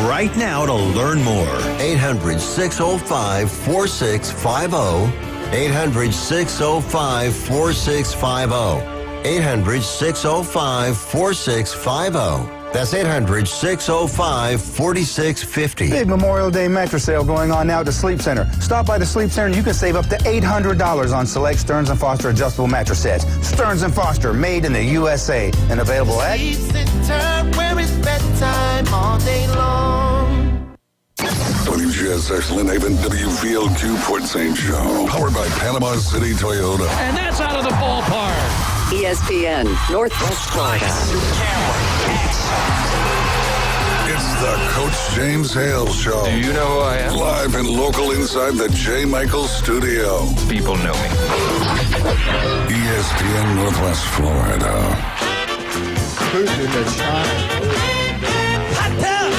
right now to learn more. 800-605-4650. 800-605-4650. 800-605-4650. That's 800-605-4650. Big Memorial Day mattress sale going on now at the Sleep Center. Stop by the Sleep Center and you can save up to $800 on select Stearns & Foster adjustable mattress sets. Stearns & Foster, made in the USA, and available at Sleep Center, where it's bedtime all day long. WGSX Lynn Haven, WVLQ Port St. Joe. Powered by Panama City Toyota. And that's out of the ballpark. ESPN Northwest Florida. It's the Coach James Hale Show. Do you know who I am? Live and local inside the J. Michaels studio. People know me. ESPN Northwest Florida. Who's in the shot? Hot tub!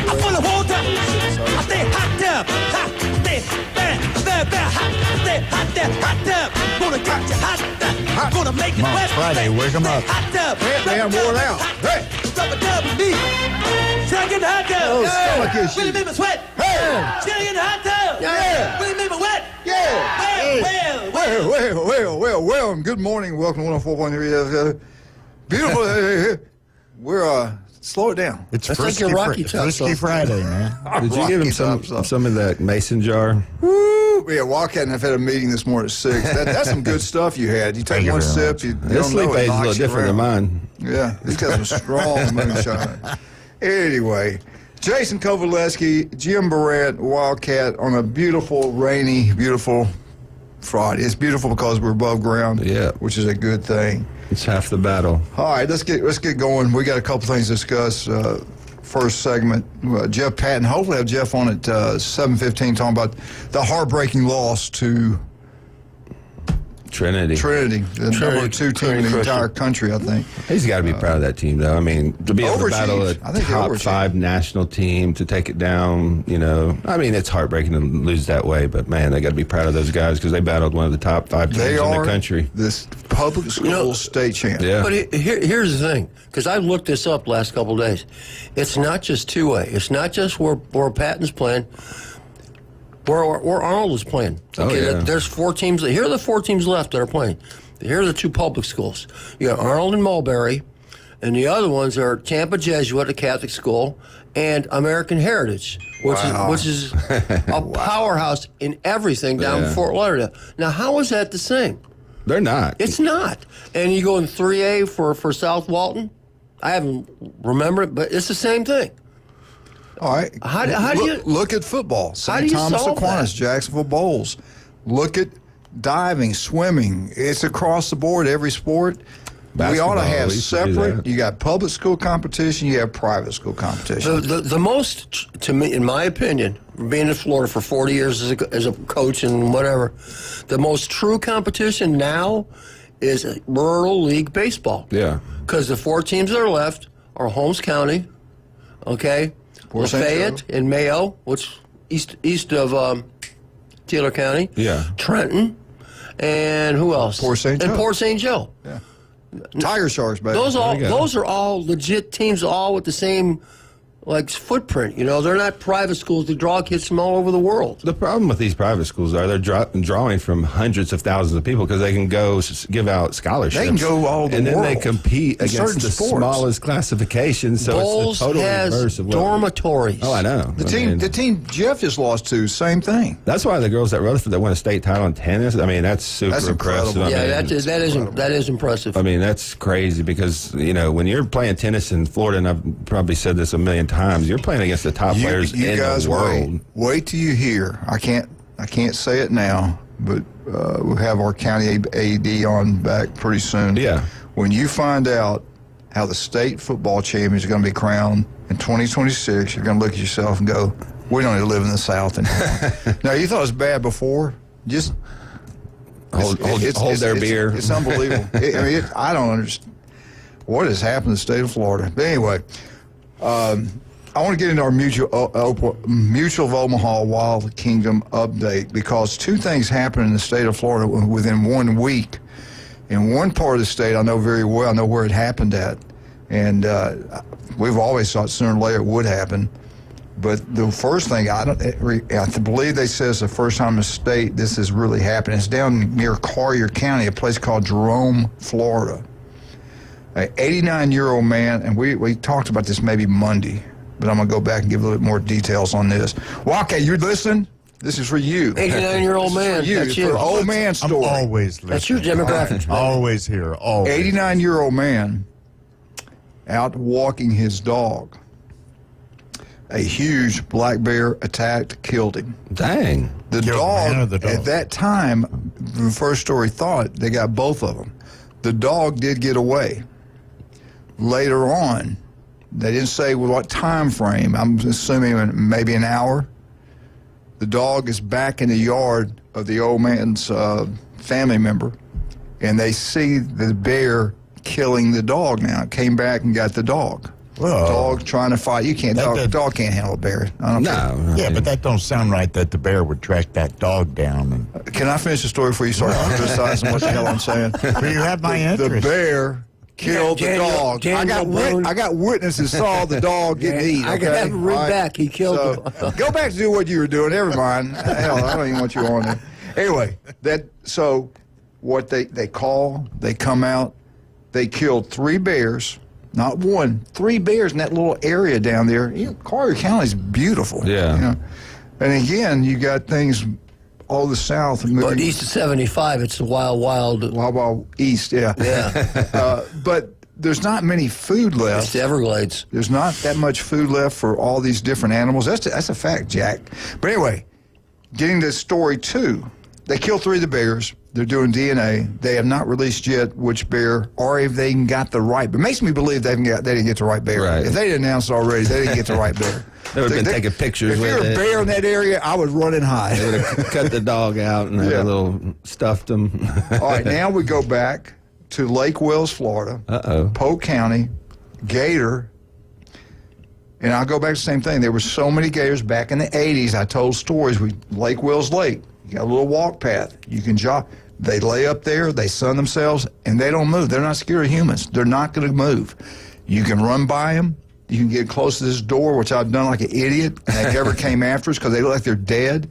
I'm full of water! I stay hot tub! Hot, stay, hot tub! Gonna catch you hot tub! Gonna make it wet! Friday, wake 'em up. Hot tub! Hey, man, worn out. Hey! Rubber dub with me! Trying to get the hot tub! Oh, stomach issue. Really make me sweat! Hey! Trying to get the hot tub! Yeah! Really make me wet! Yeah! Well, good morning. Welcome to 104.3. Beautiful. We're, slow it down. It's That's like your Rocky Top Frisky sauce. Friday, man. Did you give him some of that mason jar? Woo! Yeah, Wildcat and I've had a meeting this morning at 6. That's some good stuff you had. You take one sip, you This don't know sleep it aid's a knocks little you different than around. mine. Yeah, he's got some strong moonshine. Anyway, Jason Kovaleski, Jim Barrett, Wildcat on a beautiful, rainy, beautiful Friday. It's beautiful because we're above ground, Yeah. which is a good thing. It's half the battle. All right, let's get going. We got a couple things to discuss. First segment, Jeff Patton. Hopefully have Jeff on at 7:15 talking about the heartbreaking loss to Trinity. the number 2 team in the entire country, I think. He's got to be proud of that team, though. I mean, to be able to battle a Overachieved. I think they top overachieved. 5 national team, to take it down, I mean, it's heartbreaking to lose that way, but, man, they got to be proud of those guys because they battled one of the top 5 teams They in are the country. this public school state champ. Yeah. But here's the thing, because I looked this up last couple of days. It's not just two-way. It's not just where Patton's playing. Where Arnold is playing. Okay, yeah. There's 4 teams. Here are the 4 teams left that are playing. Here are the 2 public schools. You got Arnold and Mulberry, and the other ones are Tampa Jesuit, a Catholic school, and American Heritage, which is a powerhouse in everything down in Fort Lauderdale. Now, how is that the same? They're not. It's not. And you go in 3A for South Walton. I haven't remembered it, but it's the same thing. All right. How do you look at football? How St. do you Thomas solve Aquinas, that? Jacksonville Bowls. Look at diving, swimming. It's across the board, every sport. We ought to Basketball, have we used to do separate. that. You got public school competition. You have private school competition. The most, to me, in my opinion, being in Florida for 40 years as a coach and whatever, the most true competition now is rural league baseball. Yeah. Because the 4 teams that are left are Holmes County, okay, Port St. Lafayette Joe. and Mayo, which east of Taylor County. Yeah. Trenton, and who else? Port St. And Joe. Port St. Joe. Yeah. Tiger Sharks, baby. Those you go. are all legit teams, all with the same footprint. They're not private schools. They draw kids from all over the world. The problem with these private schools are they're drawing from hundreds of thousands of people because they can go give out scholarships. They can go all over the and then world they compete in against certain the sports. smallest classifications. So Bowles it's the total has reverse of what. dormitories. Oh, I know. The team Jeff just lost to, same thing. That's why the girls at Rutherford that won a state title in tennis. I mean, that's super That's impressive. incredible. I Yeah, mean, that is impressive. I mean, that's crazy because, when you're playing tennis in Florida, and I've probably said this a million times, you're playing against the top players You in guys the world. wait till you hear. I can't say it now, but we'll have our county AD on back pretty soon. Yeah. When you find out how the state football champions are going to be crowned in 2026, you're going to look at yourself and go, we don't even live in the South anymore. Now, you thought it was bad before. Just Hold their beer. It's unbelievable. I don't understand what has happened in the state of Florida. But anyway, I want to get into our Mutual of Omaha Wild Kingdom update because 2 things happened in the state of Florida within 1 week. In one part of the state, I know very well, I know where it happened at. And we've always thought sooner or later it would happen. But the first thing, I believe they say it's the first time in the state this has really happened. It's down near Collier County, a place called Jerome, Florida. An 89-year-old man, and we talked about this maybe Monday, but I'm going to go back and give a little bit more details on this. Waka, you listening? This is for you. 89-year-old man. For you. That's It's you. for old man story. I'm always listening. That's your demographic. Always here. Always. 89-year-old man out walking his dog. A huge black bear attacked, killed him. Dang. The Killed the man or the dog? at that time, the first story thought they got both of them. The dog did get away. Later on, they didn't say with what time frame. I'm assuming maybe an hour. The dog is back in the yard of the old man's family member, and they see the bear killing the dog now. It came back and got the dog. Whoa. Dog trying to fight. You can't. Dog can't handle a bear. I don't care. No. Yeah, but that don't sound right that the bear would track that dog down. And, Can I finish the story before you start criticizing what the hell I'm saying? but you have my interest. The bear killed Daniel- the dog. Daniel I got witnesses saw the dog getting eaten. I can okay? have him read All right? back. He killed So, go back to do what you were doing. Never mind. Hell, I don't even want you on there. Anyway, so what they call, they come out, they killed 3 bears. Not one, 3 bears in that little area down there. You know, Collier County is beautiful. Yeah. You know? And again, you got things all the south. But east of 75, it's the wild. Wild East, yeah. Yeah. But there's not many food It's left. the Everglades. There's not that much food left for all these different animals. That's a fact, Jack. But anyway, getting to story 2, they killed 3 of the bears. They're doing DNA. They have not released yet which bear, or if they even got the right. But it makes me believe they didn't get the right bear. Right. If they didn't announce it already, they didn't get the right bear. They would have been taking pictures If with you're a it. bear in that area, I would run and hide. They would have cut the dog out and had Yeah. a little stuffed him. All right, now we go back to Lake Wells, Florida. Uh-oh. Polk County, gator. And I'll go back to the same thing. There were so many gators back in the 80s. I told stories. Lake Wells Lake, you got a little walk path. You can jog. They lay up there, they sun themselves, and they don't move. They're not scared of humans. They're not going to move. You can run by them. You can get close to this door, which I've done like an idiot, and they never came after us because they look like they're dead.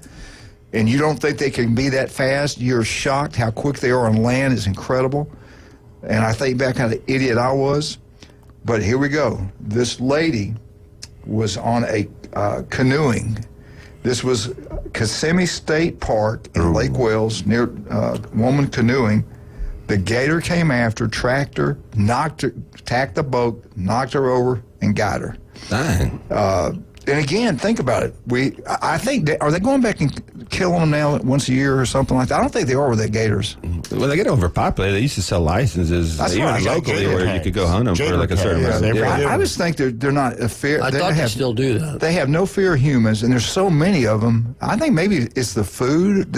And you don't think they can be that fast. You're shocked how quick they are on land. It's incredible. And I think back how the idiot I was. But here we go. This lady was on a canoeing. This was Kissimmee State Park in Lake Wells, near woman canoeing. The gator came after, tracked her, attacked the boat, knocked her over, and got her. Dang. And again, think about it. I think, are they going back and killing them now once a year or something like that? I don't think they are with the gators. When they get overpopulated, they used to sell licenses That's even right. locally Gator where you tags. could go hunt them for like a certain Gator amount of tags. yeah. I just think they're not a fear. I thought they still do that. They have no fear of humans, and there's so many of them. I think maybe it's the food.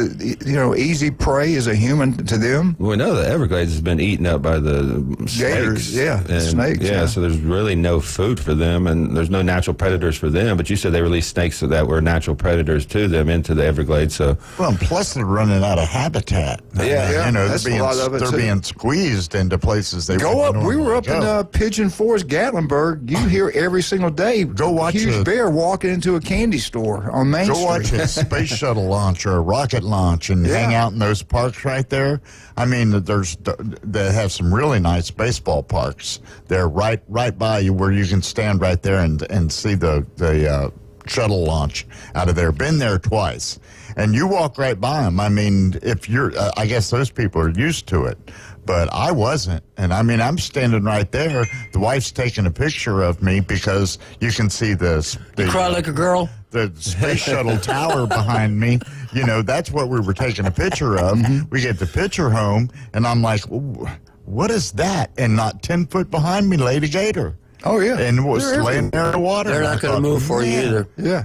Easy prey is a human to them. We know the Everglades has been eaten up by the Gators, snakes. yeah, And, snakes, yeah. So there's really no food for them, and there's no natural predators for them. But you said they released snakes that were natural predators to them into the Everglades. So Well, and plus they're running out of habitat. Yeah, you know, that's they're a lot of it, they're too. being squeezed into places they Go up. wouldn't We were normally up in go. Pigeon Forest, Gatlinburg. You hear every single day. Go watch a huge it. bear walking into a candy store on Main Go Street. watch a space shuttle launch or a rocket launch and Yeah. hang out in those parks right there. I mean, they have some really nice baseball parks. They're right by you where you can stand right there and see the shuttle launch out of there. Been there twice. And you walk right by them. I mean, if you're, I guess those people are used to it. But I wasn't. And I mean, I'm standing right there. The wife's taking a picture of me because you can see the Cry like a girl. the space shuttle tower behind me. You know, that's what we were taking a picture of. We get the picture home, and I'm like, what is that? And not 10 foot behind me laid a gator. Oh, yeah. And was They're laying there in the water. They're And I not going to thought, move for you "Man, either. Yeah.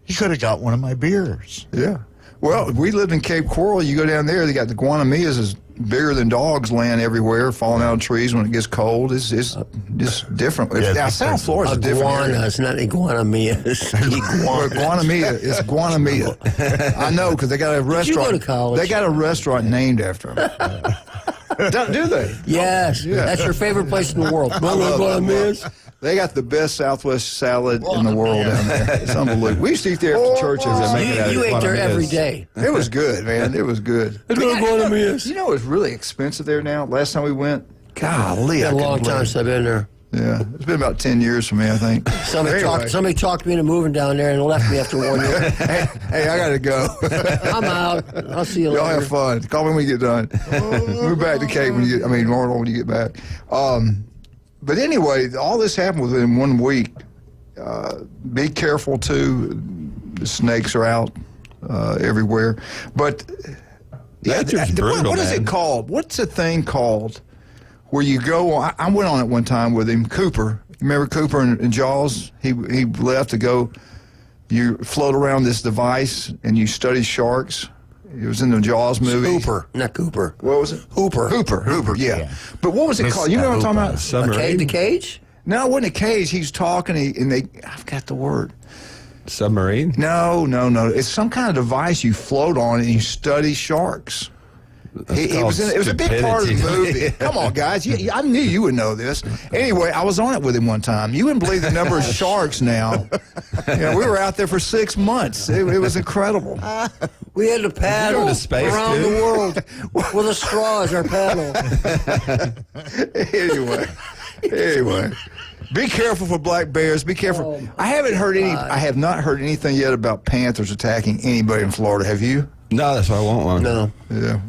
He could have got one of my beers. Yeah. Well, we lived in Cape Coral. You go down there, they got the guanamias is bigger than dogs laying everywhere, falling out of trees when it gets cold. It's just different. Yeah, Now, it's South Florida's a different area. Iguanas, not iguanamias. Well, guanamia. It's guanamia. I know because they got a restaurant. go to college? They got a restaurant named after them. Do they? Yes, Yeah. that's your favorite place in the world. I love it. They got the best Southwest salad in the world down there. It's unbelievable. We used to eat there after churches. You ate there every day. It was good, man. It was good. You know it's really expensive there now? Last time we went, golly. It's been a long time since I've been there. Yeah, it's been about 10 years for me, I think. Somebody talked me into moving down there and left me after 1 year. hey, I got to go. I'm out. I'll see you later. Y'all have fun. Call me when you get done. Move back to Cape when you get, Laurel when you get back. But anyway, all this happened within 1 week. Be careful, too. The snakes are out everywhere. But That's just brutal, what is it called? What's the thing called where you go on? I went on it one time with him, Cooper. Remember Cooper in Jaws? He left to go. You float around this device and you study sharks. It was in the Jaws movie. Hooper, not Cooper. What was it? Hooper, yeah. But what was it called? You know what I'm talking about? The cage? No, it wasn't a cage. He was talking, I've got the word. Submarine? No. It's some kind of device you float on and you study sharks. It was a big part of the movie. Come on, guys. I knew you would know this. Anyway, I was on it with him one time. You wouldn't believe the number of sharks now. We were out there for 6 months. It was incredible. We had to paddle Go to space, around too? the world with a straw as our paddle. Anyway. Be careful for black bears. Be careful. I have not heard anything yet about panthers attacking anybody in Florida. Have you? No, that's why I want one. No. Yeah.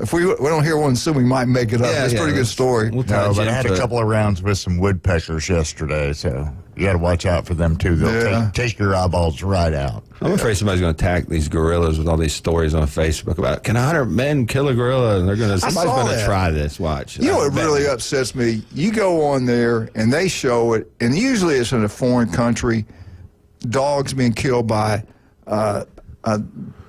If we don't hear one soon, we might make it up. It's a pretty good story. We'll No, but I had a couple of rounds with some woodpeckers yesterday, so you got to watch out for them too. They'll take your eyeballs right out. I'm afraid somebody's going to attack these gorillas with all these stories on Facebook about, can 100 men kill a gorilla? And somebody's going to try this. Watch. You know what really upsets me? You go on there and they show it, and usually it's in a foreign country. Dogs being killed by a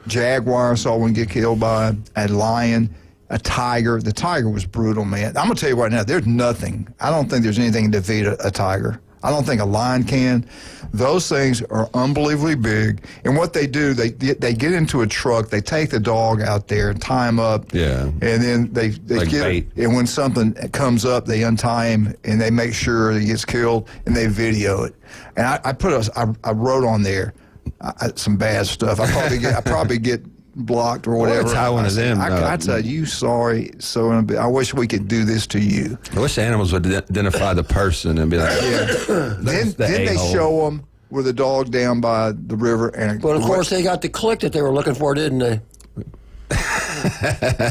jaguar. I saw one get killed by a lion, a tiger. The tiger was brutal, man. I'm going to tell you right now, there's nothing. I don't think there's anything to defeat a tiger. I don't think a lion can. Those things are unbelievably big. And what they do, they get into a truck, they take the dog out there and tie him up. Yeah. And then they Like get bait. and when something comes up, they untie him and they make sure that he gets killed and they video it. And I wrote on there some bad stuff. I probably get blocked or whatever. Well, tie one of them. I tell you, sorry. So I wish we could do this to you. I wish the animals would identify the person and be like, Then they show them with a dog down by the river. But of course, they got the click that they were looking for, didn't they?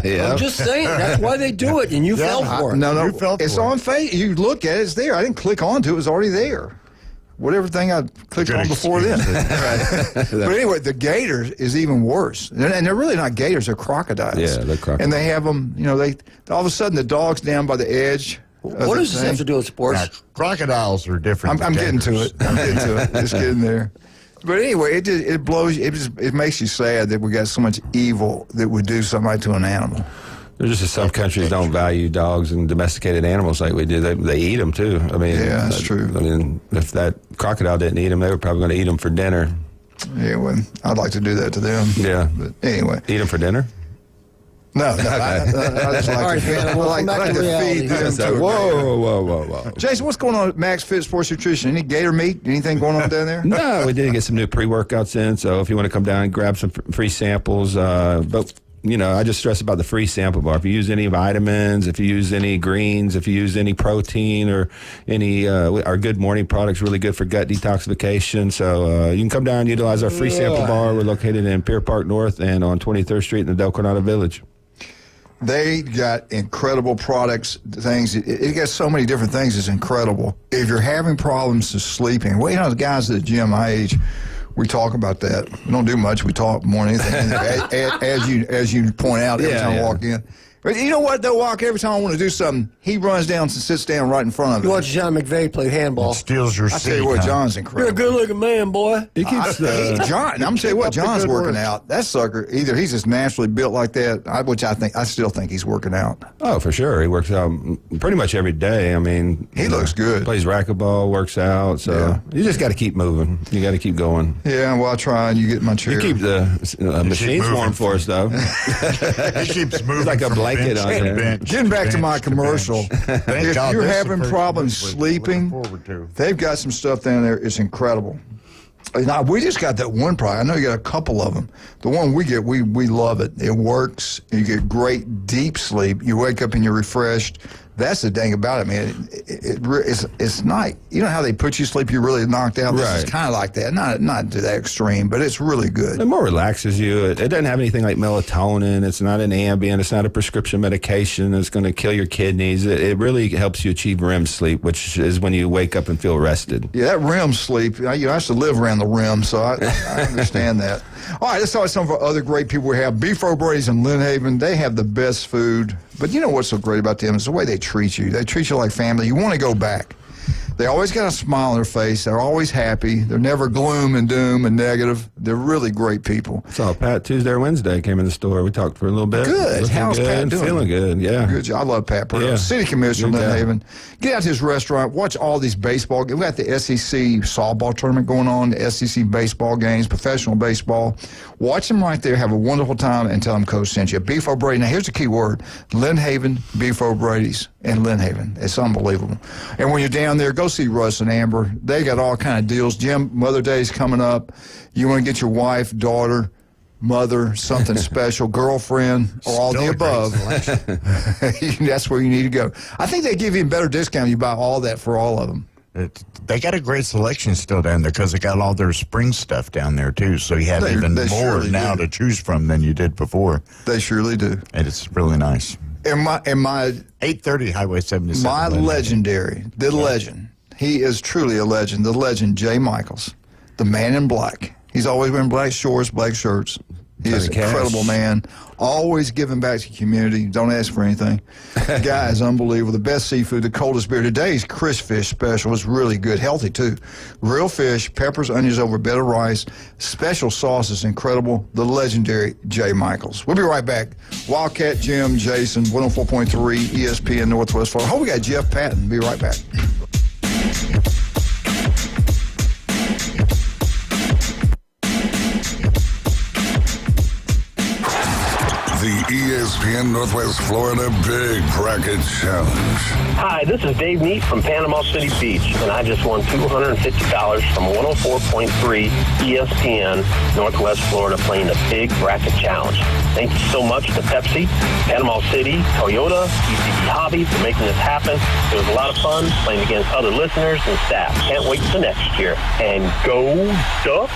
Yeah. I'm just saying, that's why they do it, and you fell for it. No, You fell it's for on Facebook. You look at it, it's there. I didn't click onto it; it was already there. Whatever thing I clicked Good on before then. excuse. But anyway, the gators is even worse, and they're really not gators; they're crocodiles. Yeah, they're crocodiles. And they have them. They all of a sudden the dog's down by the edge. What does this have to do with sports? Now, crocodiles are different. I'm getting to gators. it. Just getting there. But anyway, it blows. It makes you sad that we got so much evil that would do something like to an animal. There's just some countries don't value dogs and domesticated animals like we do. They eat them too. I mean, Yeah, that's true. I mean, if that crocodile didn't eat them, they were probably going to eat them for dinner. Yeah, well, I'd like to do that to them. Yeah. But anyway, Eat them for dinner? no, I just All right, like to, man, I we'll like, come back I like to to reality. feed them. It's like, too. whoa. Jason, what's going on at Max Fit Sports Nutrition? Any gator meat? Anything going on down there? No, we did get some new pre-workouts in, so if you want to come down and grab some free samples, but I just stress about the free sample bar. If you use any vitamins, if you use any greens, if you use any protein or any, our Good Morning products, really good for gut detoxification. So you can come down and utilize our free sample bar. We're located in Pier Park North and on 23rd Street in the Del Coronado Village. They got incredible products, things. It got so many different things. It's incredible. If you're having problems with sleeping, the guys at the gym my age, we talk about that. We don't do much. We talk more than anything. as you point out every time I walk in. But you know what, though, Walker? Every time I want to do something, he runs down and sits down right in front of You me. watch John McVeigh play handball. Steals your I seat. tell you what, huh? John's You're a incredible. good-looking man, boy. He keeps John, I'm gonna tell you what, Keep up the John's good working work. out. That sucker, either he's just naturally built like that, which I still think he's working out. Oh, for sure. He works out pretty much every day. I mean, He looks good. Plays racquetball, works out. So Yeah. you just got to keep moving. You got to keep going. Yeah, well, I try, and you get in my chair. You keep the machines moving. warm for us, though. He keeps moving It's like a from blanket like it on there. Getting back to my commercial, if God, you're this is having pretty problems good. sleeping, Looking forward to. they've got some stuff down there. It's incredible. Now, we just got that one product. I know you got a couple of them. The one we get, we love it. It works. You get great deep sleep. You wake up and you're refreshed. That's the thing about it, man. It's not, you know how they put you to sleep, you're really knocked out? This is Right. kind of like that. Not to that extreme, but it's really good. It more relaxes you. It doesn't have anything like melatonin. It's not an Ambien. It's not a prescription medication that's going to kill your kidneys. It really helps you achieve REM sleep, which is when you wake up and feel rested. Yeah, that REM sleep, I used to live around the rim, so I understand that. All right, let's talk about some of our other great people we have. Beef O'Brady's in Lynn Haven. They have the best food. But you know what's so great about them is the way they treat you. They treat you like family. You want to go back. They always got a smile on their face. They're always happy. They're never gloom and doom and negative. They're really great people. So Pat Tuesday or Wednesday came in the store. We talked for a little bit. Good. Looking How's good, Pat doing? Feeling good, yeah. Good job. I love Pat Purdy. Yeah. City Commissioner, Good Lynn guy. Haven. Get out to his restaurant. Watch all these baseball games. We got the SEC softball tournament going on, the SEC baseball games, professional baseball. Watch them right there. Have a wonderful time and tell them Coach sent you. Beef O'Brady. Now, here's the key word. Lynn Haven, Beef O'Brady's in Lynn Haven. It's unbelievable. And when you're down there, go see Russ and Amber. They got all kind of deals. Jim, Mother Day's coming up. You want to get your wife, daughter, mother, something special, girlfriend, or all Still the a great above. That's where you need to go. I think they give you a better discount. You buy all that for all of them. They got a great selection still down there because they got all their spring stuff down there, too. So you have They even more surely now do. to choose from than you did before. They surely do. And it's really nice. And my 830 Highway 77. my Lynn. legendary, the legend. He is truly a legend. The legend, Jay Michaels, the man in black. He's always wearing black shorts, black shirts. He is an Cash. incredible man. Always giving back to the community. Don't ask for anything. The guy is unbelievable. The best seafood, the coldest beer. Today's Chris Fish special was really good. Healthy, too. Real fish, peppers, onions over a bed of rice. Special sauce is incredible. The legendary Jay Michaels. We'll be right back. Wildcat Jim, Jason, 104.3 ESPN Northwest Florida. Oh, we got Jeff Patton. Be right back. The ESPN Northwest Florida Big Bracket Challenge. Hi, this is Dave Neat from Panama City Beach, and I just won $250 from 104.3 ESPN Northwest Florida playing the Big Bracket Challenge. Thank you so much to Pepsi, Panama City, Toyota, ECB Hobby for making this happen. It was a lot of fun playing against other listeners and staff. Can't wait for next year. And go Ducks!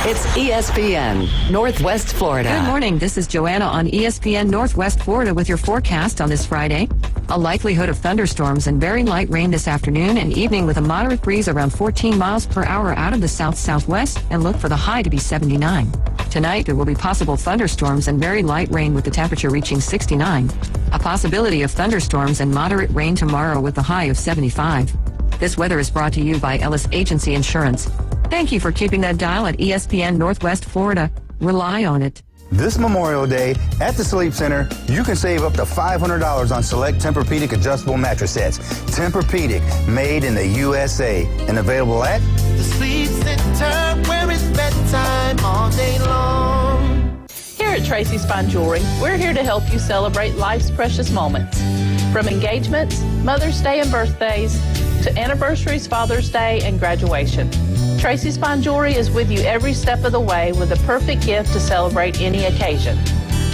It's ESPN Northwest Florida. Good morning. This is Joanna on ESPN Northwest Florida with your forecast on this Friday. A likelihood of thunderstorms and very light rain this afternoon and evening with a moderate breeze around 14 miles per hour out of the south-southwest, and look for the high to be 79. Tonight, there will be possible thunderstorms and very light rain with the temperature reaching 69. A possibility of thunderstorms and moderate rain tomorrow with the high of 75. This weather is brought to you by Ellis Agency Insurance. Thank you for keeping that dial at ESPN Northwest Florida. Rely on it. This Memorial Day at the Sleep Center, you can save up to $500 on select Tempur-Pedic adjustable mattress sets. Tempur-Pedic, made in the USA, and available at The Sleep Center, where it's bedtime all day long. Here at Tracy's Fine Jewelry, we're here to help you celebrate life's precious moments. From engagements, Mother's Day and birthdays, to anniversaries, Father's Day, and graduation. Tracy's Fine Jewelry is with you every step of the way with the perfect gift to celebrate any occasion.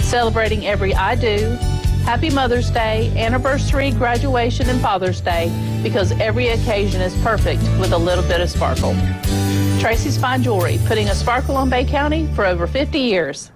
Celebrating every I do, Happy Mother's Day, anniversary, graduation, and Father's Day, because every occasion is perfect with a little bit of sparkle. Tracy's Fine Jewelry, putting a sparkle on Bay County for over 50 years.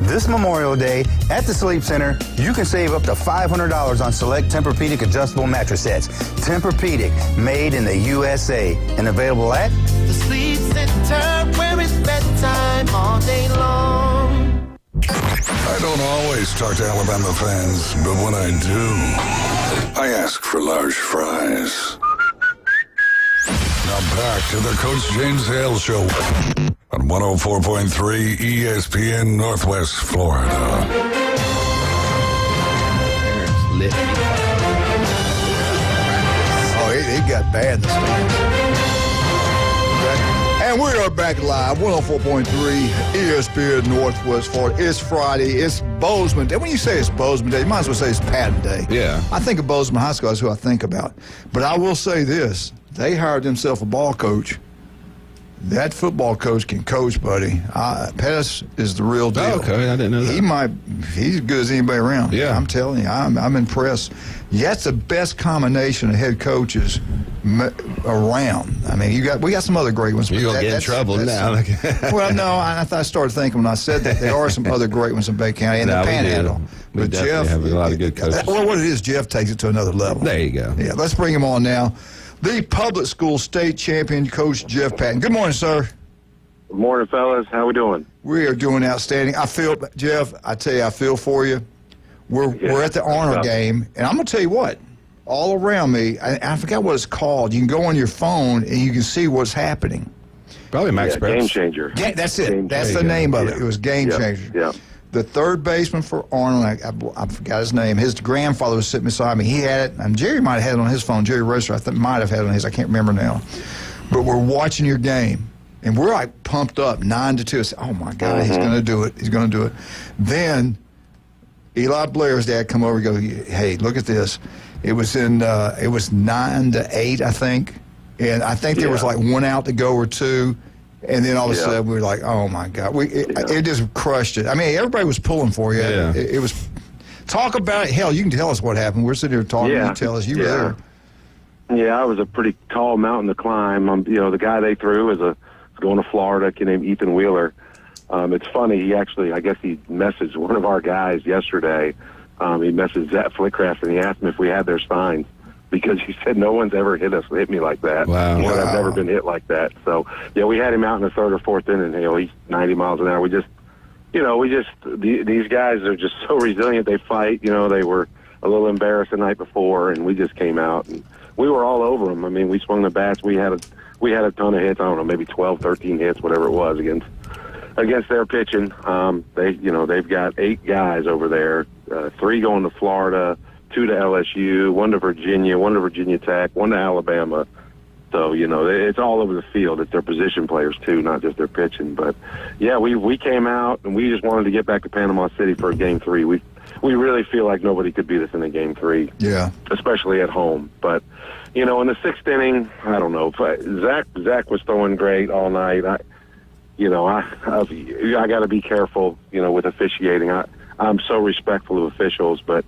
This Memorial Day at the Sleep Center, you can save up to $500 on select Tempur-Pedic adjustable mattress sets. Tempur-Pedic, made in the USA, and available at The Sleep Center, where it's bedtime all day long. I don't always talk to Alabama fans, but when I do, I ask for large fries. Now back to the Coach James Hale Show on 104.3 ESPN Northwest Florida. Oh, it got bad this week. And we are back live, 104.3 ESPN Northwest Florida. It's Friday. It's Bozeman Day. When you say it's Bozeman Day, you might as well say it's Patton Day. Yeah. I think of Bozeman High School. That's who I think about. But I will say this. They hired themselves a ball coach. That football coach can coach, buddy. Pettis is the real deal. Oh, okay, I didn't know that. He's as good as anybody around. Yeah. I'm telling you, I'm impressed. That's the best combination of head coaches around. I mean, we got some other great ones. You're going to get in trouble now. Well, no, I started thinking when I said that there are some other great ones in Bay County and the Panhandle. We But definitely Jeff, have a lot of good coaches. Well, what it is, Jeff takes it to another level. There you go. Yeah, let's bring him on now. The public school state champion, Coach Jeff Patton. Good morning, sir. Good morning, fellas. How we doing? We are doing outstanding. Jeff, I tell you, I feel for you. We're at the honor game, and I'm going to tell you what, all around me, I forgot what it's called. You can go on your phone, and you can see what's happening. Probably Max Game Changer. That's it. That's the name of it. It was Game Changer. Yeah. The third baseman for Arnold, I forgot his name. His grandfather was sitting beside me. He had it, and Jerry might have had it on his phone. Jerry Roser, I think, might have had it on his. I can't remember now. But we're watching your game, and we're like pumped up, 9-2. I said, oh my God, he's going to do it. He's going to do it. Then Eli Blair's dad come over and go, hey, look at this. It was 9-8, I think, and I think there was like one out to go or two. And then all of a sudden, we were like, oh, my God. It just crushed it. I mean, everybody was pulling for you. Yeah. It was – talk about it. Hell, you can tell us what happened. We're sitting here talking. You tell us. You were there. Yeah, it was a pretty tall mountain to climb. The guy they threw is going to Florida, a kid named Ethan Wheeler. It's funny. I guess he messaged one of our guys yesterday. He messaged Zach Flickcraft, and he asked him if we had their signs. Because he said no one's ever hit me like that. Wow. He said, I've never been hit like that. So, yeah, we had him out in the third or fourth inning. He's 90 miles an hour. These guys are just so resilient. They fight. They were a little embarrassed the night before, and we just came out, and we were all over them. I mean, we swung the bats. We had a ton of hits. I don't know, maybe 12, 13 hits, whatever it was, against their pitching. They've got 8 guys over there, 3 going to Florida, 2 to LSU, 1 to Virginia, 1 to Virginia Tech, 1 to Alabama. So, it's all over the field. It's their position players, too, not just their pitching. But, yeah, we came out, and we just wanted to get back to Panama City for a Game 3. We really feel like nobody could beat us in a Game 3. Yeah. Especially at home. But, in the 6th inning, I don't know. Zach was throwing great all night. I got to be careful, with officiating. I'm so respectful of officials, but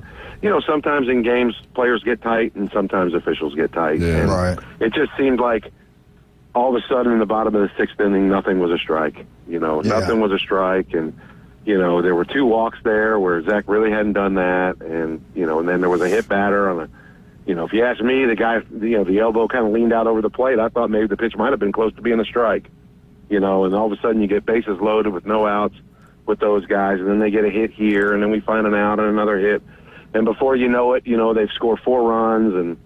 sometimes in games players get tight and sometimes officials get tight. Yeah, and right. It just seemed like all of a sudden in the bottom of the 6th inning, nothing was a strike. Nothing was a strike, and there were 2 walks there where Zach really hadn't done that, and and then there was a hit batter on a. If you ask me, the guy, the elbow kind of leaned out over the plate. I thought maybe the pitch might have been close to being a strike. And all of a sudden you get bases loaded with no outs with those guys, and then they get a hit here, and then we find an out and another hit. And before you know it, they've scored 4 runs, and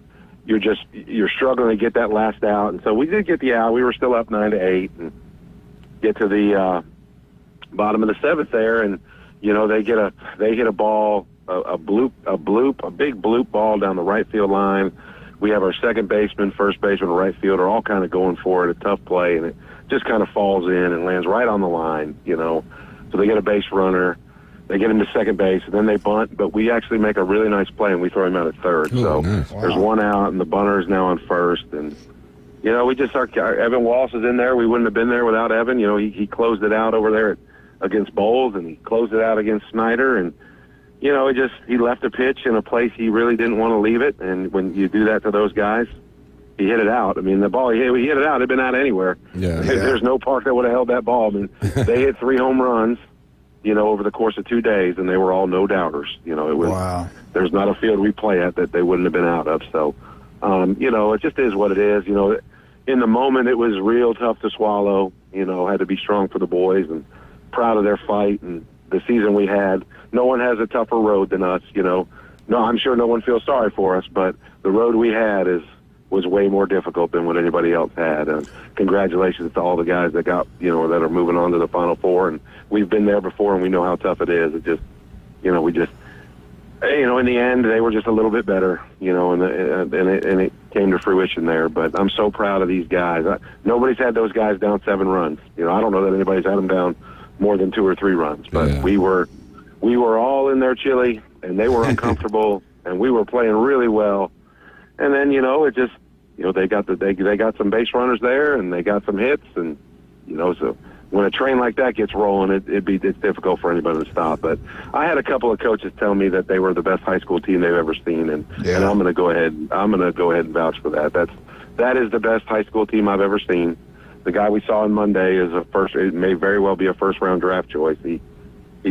you're struggling to get that last out. And so we did get the out. We were still up 9-8, and get to the bottom of the 7th there, and they hit a ball, a big bloop ball down the right field line. We have our second baseman, first baseman, right fielder, all kind of going for it, a tough play, and it just kind of falls in and lands right on the line. So they get a base runner. They get him to second base, and then they bunt, but we actually make a really nice play, and we throw him out at third. Ooh, so nice. There's 1 out, and the bunter is now on first. And, we just Evan Wallace is in there. We wouldn't have been there without Evan. He closed it out over there against Bowles, and he closed it out against Snyder. And, he left a pitch in a place he really didn't want to leave it. And when you do that to those guys, he hit it out. I mean, the ball, he hit it out. It'd been out anywhere. Yeah. There's no park that would have held that ball. I mean, they hit 3 home runs. Over the course of 2 days, and they were all no-doubters. It was. Wow. There's not a field we play at that they wouldn't have been out of. So, it just is what it is. In the moment, it was real tough to swallow. Had to be strong for the boys and proud of their fight and the season we had. No one has a tougher road than us. No, I'm sure no one feels sorry for us, but the road we had was way more difficult than what anybody else had. And congratulations to all the guys that got, that are moving on to the Final Four. And we've been there before, and we know how tough it is. It just, In the end, they were just a little bit better, and it came to fruition there. But I'm so proud of these guys. Nobody's had those guys down 7 runs. I don't know that anybody's had them down more than 2 or 3 runs. But we were all in their chili, and they were uncomfortable, and we were playing really well. And then, it just, they got some base runners there, and they got some hits, and so when a train like that gets rolling, it's difficult for anybody to stop. But I had a couple of coaches tell me that they were the best high school team they've ever seen, and I'm going to go ahead and vouch for that. That is the best high school team I've ever seen. The guy we saw on Monday is it may very well be a first-round draft choice. He's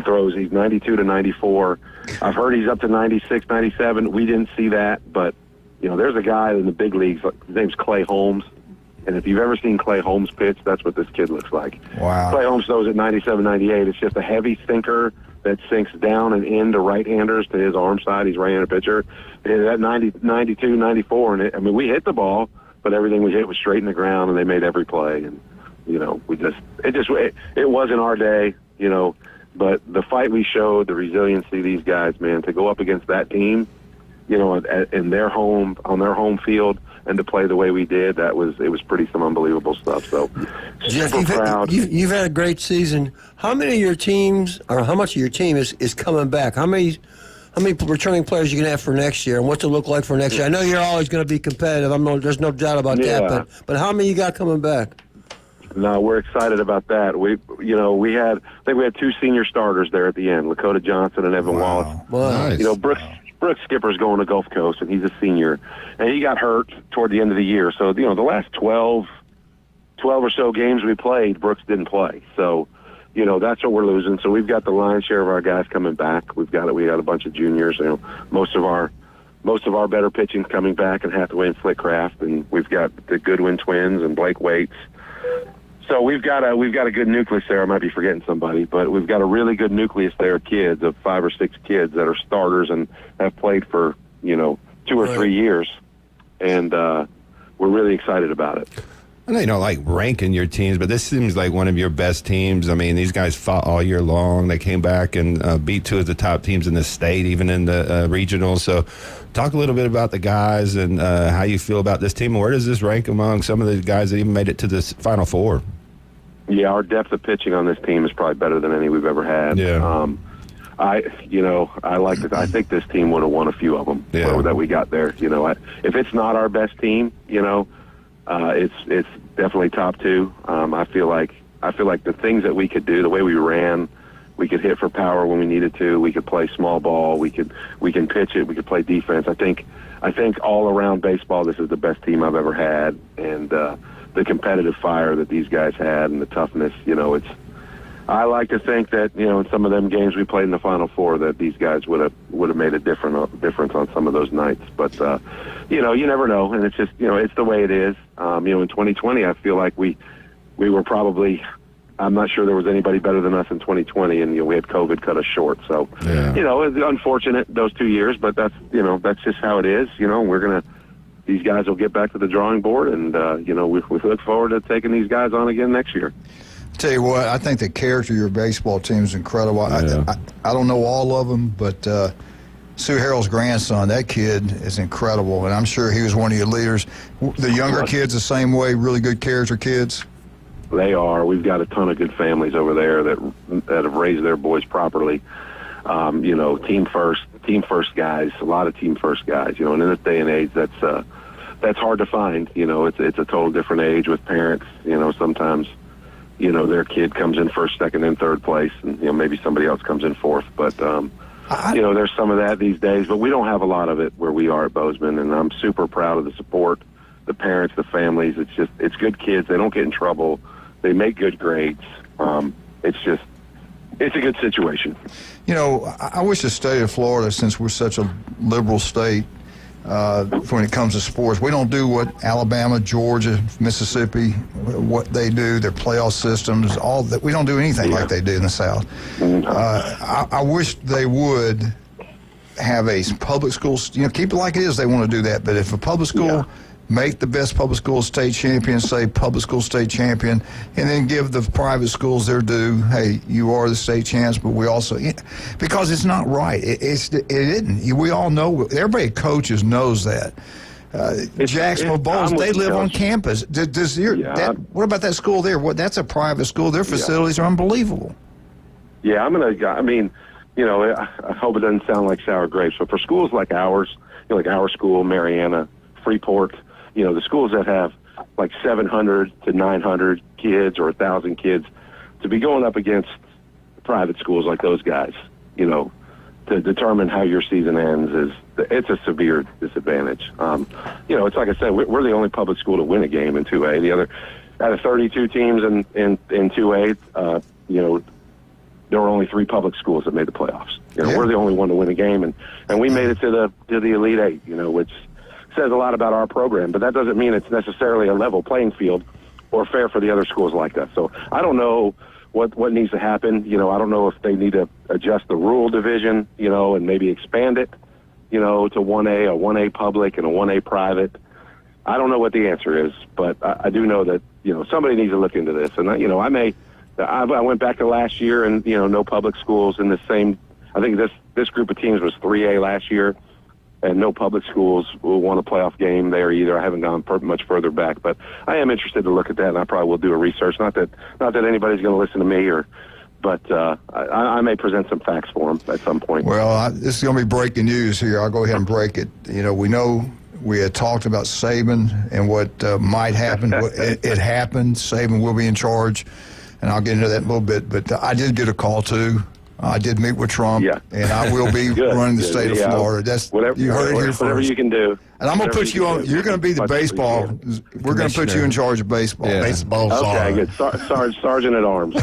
92 to 94. I've heard he's up to 96, 97. We didn't see that, but there's a guy in the big leagues. His name's Clay Holmes. And if you've ever seen Clay Holmes pitch, that's what this kid looks like. Wow. Clay Holmes throws at 97, 98. It's just a heavy sinker that sinks down and into right-handers to his arm side. He's a right-handed pitcher. And at 92, 94, and we hit the ball, but everything we hit was straight in the ground, and they made every play. And, it wasn't our day, but the fight we showed, the resiliency of these guys, man, to go up against that team, in their home, on their home field, and to play the way we did, it was pretty some unbelievable stuff. So, Jeff, super proud. You've had a great season. How many of your teams, or how much of your team is coming back? How many returning players you going to have for next year, and what's it look like for next year? I know you're always going to be competitive. There's no doubt about that. But how many you got coming back? No, we're excited about that. We had 2 senior starters there at the end, Lakota Johnson and Evan Wallace. Wow. Nice. Brooks Skipper's going to Gulf Coast, and he's a senior, and he got hurt toward the end of the year. So, the last 12 or so games we played, Brooks didn't play. So, that's what we're losing. So we've got the lion's share of our guys coming back. We got a bunch of juniors. Most of our better pitching's coming back, and Hathaway and Slickcraft, and we've got the Goodwin twins and Blake Waits. So we've got a good nucleus there. I might be forgetting somebody, but we've got a really good nucleus there of kids, of 5 or 6 kids that are starters and have played for 2 or 3 years, and we're really excited about it. I know you don't like ranking your teams, but this seems like one of your best teams. I mean, these guys fought all year long. They came back and beat 2 of the top teams in the state, even in the regionals. So talk a little bit about the guys and how you feel about this team, and where does this rank among some of the guys that even made it to the Final Four? Yeah, our depth of pitching on this team is probably better than any we've ever had. Yeah. I like it. I think this team would have won a few of them that we got there. If it's not our best team, it's definitely top 2. I feel like the things that we could do, the way we ran, we could hit for power when we needed to. We could play small ball. We can pitch it. We could play defense. I think all around baseball, this is the best team I've ever had, and the competitive fire that these guys had and the toughness. I like to think that in some of them games we played in the Final Four that these guys would have made a difference on some of those nights. But you never know, and it's just it's the way it is. In 2020, I feel like we were probably. I'm not sure there was anybody better than us in 2020, and we had COVID cut us short. So it's unfortunate those 2 years, but that's just how it is. These guys will get back to the drawing board, and we look forward to taking these guys on again next year. Tell you what, I think the character of your baseball team is incredible. Yeah. I don't know all of them, but Sue Harrell's grandson, that kid is incredible, and I'm sure he was one of your leaders. The younger kids the same way, really good character kids? They are. We've got a ton of good families over there that have raised their boys properly. Team first guys, a lot of team first guys, and in this day and age, that's hard to find. It's a total different age with parents, sometimes, their kid comes in first, second, and third place, and, maybe somebody else comes in fourth. But, there's some of that these days, but we don't have a lot of it where we are at Bozeman, and I'm super proud of the support, the parents, the families. It's good kids. They don't get in trouble. They make good grades. It's a good situation. I wish the state of Florida, since we're such a liberal state, when it comes to sports, we don't do what Alabama, Georgia, Mississippi, what they do, their playoff systems, all that. We don't do anything like they do in the South. I wish they would have a public school, keep it like it is. They want to do that, but if a public school make the best public school state champion, say public school state champion, and then give the private schools their due. Hey, you are the state champs, but we also, because it's not right. It isn't. We all know, everybody coaches knows that. Jacksonville Bowls, they live on campus. What about that school there? That's a private school. Their facilities are unbelievable. Yeah, I hope it doesn't sound like sour grapes, but for schools like ours, like our school, Mariana, Freeport, the schools that have like 700 to 900 kids or 1,000 kids, to be going up against private schools like those guys, to determine how your season ends it's a severe disadvantage. It's like I said, we're the only public school to win a game in 2A. The other, out of 32 teams in 2A, there were only 3 public schools that made the playoffs. We're the only one to win a game, and we made it to the Elite Eight. Which says a lot about our program, but that doesn't mean it's necessarily a level playing field or fair for the other schools like us. So I don't know what needs to happen. I don't know if they need to adjust the rural division, and maybe expand it, to 1A, a 1A public and a 1A private. I don't know what the answer is, but I do know that, somebody needs to look into this. And, I went back to last year and, no public schools in the same, I think this group of teams was 3A last year, and no public schools will won a playoff game there either. I haven't gone much further back, but I am interested to look at that, and I probably will do a research. Not that anybody's going to listen to me, but I may present some facts for them at some point. Well, this is going to be breaking news here. I'll go ahead and break it. We know we had talked about Saban and what might happen. It happened. Saban will be in charge, and I'll get into that in a little bit. But I did get a call, too. I did meet with Trump, and I will be running the state of Florida. That's you heard it here first. Whatever you can do. And I'm going to put you on. You're going to be the baseball. We're going to put you in charge of baseball. Yeah. Baseball. Okay, good. Sergeant at arms.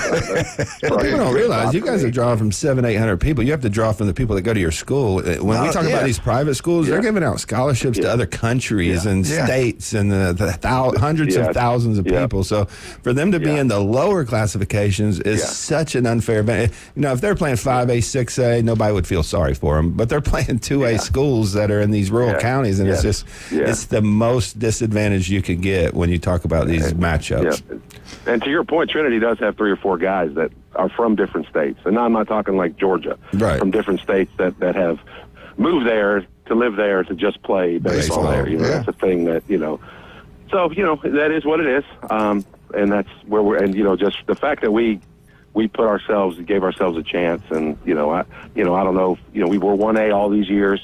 People don't realize you guys are drawing from 700-800 people. You have to draw from the people that go to your school. When we talk about these private schools, they're giving out scholarships to other countries and states and hundreds of thousands of people. So for them to be in the lower classifications is such an unfair advantage. If they're playing 5A, 6A, nobody would feel sorry for them. But they're playing 2A schools that are in these rural counties, and it's the most disadvantage you can get when you talk about these matchups. Yeah. And to your point, Trinity does have 3 or 4 guys that are from different states. And I'm not talking like Georgia. Right. From different states that have moved there to live there to just play baseball there. That's a thing that, So, that is what it is. And that's where we're, and, just the fact that we gave ourselves a chance, and I don't know, we were 1A all these years.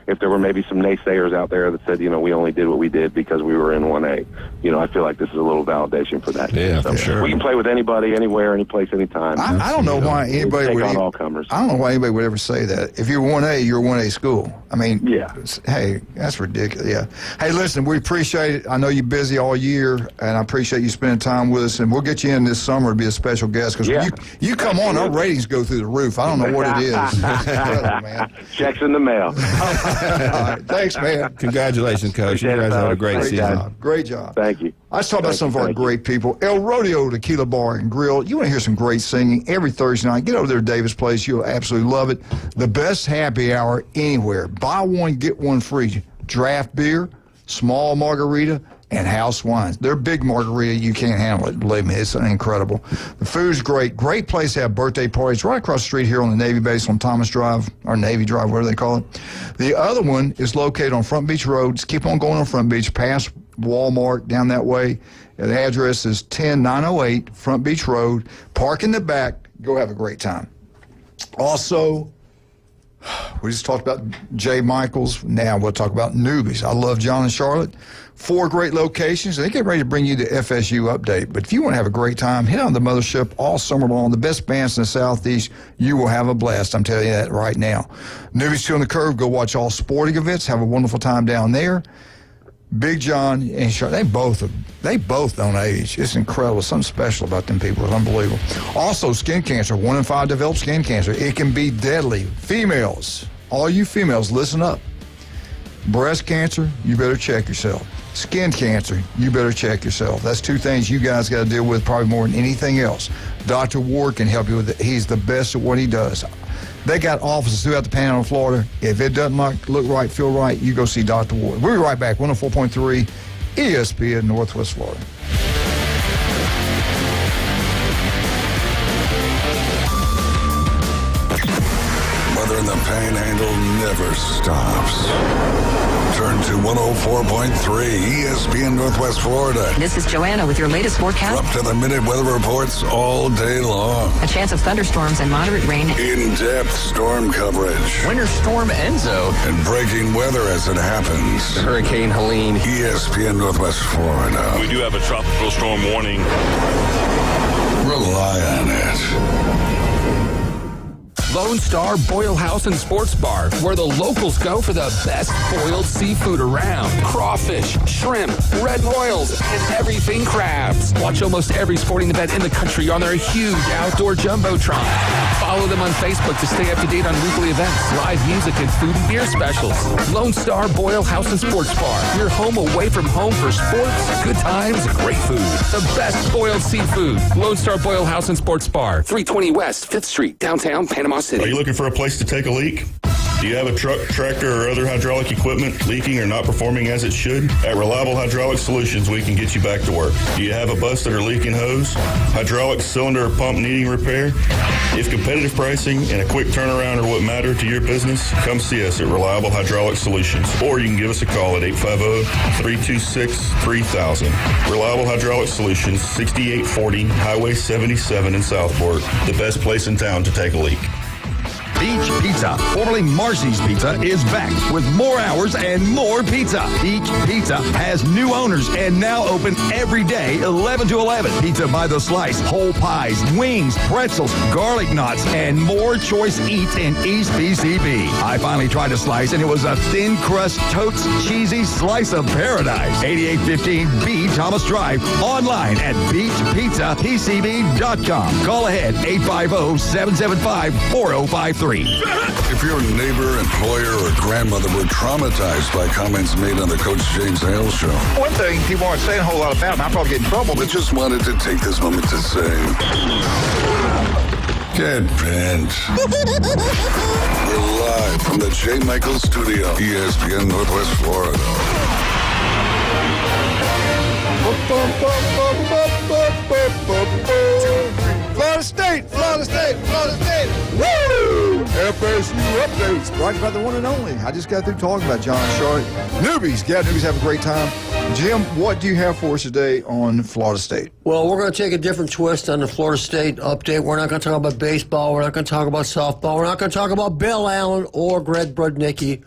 If there were maybe some naysayers out there that said, we only did what we did because we were in 1A. I feel like this is a little validation for that. Yeah, for sure. We can play with anybody, anywhere, any place, anytime. I don't know why anybody would. All comers. I don't know why anybody would ever say that. If you're 1A, you're a 1A school. I mean, hey, that's ridiculous. Yeah. Hey, listen, we appreciate it. I know you're busy all year, and I appreciate you spending time with us. And we'll get you in this summer to be a special guest because you come on, our ratings go through the roof. I don't know what it is. Man. Checks in the mail. All right. Thanks, man. Congratulations, Coach. You guys had a great season. Great job. Thank you. Let's talk about some of our great people. El Rodeo Tequila Bar and Grill. You want to hear some great singing every Thursday night. Get over there to Davis Place. You'll absolutely love it. The best happy hour anywhere. Buy one, get one free. Draft beer, small margarita, and house wines. Their big margarita, you can't handle it. Believe me, it's incredible. The food's great. Great place to have birthday parties right across the street here on the Navy base on Thomas Drive, or Navy Drive, whatever they call it. The other one is located on Front Beach Road. Just keep on going on Front Beach, past Walmart, down that way. The address is 10908 Front Beach Road. Park in the back. Go have a great time. Also, we just talked about Jay Michaels. Now we'll talk about newbies. I love John and Charlotte. 4 great locations. They get ready to bring you the FSU update. But if you want to have a great time, hit on the mothership all summer long. The best bands in the Southeast. You will have a blast. I'm telling you that right now. Newbies 2 on the Curve. Go watch all sporting events. Have a wonderful time down there. Big John and Charlotte, they both don't age. It's incredible. Something special about them people. It's unbelievable. Also, skin cancer. 1 in 5 develop skin cancer. It can be deadly. Females, all you females, listen up. Breast cancer, you better check yourself. Skin cancer, you better check yourself. That's 2 things you guys got to deal with probably more than anything else. Dr. Ward can help you with it. He's the best at what he does. They got offices throughout the Panhandle of Florida. If it doesn't look right, feel right, you go see Dr. Ward. We'll be right back. 104.3 ESPN Northwest Florida. Weather in the Panhandle never stops. Turn to 104.3 ESPN Northwest Florida. This is Joanna with your latest forecast. Up to the minute weather reports all day long. A chance of thunderstorms and moderate rain. In-depth storm coverage. Winter Storm Enzo. And breaking weather as it happens. Hurricane Helene. ESPN Northwest Florida. We do have a tropical storm warning. Rely on it. Lone Star Boil House and Sports Bar, where the locals go for the best boiled seafood around. Crawfish, shrimp, red royals, and everything crabs. Watch almost every sporting event in the country on their huge outdoor jumbotron. Follow them on Facebook to stay up to date on weekly events, live music, and food and beer specials. Lone Star Boil House and Sports Bar, your home away from home for sports, good times, and great food. The best boiled seafood. Lone Star Boil House and Sports Bar, 320 West 5th Street, downtown Panama City. Are you looking for a place to take a leak? Do you have a truck, tractor, or other hydraulic equipment leaking or not performing as it should? At Reliable Hydraulic Solutions, we can get you back to work. Do you have a busted or leaking hose, hydraulic cylinder or pump needing repair? If competitive pricing and a quick turnaround are what matter to your business, come see us at Reliable Hydraulic Solutions, or you can give us a call at 850-326-3000. Reliable Hydraulic Solutions, 6840 Highway 77 in Southport, the best place in town to take a leak. Beach Pizza, formerly Marcy's Pizza, is back with more hours and more pizza. Beach Pizza has new owners and now open every day, 11 to 11. Pizza by the slice, whole pies, wings, pretzels, garlic knots, and more choice eats in East BCB. I finally tried a slice, and it was a thin crust, totes, cheesy slice of paradise. 8815 B Thomas Drive, online at beachpizzapcb.com. Call ahead, 850-775-4053. If your neighbor, employer, or grandmother were traumatized by comments made on the Coach James Hale Show. One thing people aren't saying a whole lot about, and I'll probably get in trouble, but just wanted to take this moment to say, get bent. We're live from the J. Michaels Studio, ESPN Northwest Florida. Florida State, Florida State, Florida State. Woo! FSU updates. Brought to you by the one and only. I just got through talking about John Sharp. Newbies, newbies have a great time. Jim, what do you have for us today on Florida State? Well, we're going to take a different twist on the Florida State update. We're not going to talk about baseball. We're not going to talk about softball. We're not going to talk about Bill Allen or Greg Brudnicki.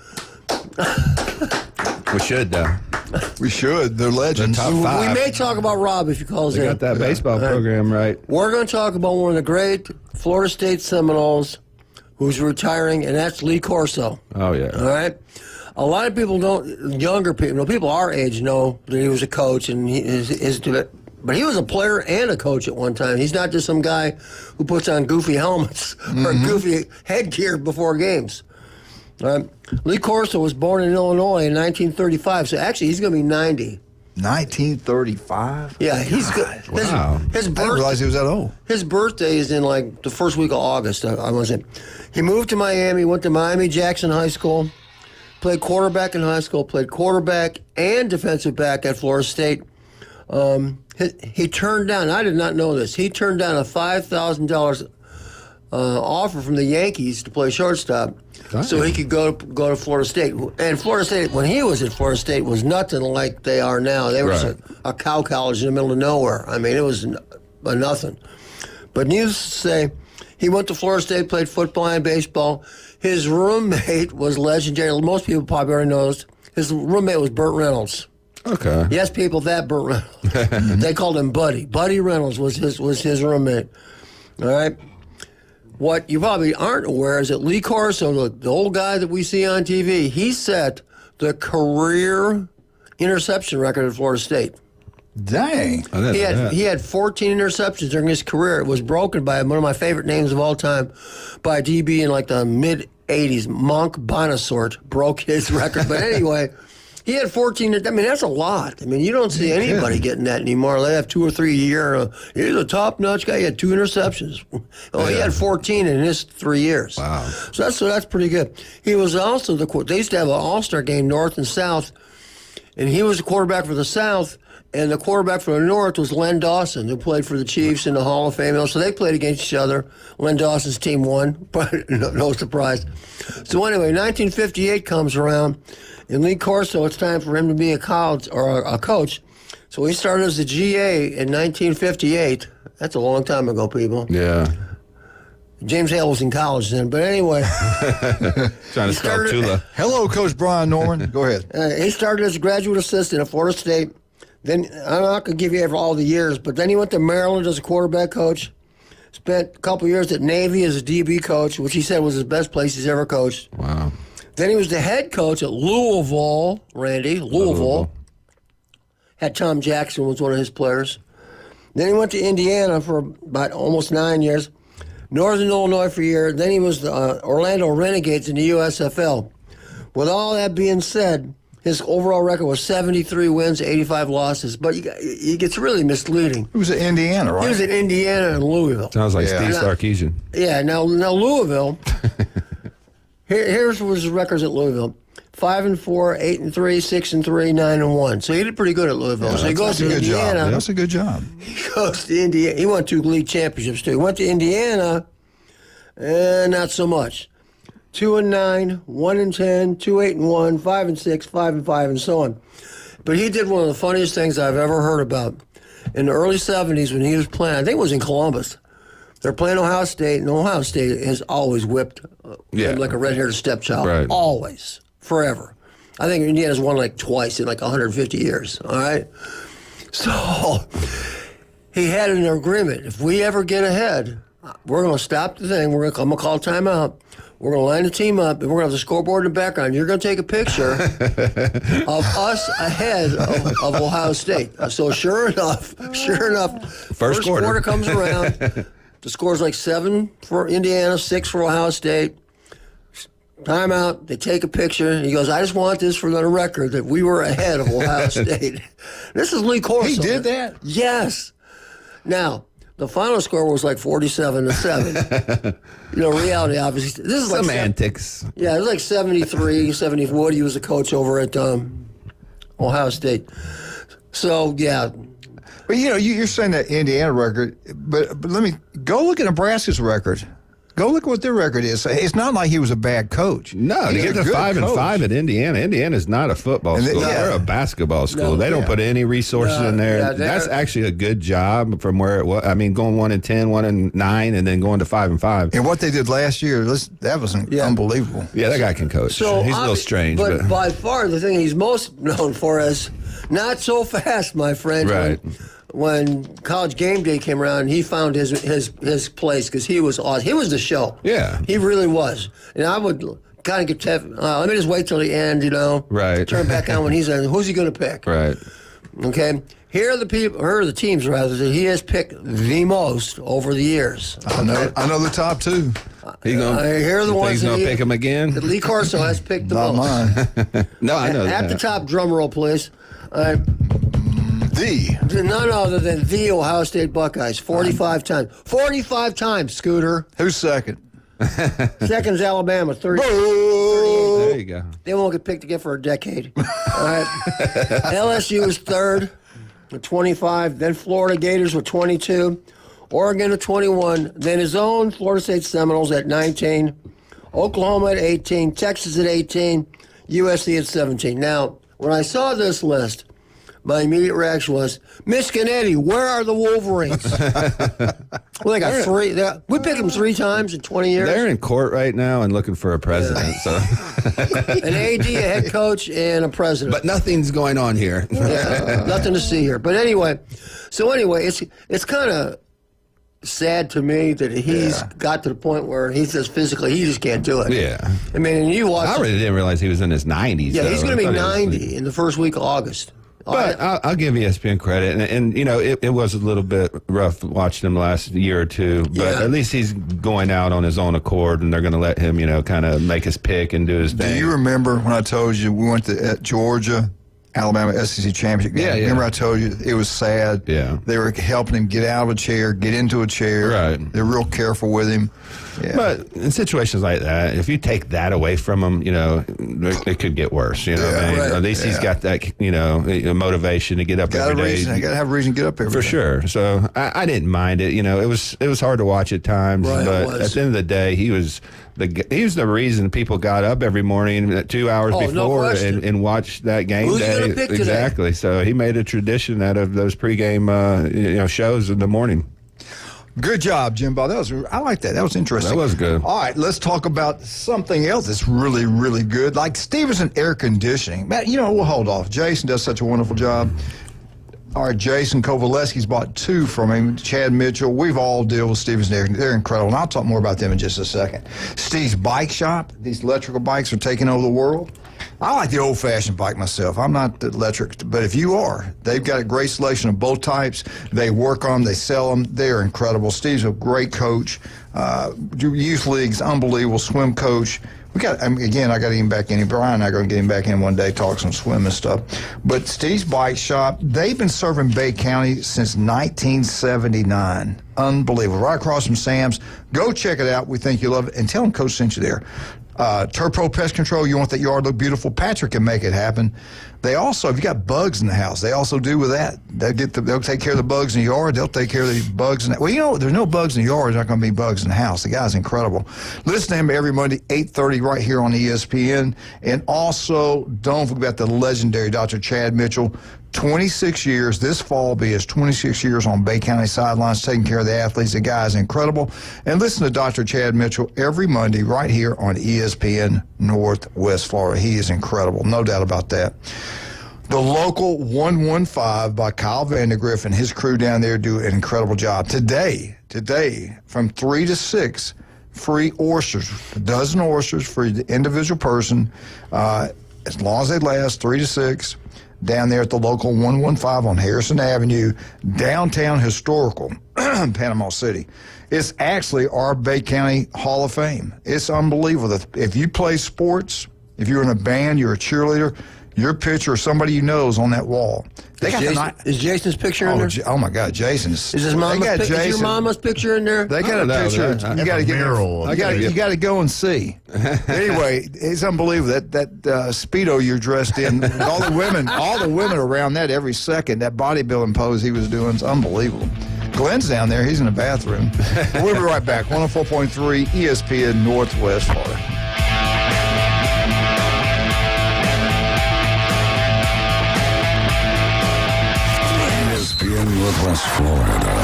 We should, though. We should. They're legends. Top five. We may talk about Rob if he calls in. They got that baseball program right. We're going to talk about one of the great Florida State Seminoles who's retiring, and that's Lee Corso. Oh, yeah. All right? A lot of people don't, younger people, people our age know that he was a coach, and but he was a player and a coach at one time. He's not just some guy who puts on goofy helmets or goofy headgear before games. Lee Corso was born in Illinois in 1935, so actually he's going to be 90. 1935? Yeah, he's good. Wow. I didn't realize he was that old. His birthday is in like the first week of August, I want to say. He moved to Miami, went to Miami-Jackson High School, played quarterback in high school, played quarterback and defensive back at Florida State. He turned down, I did not know this, he turned down a $5,000 offer from the Yankees to play shortstop. So he could go to Florida State. And Florida State, when he was at Florida State, was nothing like they are now. They were a cow college in the middle of nowhere. I mean, it was nothing. But needless to say, he went to Florida State, played football and baseball. His roommate was legendary. Most people probably already know this. His roommate was Burt Reynolds. Okay. Yes, people, that Burt Reynolds. They called him Buddy. Buddy Reynolds was his roommate. All right? What you probably aren't aware is that Lee Corso, the old guy that we see on TV, he set the career interception record at Florida State. Dang. He had 14 interceptions during his career. It was broken by one of my favorite names of all time, by a DB in like the mid-'80s. Monk Bonasort broke his record. But anyway, he had 14. I mean, that's a lot. I mean, you don't see anybody getting that anymore. They have 2 or 3 a year. He's a top-notch guy. He had 2 interceptions. He had 14 in his 3 years. Wow. So that's pretty good. He was also they used to have an all-star game, North and South, and he was the quarterback for the South, and the quarterback for the North was Len Dawson, who played for the Chiefs in the Hall of Fame. So they played against each other. Len Dawson's team won, but no surprise. So anyway, 1958 comes around, and Lee Corso, it's time for him to be a college or a coach. So he started as a GA in 1958. That's a long time ago, people. Yeah. James Hale was in college then, but anyway. Trying to spell Tula. Hello, Coach Brian Norman. Go ahead. He started as a graduate assistant at Florida State. Then, I'm not going to give you all the years, but then he went to Maryland as a quarterback coach. Spent a couple years at Navy as a DB coach, which he said was his best place he's ever coached. Wow. Then he was the head coach at Louisville, Louisville. Had Tom Jackson was one of his players. Then he went to Indiana for about almost 9 years. Northern Illinois for a year. Then he was the Orlando Renegades in the USFL. With all that being said, his overall record was 73 wins, 85 losses. But it gets really misleading. He was at Indiana, right? He was at Indiana and Louisville. Sounds like Steve Sarkisian. Yeah, now Louisville. Here's his records at Louisville: 5-4, 8-3, 6-3, 9-1. So he did pretty good at Louisville. Yeah, so he goes to Indiana. Job. That's a good job. He goes to Indiana. He won 2 league championships too. He went to Indiana, and not so much. 2-9, 1-10, 2-8-1, 5-6, 5-5, and so on. But he did one of the funniest things I've ever heard about. In the early 70s when he was playing, I think it was in Columbus. They're playing Ohio State, and Ohio State has always whipped him like a red-haired stepchild. Right. Always. Forever. I think Indiana's won like twice in like 150 years. All right? So he had an agreement. If we ever get ahead, we're going to stop the thing. I'm going to call timeout. We're going to line the team up, and we're going to have the scoreboard in the background. You're going to take a picture of us ahead of Ohio State. So sure enough, first quarter comes around. The score's like 7 for Indiana, 6 for Ohio State. Timeout. They take a picture. He goes, I just want this for the record that we were ahead of Ohio State. This is Lee Corso. He did that? Yes. Now, the final score was like 47-7. Reality, obviously. This is like semantics. It was like 73, 70. Woody was a coach over at Ohio State. So, yeah. But, you're saying that Indiana record, but let me go look at Nebraska's record. Go look what their record is. It's not like he was a bad coach. No, to get to 5-5 at Indiana. Indiana's not a football school. They're a basketball school. No, they don't put any resources in there. Yeah, that's actually a good job from where it was. I mean, going 1-10, 1-9, and then going to 5-5. And what they did last year, that was unbelievable. Yeah, that guy can coach. So he's a little strange. But by far, the thing he's most known for is not so fast, my friend. Right. When College Game Day came around, he found his place because he was awesome. He was the show. Yeah. He really was. And I would kind of get let me just wait till the end, Right. Turn back on when he's in. Who's he going to pick? Right. Okay. Here are the teams rather that he has picked the most over the years. I know the top 2. Here are the ones he's going to pick him again. That Lee Corso has picked the Not most. mine. No, I know At the top, drum roll, please. None other than the Ohio State Buckeyes. 45 times. 45 times, Scooter. Who's second? Second's Alabama. 30. There you go. They won't get picked again for a decade. All right. LSU is third with 25. Then Florida Gators with 22. Oregon at 21. Then his own Florida State Seminoles at 19. Oklahoma at 18. Texas at 18. USC at 17. Now, when I saw this list, my immediate reaction was, Michigan, where are the Wolverines? Well, they got 3. We picked them 3 times in 20 years. They're in court right now and looking for a president. So, an AD, a head coach, and a president. But nothing's going on here. Nothing to see here. But anyway, it's kind of sad to me that he's got to the point where he says physically he just can't do it. Yeah. I mean, you watch. I really didn't realize he was in his 90s. Yeah, he's going to be 90 was... in the first week of August. But I'll give ESPN credit, and it was a little bit rough watching him last year or two, but at least he's going out on his own accord, and they're going to let him, kind of make his pick and do his thing. Do you remember when I told you we went to at Georgia, Alabama SEC championship game. Yeah, yeah. Remember I told you it was sad? Yeah. They were helping him get out of a chair, get into a chair. Right. They're real careful with him. Yeah. But in situations like that, if you take that away from him, it could get worse. You know, what I mean? right. At least he's got that, motivation to get up every day. I got to have a reason to get up every For day. sure. So I didn't mind it. It was hard to watch at times, Right, but at the end of the day, he was the reason people got up every morning 2 hours Oh, no before question. and watched that game Who's he day. gonna pick today? Exactly. So he made a tradition out of those pregame shows in the morning. Good job, Jimbo. I like that. That was interesting. That was good. All right, let's talk about something else that's really, really good, like Stevenson Air Conditioning. Man, we'll hold off. Jason does such a wonderful job. All right, Jason Kovaleski's bought 2 from him. Chad Mitchell. We've all dealt with Stevenson Air. They're incredible, and I'll talk more about them in just a second. Steve's Bike Shop. These electrical bikes are taking over the world. I like the old-fashioned bike myself. I'm not electric, but if you are, they've got a great selection of both types. They work on them. They sell them. They're incredible. Steve's a great coach. Youth leagues, unbelievable swim coach. I got to get him back in. Brian and I are going to get him back in one day, talk some swim and stuff. But Steve's Bike Shop, they've been serving Bay County since 1979. Unbelievable. Right across from Sam's. Go check it out. We think you'll love it. And tell them Coach sent you there. Turpro Pest Control, you want that yard to look beautiful? Patrick can make it happen. They also, if you got bugs in the house, they also do with that. They'll take care of the bugs in the yard. They'll take care of the bugs in the... Well, there's no bugs in the yard. There's not going to be bugs in the house. The guy's incredible. Listen to him every Monday, 8:30 right here on ESPN. And also, don't forget the legendary Dr. Chad Mitchell. 26 years. This fall will be his 26 years on Bay County sidelines, taking care of the athletes. The guy is incredible. And listen to Dr. Chad Mitchell every Monday right here on ESPN Northwest Florida. He is incredible. No doubt about that. The Local 115 by Kyle Vandergriff and his crew down there do an incredible job. Today, from 3 to 6, free oysters, a dozen oysters for the individual person, as long as they last, 3 to 6. Down there at the Local 115 on Harrison Avenue, downtown historical, Panama City. It's actually our Bay County Hall of Fame. It's unbelievable that if you play sports, if you're in a band, you're a cheerleader, your picture or somebody you know is on that wall. Is Jason's picture in there? Oh my God, Jason's. Is his mama's is your mama's picture in there? They got a picture. You got to get You got to go and see. Anyway, it's unbelievable that Speedo you're dressed in. all the women around that every second. That bodybuilding pose he was doing is unbelievable. Glenn's down there. He's in the bathroom. We'll be right back. 104.3 ESPN Northwest Florida. ESPN Northwest Florida.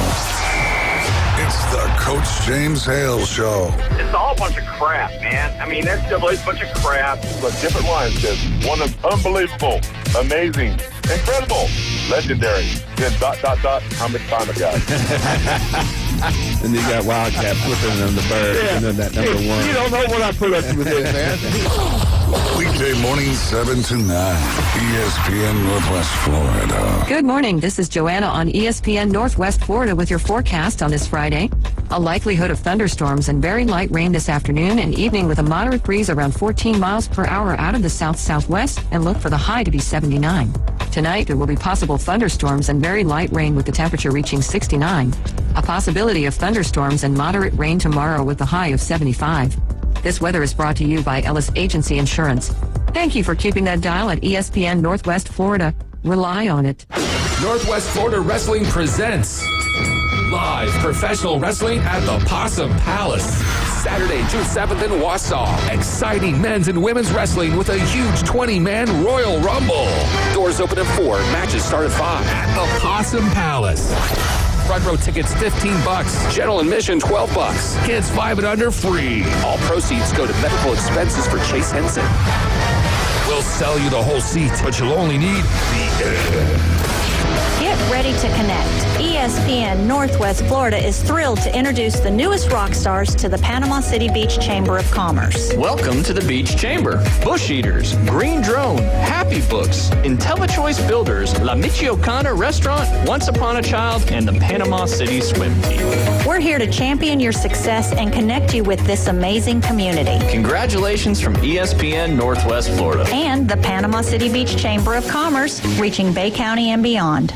It's the Coach James Hale Show. It's all a bunch of crap, man. I mean, NCAA's a bunch of crap. Look, different lines says one of unbelievable, amazing, incredible, legendary. Then ... how much time I got? And you got Wildcat flipping on the bird, and then that number 1. You don't know what I put up with it, man. Weekday morning 7 to 9. ESPN Northwest Florida. Good morning. This is Joanna on ESPN Northwest Florida with your forecast on this Friday. A likelihood of thunderstorms and very light rain this afternoon and evening with a moderate breeze around 14 miles per hour out of the south-southwest, and look for the high to be 79. Tonight, there will be possible thunderstorms and very light rain with the temperature reaching 69. A possibility of thunderstorms and moderate rain tomorrow with the high of 75. This weather is brought to you by Ellis Agency Insurance. Thank you for keeping that dial at ESPN Northwest Florida. Rely on it. Northwest Florida Wrestling presents live professional wrestling at the Possum Palace. Saturday, June 7th in Wausau. Exciting men's and women's wrestling with a huge 20-man Royal Rumble. Doors open at 4. Matches start at 5 at the Possum Palace. Front row tickets $15. General admission $12. Kids 5 and under free. All proceeds go to medical expenses for Chase Henson. We'll sell you the whole seat, but you'll only need the air. Get ready to connect. ESPN Northwest Florida is thrilled to introduce the newest rock stars to the Panama City Beach Chamber of Commerce. Welcome to the Beach Chamber. Bush Eaters, Green Drone, Happy Books, IntelliChoice Builders, La Michoacana Restaurant, Once Upon a Child, and the Panama City Swim Team. We're here here to champion your success and connect you with this amazing community. Congratulations from ESPN Northwest Florida. And the Panama City Beach Chamber of Commerce, reaching Bay County and beyond.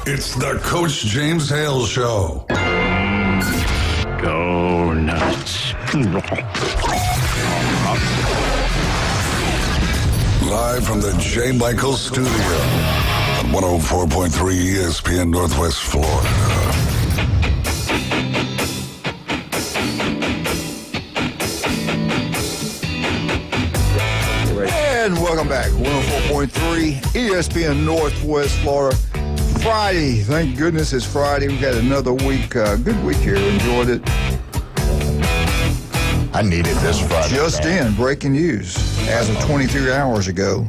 It's the Coach James Hale Show. Go nuts. Live from the J. Michael Studio on 104.3 ESPN Northwest Florida. And welcome back. 104.3 ESPN Northwest Florida. Friday. Thank goodness it's Friday. We've got another week. Good week here. Enjoyed it. I needed this Friday. Just in, breaking news. As of 23 hours ago,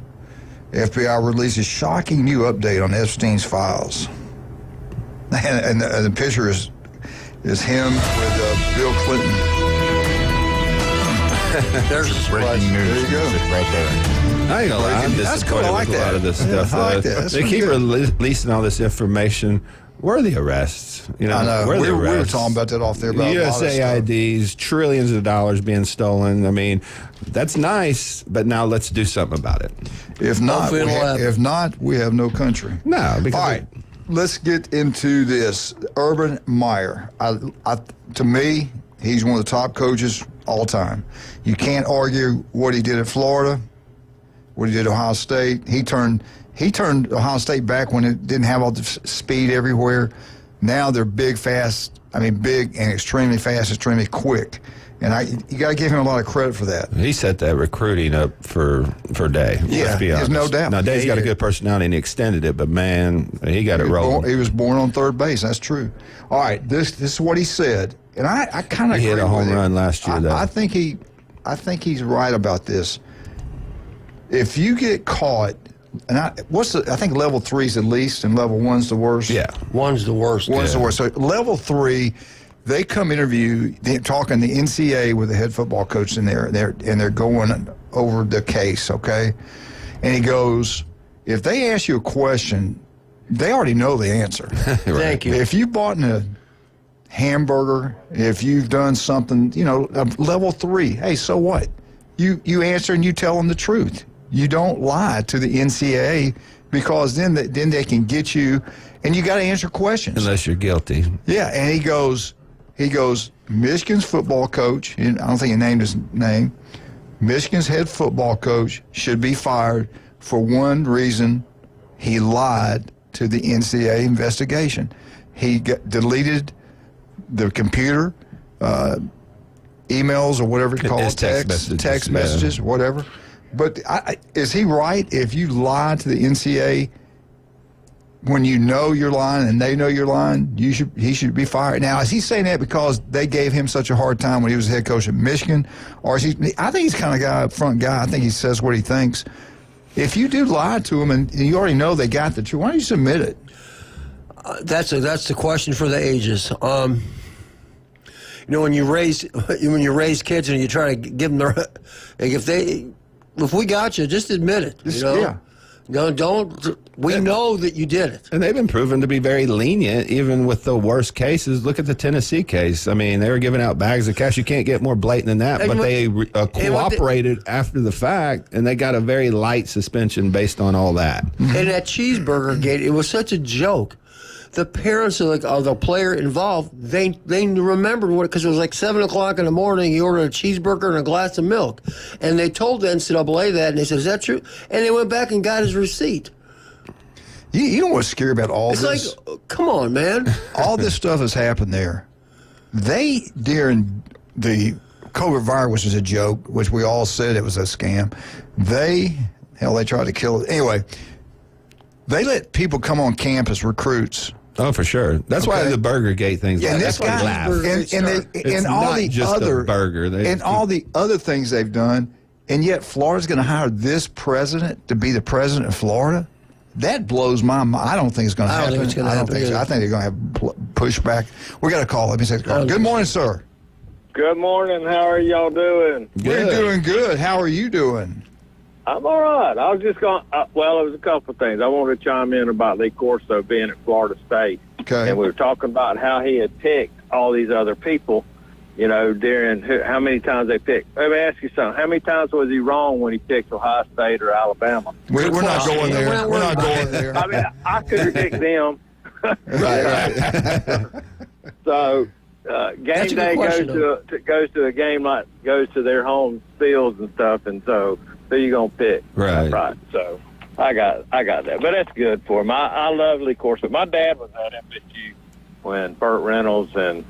FBI releases shocking new update on Epstein's files. And the picture is him with Bill Clinton. There's a breaking news. There you go. Right there. I ain't gonna lie, I'm That's cool. disappointed I like with a lot that. of this Yeah, stuff. I like that. That's They pretty keep good. releasing all this information. Where are the arrests? You know, I know. where are We the were arrests? talking about that off there about a lot of USA stuff. IDs, trillions of dollars being stolen. I mean, that's nice, but now let's do something about it. If not, we have no country. No, because all right. Let's get into this. Urban Meyer. To me, he's one of the top coaches all time. You can't argue what he did at Florida, what he did at Ohio State. He turned Ohio State back when it didn't have all the speed everywhere. Now they're big, fast. I mean, big and extremely fast, extremely quick. And you got to give him a lot of credit for that. He set that recruiting up for Day. Yeah, let's be honest. there's no doubt. Now, Day's got a good personality and he extended it, but man, he got it rolling. He was born on third base. That's true. All right, this is what he said, and I kind of He hit a home run last year, though. I think he's right about this. If you get caught, and I think level 3 is at least, and level 1's the worst. Yeah, one's the worst. One's the worst. So level 3, they come interview, they're talking the NCAA with the head football coach in there, and they're going over the case, okay? And he goes, if they ask you a question, they already know the answer. Thank you. If you bought in a hamburger, if you've done something, level 3, hey, so what? You answer and you tell them the truth. You don't lie to the NCAA because then they can get you, and you got to answer questions. Unless you're guilty. Yeah, and he goes, Michigan's football coach, and I don't think he named his name, Michigan's head football coach should be fired for one reason: he lied to the NCAA investigation. He deleted the computer, emails or whatever it's called, text messages, whatever. But is he right if you lie to the NCAA when you know you're lying and they know you're lying? He should be fired. Now, is he saying that because they gave him such a hard time when he was head coach at Michigan, or is he? I think he's kind of upfront guy. I think he says what he thinks. If you do lie to him and you already know they got the truth, why don't you submit it? That's the question for the ages. When you raise kids and you try to give them their, if we got you, just admit it. Yeah. No, don't. We know that you did it. And they've been proven to be very lenient, even with the worst cases. Look at the Tennessee case. I mean, they were giving out bags of cash. You can't get more blatant than that. But they cooperated after the fact, and they got a very light suspension based on all that. And that cheeseburger gate, it was such a joke. The parents of the player involved, they remembered what, because it was like 7 o'clock in the morning. He ordered a cheeseburger and a glass of milk, and they told the NCAA that, and they said, "Is that true?" And they went back and got his receipt. You know what's scary about all this? It's like, come on, man. All this stuff has happened there. During the COVID virus, which was a joke, which we all said it was a scam, they tried to kill it. Anyway, they let people come on campus, recruits. Oh, for sure. That's why the Burger Gate thing's and that's why I laugh. And all the other things they've done, and yet Florida's going to hire this president to be the president of Florida. That blows my mind. I don't think it's going to happen. I don't think so. I think they're going to have pushback. We got a call. Let me say, good morning, sir. Good morning. How are y'all doing? We're doing good. How are you doing? I'm all right. I was just going. Well, there was a couple of things I wanted to chime in about Lee Corso being at Florida State. Okay. And we were talking about how he had picked all these other people, during how many times they picked. Let me ask you something. How many times was he wrong when he picked Ohio State or Alabama? We're not going there. We're not going there. I mean, I could predict them. Right. So game day goes to a game goes to their home fields and stuff, and so who you gonna pick? Right. So I got that, but that's good for him. I love Lee Corso. My dad was at FSU when Burt Reynolds and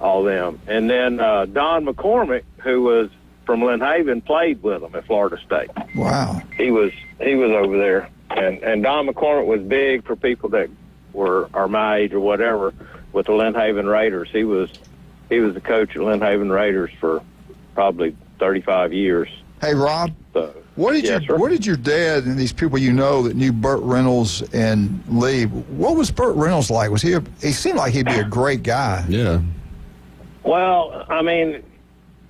all them, and then Don McCormick, who was from Lynn Haven, played with him at Florida State. Wow. He was over there, and Don McCormick was big for people that are my age or whatever with the Lynn Haven Raiders. He was the coach at Lynn Haven Raiders for probably 35 years. Hey, Rob. So, What did your dad and these people that knew Burt Reynolds and Lee? What was Burt Reynolds like? He seemed like he'd be a great guy. Yeah. Well, I mean,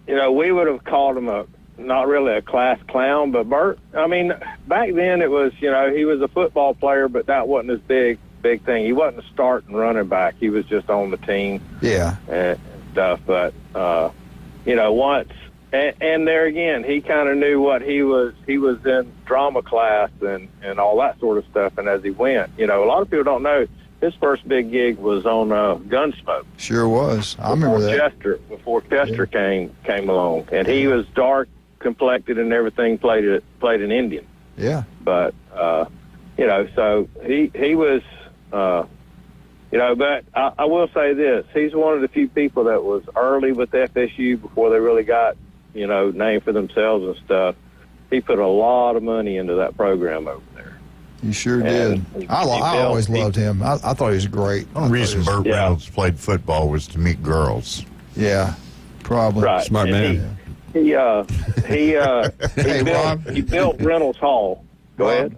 we would have called him not really a class clown, but Burt, I mean, back then it was, he was a football player, but that wasn't his big thing. He wasn't a starting running back. He was just on the team. Yeah. And stuff. But, once, and there again, he kind of knew what he was in drama class and all that sort of stuff. And as he went, a lot of people don't know, his first big gig was on Gunsmoke. Sure was. I remember that. Before Chester came along. And he was dark complected and everything, played an Indian. Yeah. But, so he was, but I will say this. He's one of the few people that was early with FSU before they really got, named for themselves and stuff. He put a lot of money into that program over there. He sure did. I always loved him. I thought he was great. The reason Burt Reynolds played football was to meet girls. Yeah, probably. Right. Smart man. He built Reynolds Hall. Go ahead.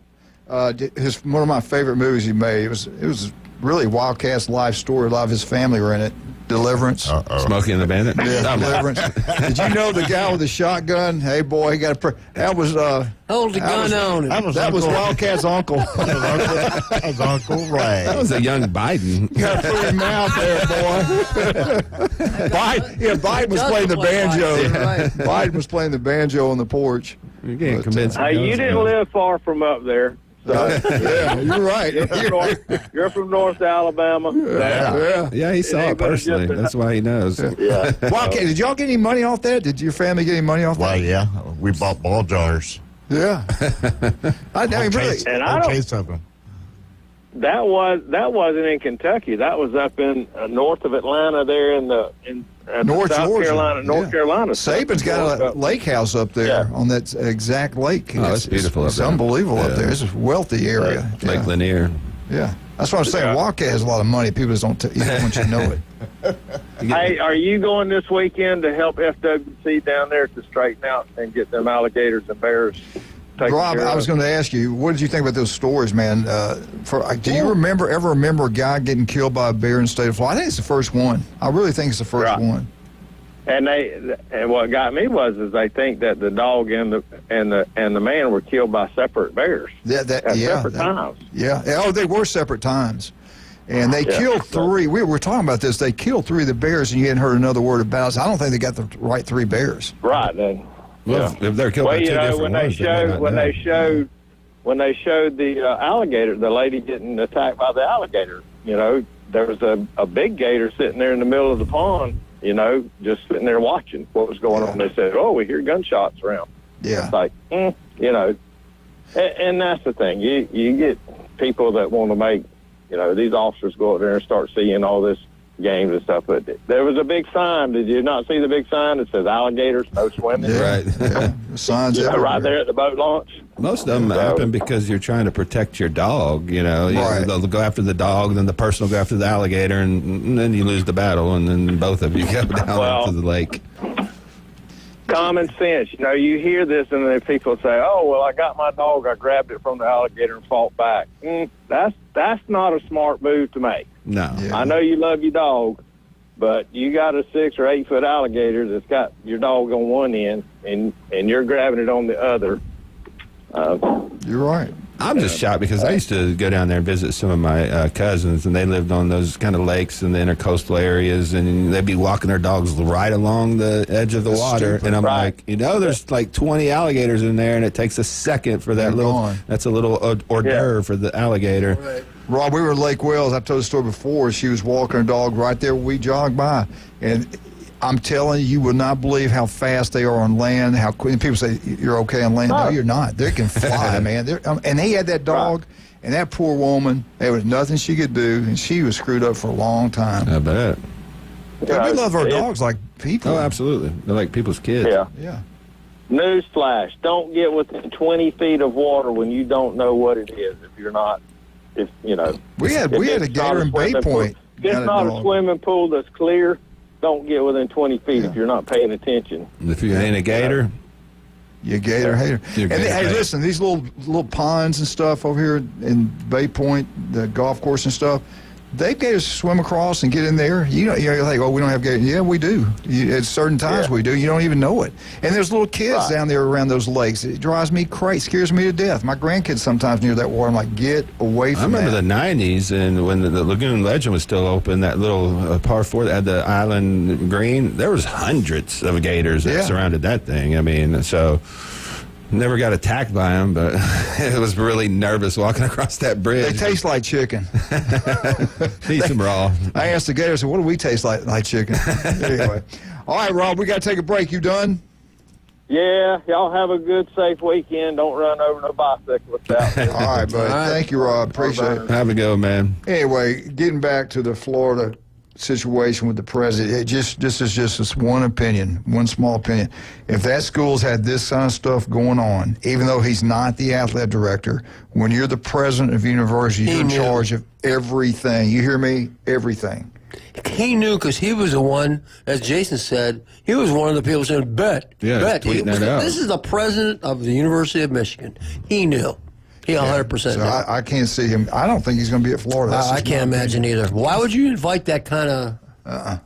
One of my favorite movies he made. It was really Wildcat's life story. A lot of his family were in it. Deliverance. Smokey and the Bandit. Yeah, Deliverance. Did you know the guy with the shotgun? Hey, boy, he got that was hold the gun on him. That was Wildcat's uncle. That was Uncle Ray. That was a young Biden. You got to put him out there, boy. Biden was playing the banjo. Yeah. Biden was playing the banjo on the porch. You're getting convinced. Hey, you didn't live far from up there. So, yeah, you're right. You're from North Alabama. Yeah, he saw it personally. That's why he knows. Yeah. Wildcat, did y'all get any money off that? Did your family get any money off that? Well, yeah. We bought ball jars. Yeah. I mean, really. And I don't. Case of them. That wasn't in Kentucky. That was up in north of Atlanta, there in North South Georgia. Carolina, North Carolina. Saban's got a lake house up there on that exact lake. Oh, it's beautiful up there. It's unbelievable up there. It's a wealthy area. Lake Lanier. Yeah. That's what I'm saying. Wildcat has a lot of money. People just don't want you to know it. Hey, are you going this weekend to help FWC down there to straighten out and get them alligators and bears taken Rob, care I was of? going to ask you, what did you think about those stories, man? Do you ever remember a guy getting killed by a bear in the state of Florida? I think it's the first one. I really think it's the first one. And what got me was they think that the dog and the man were killed by separate bears at separate times. Yeah. Oh, they were separate times. And they killed three. We were talking about this. They killed three of the bears, and you hadn't heard another word about it. So I don't think they got the right three bears. Right. Then. Well, if they're killed by two different ones, when they showed the alligator, the lady getting attacked by the alligator, there was a big gator sitting there in the middle of the pond, just sitting there watching what was going on. They said, "Oh, we hear gunshots around." Yeah. It's like, and that's the thing. You get people that want to make, these officers go out there and start seeing all this games and stuff. But there was a big sign. Did you not see the big sign that says alligators, no swimming? Yeah. Right. Yeah. Signs everywhere. Right there at the boat launch. Most of them happen because you're trying to protect your dog. Right. They'll go after the dog, then the person will go after the alligator, and then you lose the battle, and then both of you go down into the lake. Common sense. You hear this, and then people say, "Oh, well, I got my dog. I grabbed it from the alligator and fought back." That's not a smart move to make. No. Yeah. I know you love your dog, but you got a 6 or 8 foot alligator that's got your dog on one end, and you're grabbing it on the other. You're right. I'm just shocked because I used to go down there and visit some of my cousins, and they lived on those kind of lakes in the intercoastal areas, and they'd be walking their dogs right along the edge of the water. And I'm like, there's like 20 alligators in there, and it takes a second for that that's a little hors d'oeuvre for the alligator. Right. Rob, we were at Lake Wells. I've told the story before. She was walking her dog right there where we jogged by, and I'm telling you, you will not believe how fast they are on land. How quick. People say you're okay on land. No, you're not. They can fly, man. And he had that dog, and that poor woman. There was nothing she could do, and she was screwed up for a long time. I bet. Yeah, we love our dogs like people. Oh, absolutely. They're like people's kids. Yeah. Newsflash: don't get within 20 feet of water when you don't know what it is. If you're not, we had a gator in Bay Point. If it's not a swimming pool that's clear, don't get within 20 feet if you're not paying attention. If you ain't a gator, you're a gator hater. Hey, listen, these little ponds and stuff over here in Bay Point, the golf course and stuff, they gators swim across and get in there. You're like, oh, we don't have gators. Yeah, we do. At certain times we do. You don't even know it. And there's little kids down there around those lakes. It drives me crazy. Scares me to death. My grandkids sometimes near that water. I'm like, get away from that. I remember the 90s, and when the Lagoon Legend was still open, that little par 4 that had the island green, there was hundreds of gators that surrounded that thing. I mean, so... Never got attacked by them, but it was really nervous walking across that bridge. They taste like chicken. Need some raw. I asked the gator, I said, what do we taste like chicken? Anyway. All right, Rob, we got to take a break. You done? Yeah, y'all have a good, safe weekend. Don't run over no bicyclists out there. All right, buddy. Thank you, Rob. Appreciate it. Have a go, man. Anyway, getting back to the Florida situation with the president, this is just this one opinion, one small opinion. If that school's had this kind of stuff going on, even though he's not the athletic director, when you're the president of the university, you're in charge of everything. You hear me? Everything. He knew because he was the one, as Jason said, he was one of the people saying, bet. This is the president of the University of Michigan. He knew. He 100% knew. I can't see him. I don't think he's going to be at Florida. I can't imagine either. Why would you invite that kind of...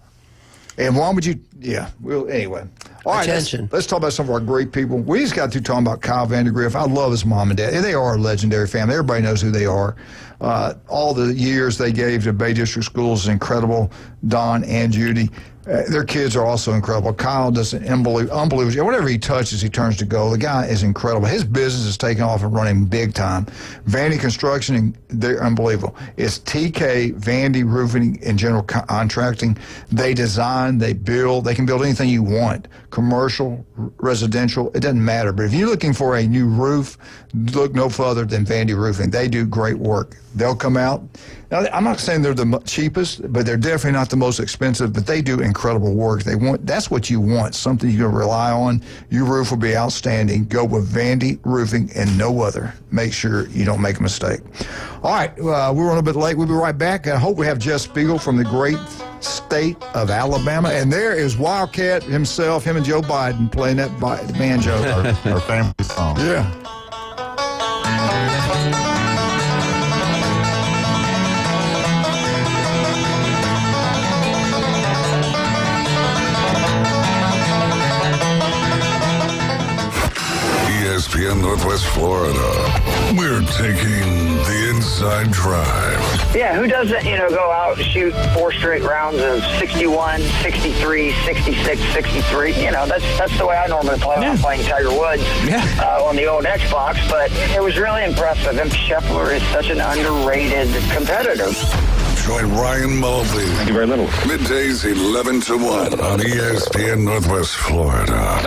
And why would you... Yeah. Well, anyway. All right, let's talk about some of our great people. We just got through talking about Kyle Vandergriff. I love his mom and dad. They are a legendary family. Everybody knows who they are. All the years they gave to Bay District Schools is incredible. Don and Judy. Their kids are also incredible. Kyle does an unbelievable. Whatever he touches, he turns to gold. The guy is incredible. His business is taking off and running big time. Vandy Construction, they're unbelievable. It's TK, Vandy Roofing, and General Contracting. They design, they build. They can build anything you want. Commercial, residential, it doesn't matter. But if you're looking for a new roof, look no further than Vandy Roofing. They do great work. They'll come out. Now, I'm not saying they're the cheapest, but they're definitely not the most expensive, but they do incredible work. That's what you want, something you can rely on. Your roof will be outstanding. Go with Vandy Roofing and no other. Make sure you don't make a mistake. All right, we're a little bit late. We'll be right back. I hope we have Jeff Spiegel from the great state of Alabama. And there is Wildcat himself, him and Joe Biden playing that banjo. Our family song. Yeah. ESPN Northwest Florida. We're taking the inside drive. Yeah, who doesn't, go out and shoot 4 straight rounds of 61, 63, 66, 63? That's the way I normally play when I'm playing Tiger Woods on the old Xbox. But it was really impressive. And Scheffler is such an underrated competitor. Join Ryan Mulvey. Thank you very little. Middays 11 to 1 on ESPN Northwest Florida.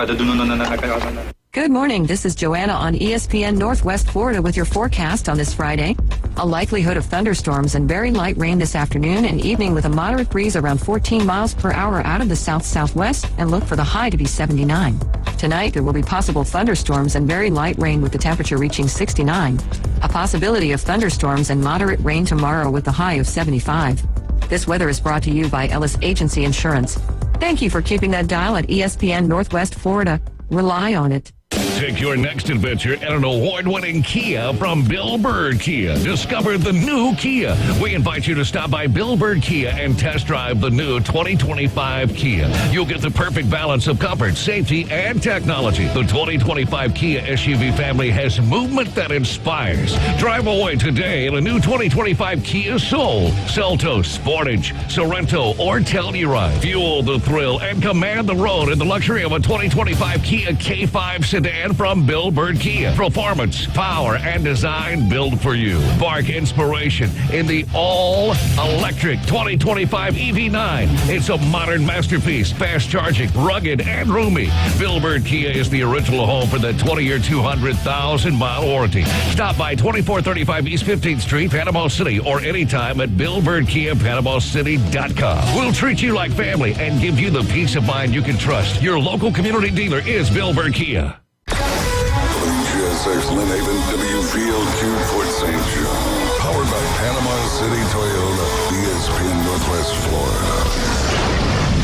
Good morning. This is Joanna on ESPN Northwest Florida with your forecast on this Friday. A likelihood of thunderstorms and very light rain this afternoon and evening with a moderate breeze around 14 miles per hour out of the south-southwest, and look for the high to be 79. Tonight, there will be possible thunderstorms and very light rain with the temperature reaching 69. A possibility of thunderstorms and moderate rain tomorrow with the high of 75. This weather is brought to you by Ellis Agency Insurance. Thank you for keeping that dial at ESPN Northwest Florida. Rely on it. Take your next adventure in an award-winning Kia from Bill Bird Kia. Discover the new Kia. We invite you to stop by Bill Bird Kia and test drive the new 2025 Kia. You'll get the perfect balance of comfort, safety, and technology. The 2025 Kia SUV family has movement that inspires. Drive away today in a new 2025 Kia Soul, Seltos, Sportage, Sorento, or Telluride. Fuel the thrill and command the road in the luxury of a 2025 Kia K5 sedan from Bill Bird Kia. Performance, power, and design built for you. Spark inspiration in the all-electric 2025 EV9. It's a modern masterpiece, fast-charging, rugged, and roomy. Bill Bird Kia is the original home for the 20-year, 200,000-mile warranty. Stop by 2435 East 15th Street, Panama City, or anytime at BillBirdKiaPanamaCity.com. We'll treat you like family and give you the peace of mind you can trust. Your local community dealer is Bill Bird Kia. WGSX Lynn Haven, WVLQ Port St. John. Powered by Panama City Toyota, ESPN Northwest Florida.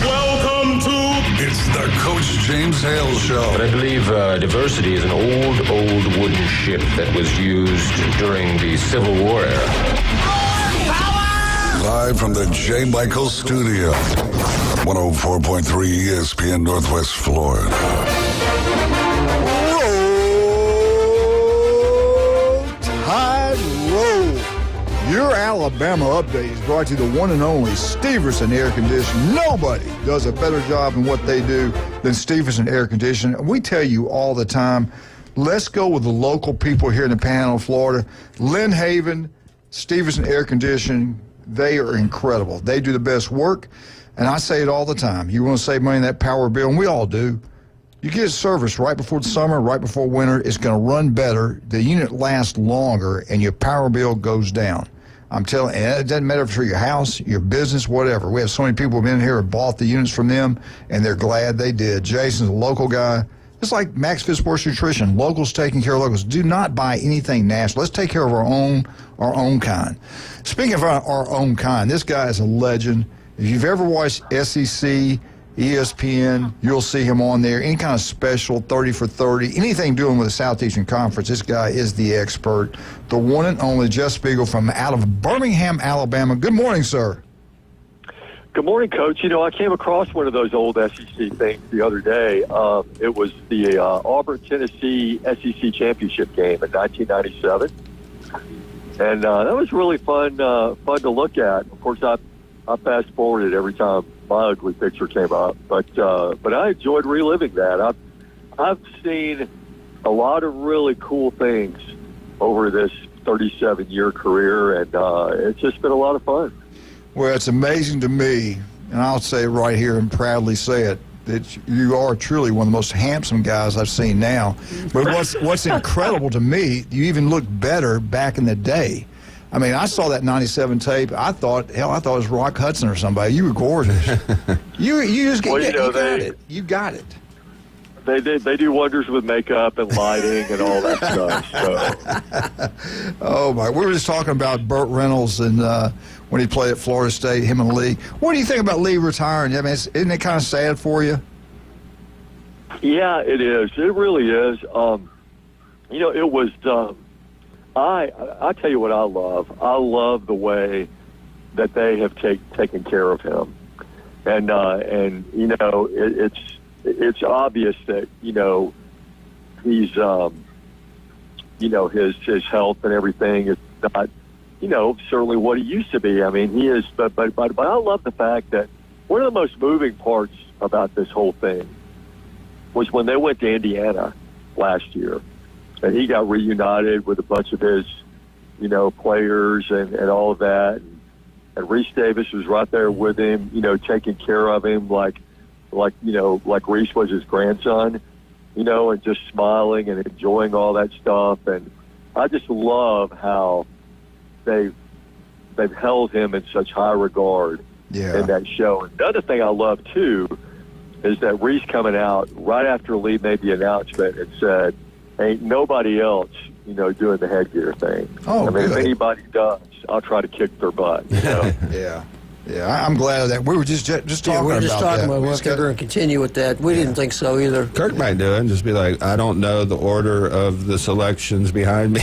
Welcome to It's the Coach James Hale Show. But I believe diversity is an old wooden ship that was used during the Civil War era. Live from the J. Michael Studio. 104.3 ESPN Northwest Florida. Tide Roll. Your Alabama update is brought to you the one and only Steverson Air Conditioning. Nobody does a better job in what they do than Steverson Air Conditioning. We tell you all the time, let's go with the local people here in the Panhandle of Florida. Lynn Haven, Steverson Air Conditioning, they are incredible. They do the best work, and I say it all the time. You want to save money on that power bill, and we all do. You get service right before the summer, right before winter, it's going to run better. The unit lasts longer, and your power bill goes down. I'm telling you, it doesn't matter if it's for your house, your business, whatever. We have so many people who've been here and bought the units from them, and they're glad they did. Jason's a local guy. It's like Max Fit Sports Nutrition. Locals taking care of locals. Do not buy anything national. Let's take care of our own kind. Speaking of our own kind, this guy is a legend. If you've ever watched SEC, ESPN, you'll see him on there. Any kind of special, 30 for 30, anything doing with the Southeastern Conference, this guy is the expert. The one and only Jeff Spiegel from out of Birmingham, Alabama. Good morning, sir. Good morning, Coach. You know, I came across one of those old SEC things the other day. It was the Auburn-Tennessee SEC championship game in 1997. And that was really fun to look at. Of course, I fast-forwarded every time my ugly picture came up, but I enjoyed reliving that. I've seen a lot of really cool things over this 37-year career, and it's just been a lot of fun. Well, it's amazing to me, and I'll say it right here and proudly say it, that you are truly one of the most handsome guys I've seen now. But what's incredible to me, you even look better back in the day. I mean, I saw that 97 tape. I thought it was Rock Hudson or somebody. You were gorgeous. you just get, you got it. You got it. They do wonders with makeup and lighting and all that stuff. So. Oh my! We were just talking about Burt Reynolds and when he played at Florida State, him and Lee. What do you think about Lee retiring? I mean, isn't it kind of sad for you? Yeah, it is. It really is. You know, it was. I tell you what I love. I love the way that they have taken care of him, and you know it's obvious that you know he's you know his health and everything is not you know certainly what he used to be. I mean he is, but I love the fact that one of the most moving parts about this whole thing was when they went to Indiana last year. And he got reunited with a bunch of his, you know, players and all of that. And Reese Davis was right there with him, you know, taking care of him like you know, like Reese was his grandson, you know, and just smiling and enjoying all that stuff. And I just love how they've held him in such high regard in that show. And the other thing I love, too, is that Reese coming out right after Lee made the announcement and said, ain't nobody else, you know, doing the headgear thing. Oh, I mean, good. if anybody does, I'll try to kick their butt. You know? Yeah. Yeah, I'm glad of that. We were just talking we were just talking that. about if they're going to continue with that. We didn't think so either. Kirk might do it and just be like, I don't know the order of the selections behind me.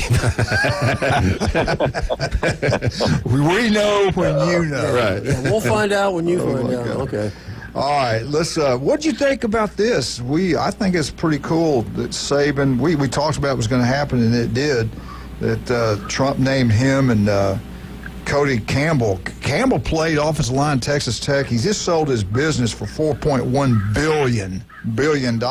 We know when you know. Right. Yeah, we'll find out when you find out. Okay. All right, let's. What do you think about this? I think it's pretty cool that Saban. We talked about it was going to happen, and it did. That Trump named him and Cody Campbell. Campbell played offensive line Texas Tech. He just sold his business for $4.1 billion.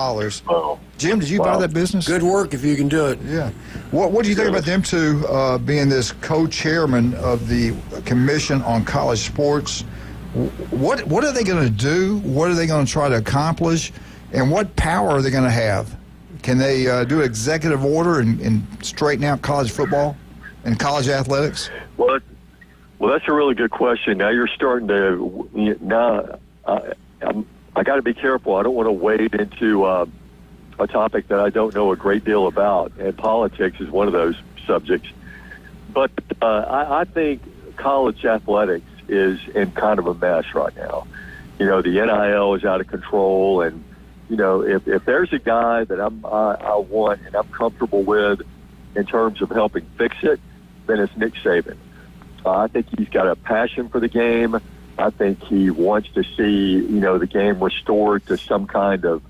Oh. Jim, did you buy that business? Good work if you can do it. Yeah. What do you think about them two being this co-chairman of the Commission on College Sports? What are they going to do? What are they going to try to accomplish? And what power are they going to have? Can they do an executive order and straighten out college football and college athletics? Well, that's a really good question. Now you're starting to. I got to be careful. I don't want to wade into a topic that I don't know a great deal about, and politics is one of those subjects. But I think college athletics is in kind of a mess right now. You know, the NIL is out of control, and you know, if there's a guy that I want and I'm comfortable with in terms of helping fix it, then it's Nick Saban. I think he's got a passion for the game. I think he wants to see, you know, the game restored to some kind of,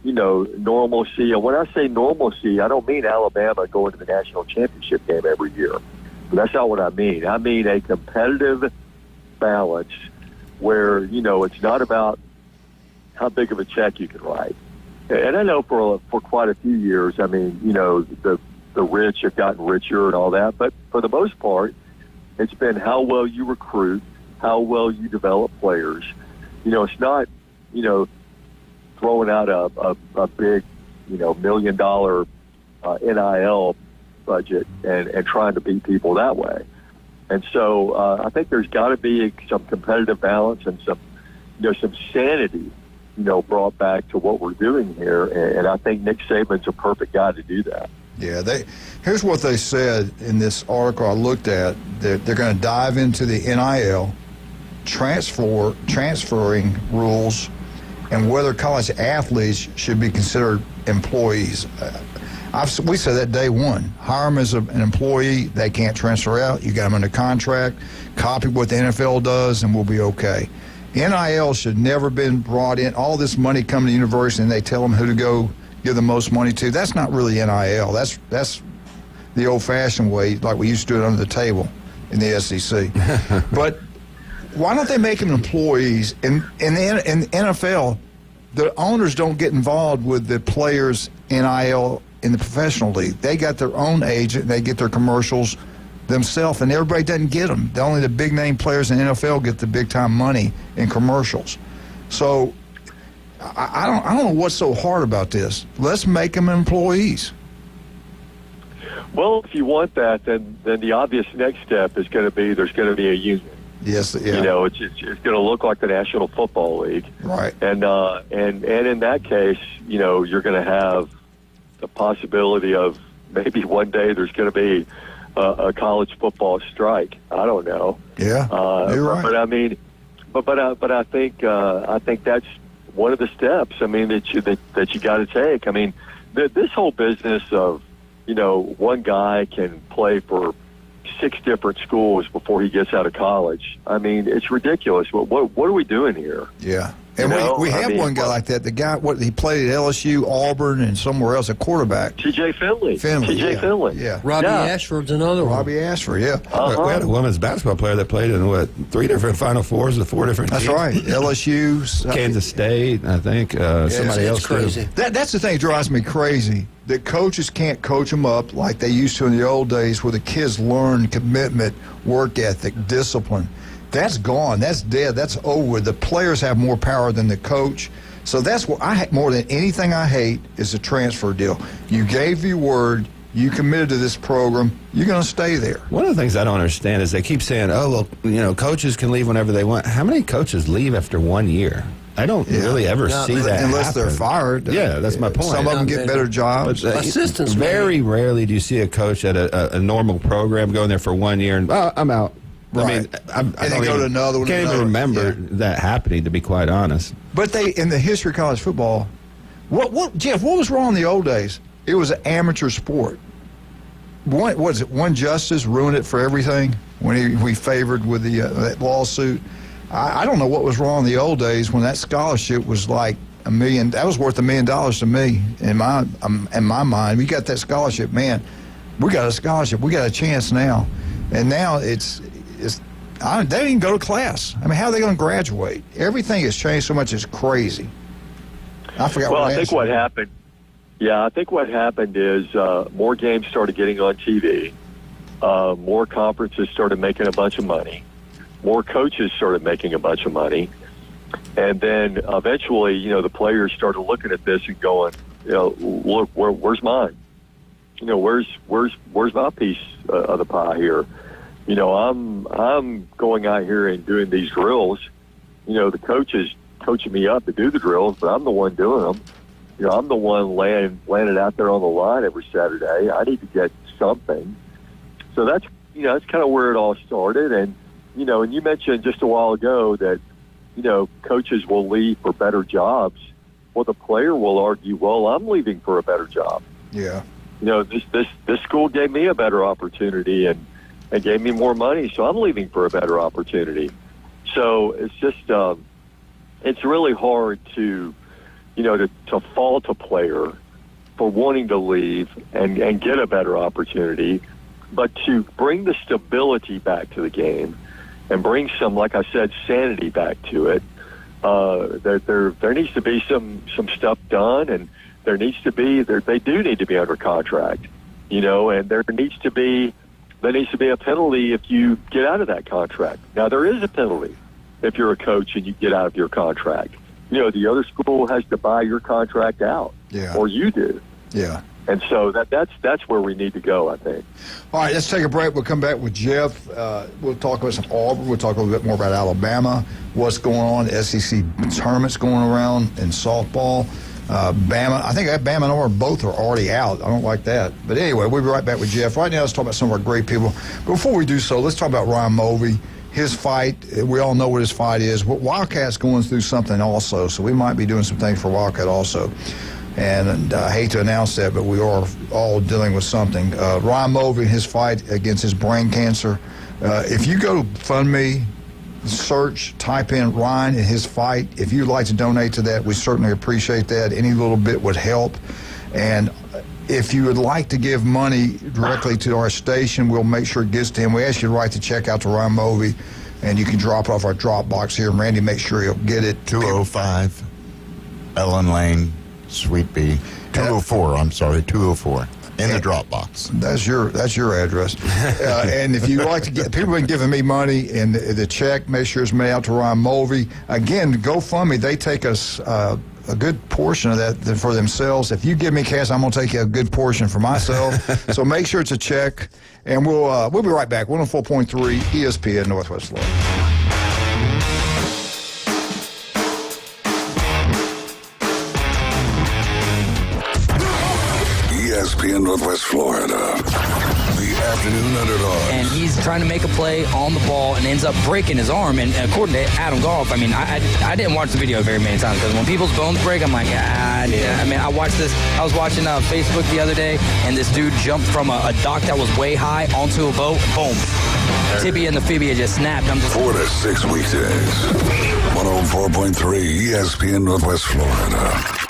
you know, normalcy. And when I say normalcy, I don't mean Alabama going to the national championship game every year. But that's not what I mean. I mean a competitive balance where, you know, it's not about how big of a check you can write. And I know for quite a few years, I mean, you know, the rich have gotten richer and all that. But for the most part, it's been how well you recruit, how well you develop players. You know, it's not, you know, throwing out a big, you know, $1 million NIL budget and trying to beat people that way. And so I think there's got to be some competitive balance and some, you know, some sanity, you know, brought back to what we're doing here. And I think Nick Saban's a perfect guy to do that. Yeah, here's what they said in this article I looked at. They're going to dive into the NIL, transferring rules, and whether college athletes should be considered employees. We said that day one. Hire them as an employee. They can't transfer out. You got them under contract. Copy what the NFL does, and we'll be okay. NIL should never been brought in. All this money coming to the university, and they tell them who to go give the most money to. That's not really NIL. That's the old-fashioned way, like we used to do it under the table in the SEC. But why don't they make them employees? In the NFL, the owners don't get involved with the players' NIL in the professional league. They got their own agent. They get their commercials themselves, and everybody doesn't get them. Only the big-name players in the NFL get the big-time money in commercials. So I don't know what's so hard about this. Let's make them employees. Well, if you want that, then the obvious next step is going to be there's going to be a union. Yes, yeah. You know, it's going to look like the National Football League, right? And in that case, you know, you're going to have the possibility of maybe one day there's going to be a college football strike. I don't know. Yeah, you're right. But I mean, but I think that's one of the steps. I mean that you got to take. I mean, this whole business of, you know, one guy can play for 6 different schools before he gets out of college. I mean, it's ridiculous. What are we doing here? Yeah. And we have one guy like that. The guy, he played at LSU, Auburn, and somewhere else, a quarterback. T.J. Finley. T.J. Finley. Yeah. Robbie Ashford's another one. Robbie Ashford, yeah. We had a women's basketball player that played in, 3 different Final Fours with 4 different teams. That's right. LSU. Kansas State, I think. Somebody else. Crazy. That's the thing that drives me crazy. That coaches can't coach them up like they used to in the old days where the kids learn commitment, work ethic, discipline. That's gone. That's dead. That's over. The players have more power than the coach. So that's what more than anything I hate is the transfer deal. You gave your word. You committed to this program. You're going to stay there. One of the things I don't understand is they keep saying, oh, well, you know, coaches can leave whenever they want. How many coaches leave after 1 year? I don't really ever see that unless happen. they're fired. Yeah, that's my point. Some of them get better jobs. But, assistants. Very rarely do you see a coach at a normal program going there for 1 year and, I'm out. I mean, I and then go to another one. Can't even remember that happening, to be quite honest. But in the history of college football, Jeff, what was wrong in the old days? It was an amateur sport. One justice ruined it for everything when we favored with that lawsuit. I don't know what was wrong in the old days when that scholarship was like $1 million. That was worth $1 million to me in my mind. We got that scholarship, man. We got a scholarship. We got a chance now, and now they didn't even go to class. I mean, how are they going to graduate? Everything has changed so much. It's crazy. I forgot. Well, I think what happened. Yeah, I think what happened is more games started getting on TV. More conferences started making a bunch of money. More coaches started making a bunch of money. And then eventually, the players started looking at this and going, look, where's mine? Where's my piece of the pie here? I'm going out here and doing these drills. The coach is coaching me up to do the drills, but I'm the one doing them. I'm the one laying it out there on the line every Saturday. I need to get something. So that's kind of where it all started. And, and you mentioned just a while ago that, coaches will leave for better jobs. Well, the player will argue, well, I'm leaving for a better job. Yeah. This school gave me a better opportunity and gave me more money, so I'm leaving for a better opportunity. So it's just, it's really hard to fault a player for wanting to leave and get a better opportunity, but to bring the stability back to the game and bring some, like I said, sanity back to it. There needs to be some stuff done, and they do need to be under contract, and there needs to be a penalty if you get out of that contract. Now, there is a penalty if you're a coach and you get out of your contract. The other school has to buy your contract out, or you do. Yeah. And so that's where we need to go, I think. All right, let's take a break. We'll come back with Jeff. We'll talk about some Auburn. We'll talk a little bit more about Alabama, what's going on, SEC tournaments going around in softball. Bama, I think Bama and Auburn both are already out. I don't like that. But anyway, we'll be right back with Jeff. Right now, let's talk about some of our great people. Before we do so, let's talk about Ryan Mulvey. His fight, we all know what his fight is. Wildcat's going through something also, so we might be doing some things for Wildcat also. And I hate to announce that, but we are all dealing with something. Ryan Mulvey, his fight against his brain cancer. If you go to GoFundMe, type in Ryan and his fight. If you'd like to donate to that, we certainly appreciate that. Any little bit would help. And if you would like to give money directly to our station, we'll make sure it gets to him. We ask you to write the check out to Ryan Mulvey, and you can drop it off our drop box here. And Randy, make sure he'll get it. 205 Ellen Lane, Suite B. 204, I'm sorry, 204. In the drop box. That's your address. And if you like to get, people have been giving me money, and the check, make sure it's made out to Ryan Mulvey. Again, GoFundMe, they take us a good portion of that for themselves. If you give me cash, I'm going to take a good portion for myself. So make sure it's a check, and we'll be right back. 104.3 ESPN Northwest Florida. ESPN Northwest Florida. The afternoon underdog. And he's trying to make a play on the ball and ends up breaking his arm. And according to Adam Goff, I mean, I didn't watch the video very many times because when people's bones break, I'm like, I mean, I watched this. I was watching Facebook the other day, and this dude jumped from a dock that was way high onto a boat. Boom. Tibia and the fibia just snapped. I'm just 4 to 6 weekdays. 104.3 ESPN Northwest Florida.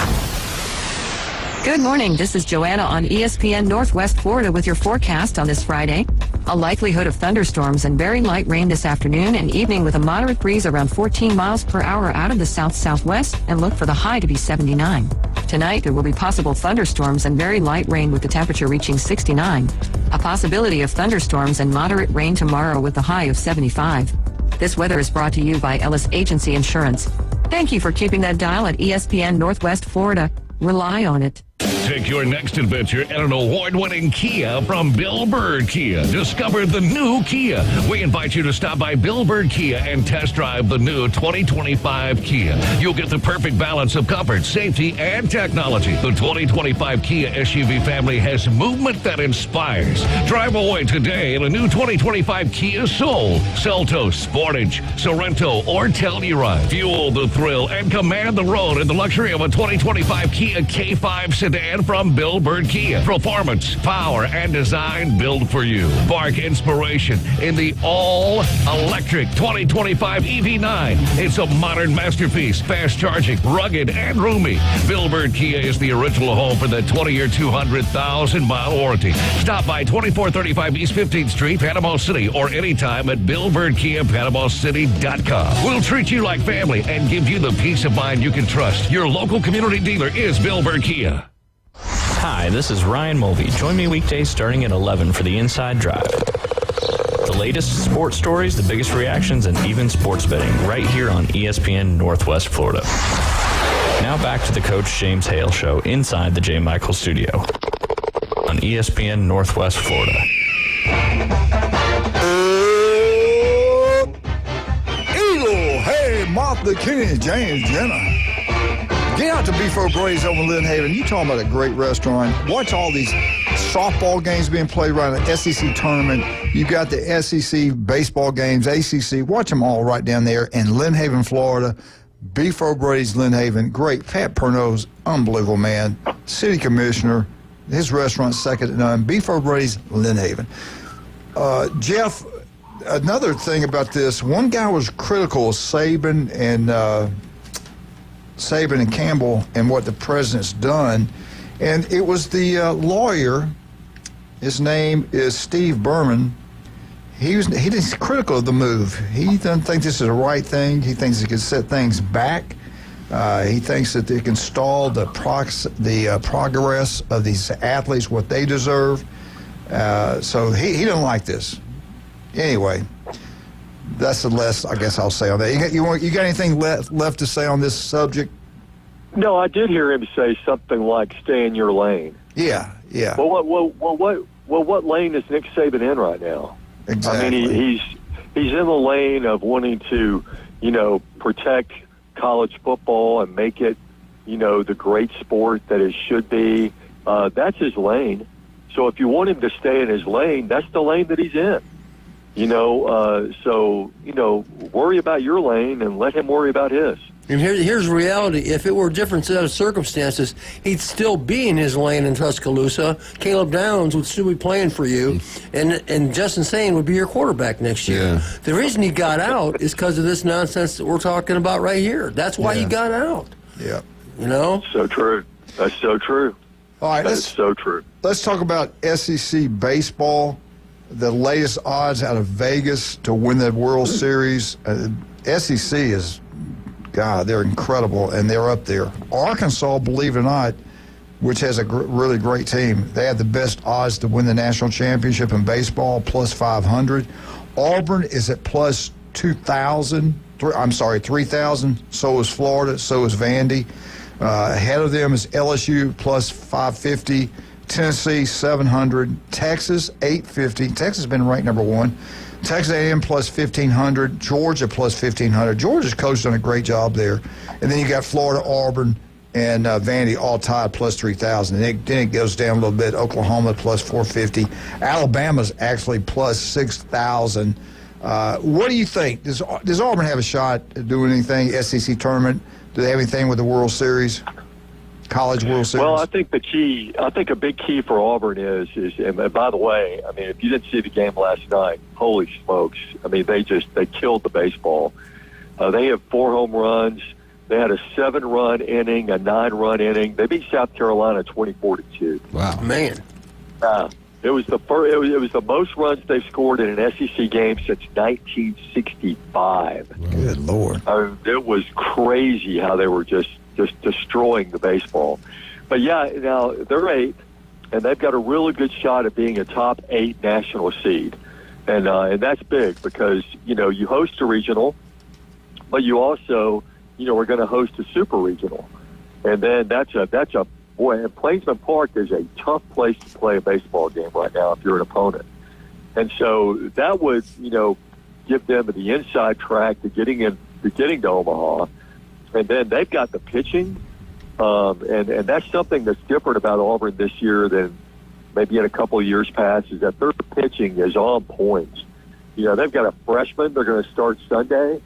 Good morning. This is Joanna on ESPN Northwest Florida with your forecast on this Friday. A likelihood of thunderstorms and very light rain this afternoon and evening with a moderate breeze around 14 miles per hour out of the south-southwest, and look for the high to be 79. Tonight, there will be possible thunderstorms and very light rain with the temperature reaching 69. A possibility of thunderstorms and moderate rain tomorrow with the high of 75. This weather is brought to you by Ellis Agency Insurance. Thank you for keeping that dial at ESPN Northwest Florida. Rely on it. Take your next adventure in an award-winning Kia from Bill Bird Kia. Discover the new Kia. We invite you to stop by Bill Bird Kia and test drive the new 2025 Kia. You'll get the perfect balance of comfort, safety, and technology. The 2025 Kia SUV family has movement that inspires. Drive away today in a new 2025 Kia Soul, Seltos, Sportage, Sorento, or Telluride. Fuel the thrill and command the road in the luxury of a 2025 Kia K5 sedan from Bill Bird Kia. Performance, power, and design built for you. Spark inspiration in the all-electric 2025 EV9. It's a modern masterpiece, fast charging, rugged, and roomy. Bill Bird Kia is the original home for the 20-year, 200,000-mile warranty. Stop by 2435 East 15th Street, Panama City, or anytime at BillBirdKia.PanamaCity.com. We'll treat you like family and give you the peace of mind you can trust. Your local community dealer is Bill Bird Kia. Hi, this is Ryan Mulvey. Join me weekdays starting at 11 for the Inside Drive. The latest sports stories, the biggest reactions, and even sports betting right here on ESPN Northwest Florida. Now back to the Coach James Hale Show inside the J. Michael Studio on ESPN Northwest Florida. Eagle, hey, Martha, Kenny, James, Jenna. Get out to Beef O'Brady's over in Lynn Haven. You talking about a great restaurant. Watch all these softball games being played right in the SEC tournament. You got the SEC baseball games, ACC. Watch them all right down there in Lynn Haven, Florida. Beef O'Brady's, Lynn Haven. Great. Pat Perno's unbelievable, man. City commissioner. His restaurant's second to none. Beef O'Brady's, Lynn Haven. Jeff, another thing about this, one guy was critical of Saban and Campbell and what the president's done, and it was the lawyer. His name is Steve Berman. He's critical of the move. He doesn't think this is the right thing. He thinks it can set things back. He thinks that it can stall the progress of these athletes, what they deserve. So he doesn't like this. Anyway, that's the less I guess I'll say on that. You got anything left to say on this subject? No, I did hear him say something like "stay in your lane." Yeah. Well, what lane is Nick Saban in right now? Exactly. I mean, he's in the lane of wanting to, protect college football and make it, the great sport that it should be. That's his lane. So if you want him to stay in his lane, that's the lane that he's in. So worry about your lane and let him worry about his. And here's reality. If it were a different set of circumstances, he'd still be in his lane in Tuscaloosa. Caleb Downs would still be playing for you, and Justin Sane would be your quarterback next year. Yeah. The reason he got out is because of this nonsense that we're talking about right here. That's why he got out. Yeah. So true. That's so true. All right. That's so true. Let's talk about SEC baseball. The latest odds out of Vegas to win the World Series. SEC is, God, they're incredible, and they're up there. Arkansas, believe it or not, which has a really great team, they have the best odds to win the national championship in baseball, plus 500. Auburn is at plus 3,000. So is Florida. So is Vandy. Ahead of them is LSU, plus 550. Tennessee, 700. Texas, 850. Texas has been ranked number one. Texas A&M plus 1,500. Georgia plus 1,500. Georgia's coach done a great job there. And then you got Florida, Auburn, and Vandy all tied plus 3,000. And then it goes down a little bit. Oklahoma plus 450. Alabama's actually plus 6,000. What do you think? Does Auburn have a shot at doing anything? SEC tournament? Do they have anything with the World Series? College World Series? Well, I think a big key for Auburn is, and by the way, I mean, if you didn't see the game last night, holy smokes. I mean, they killed the baseball. They have 4 home runs. They had a 7-run inning, a 9-run inning. They beat South Carolina 24-2. Wow. Man. It was the most runs they've scored in an SEC game since 1965. Good Lord. It was crazy how they were just destroying the baseball. But yeah, now they're 8th, and they've got a really good shot at being a top 8 national seed, and that's big because you host a regional, but you also are going to host a super regional, and then that's a boy, and Plainsman Park is a tough place to play a baseball game right now if you're an opponent. And so that would, give them the inside track to getting to Omaha. And then they've got the pitching. And that's something that's different about Auburn this year than maybe in a couple of years past, is that their pitching is on point. They've got a freshman they're going to start Sunday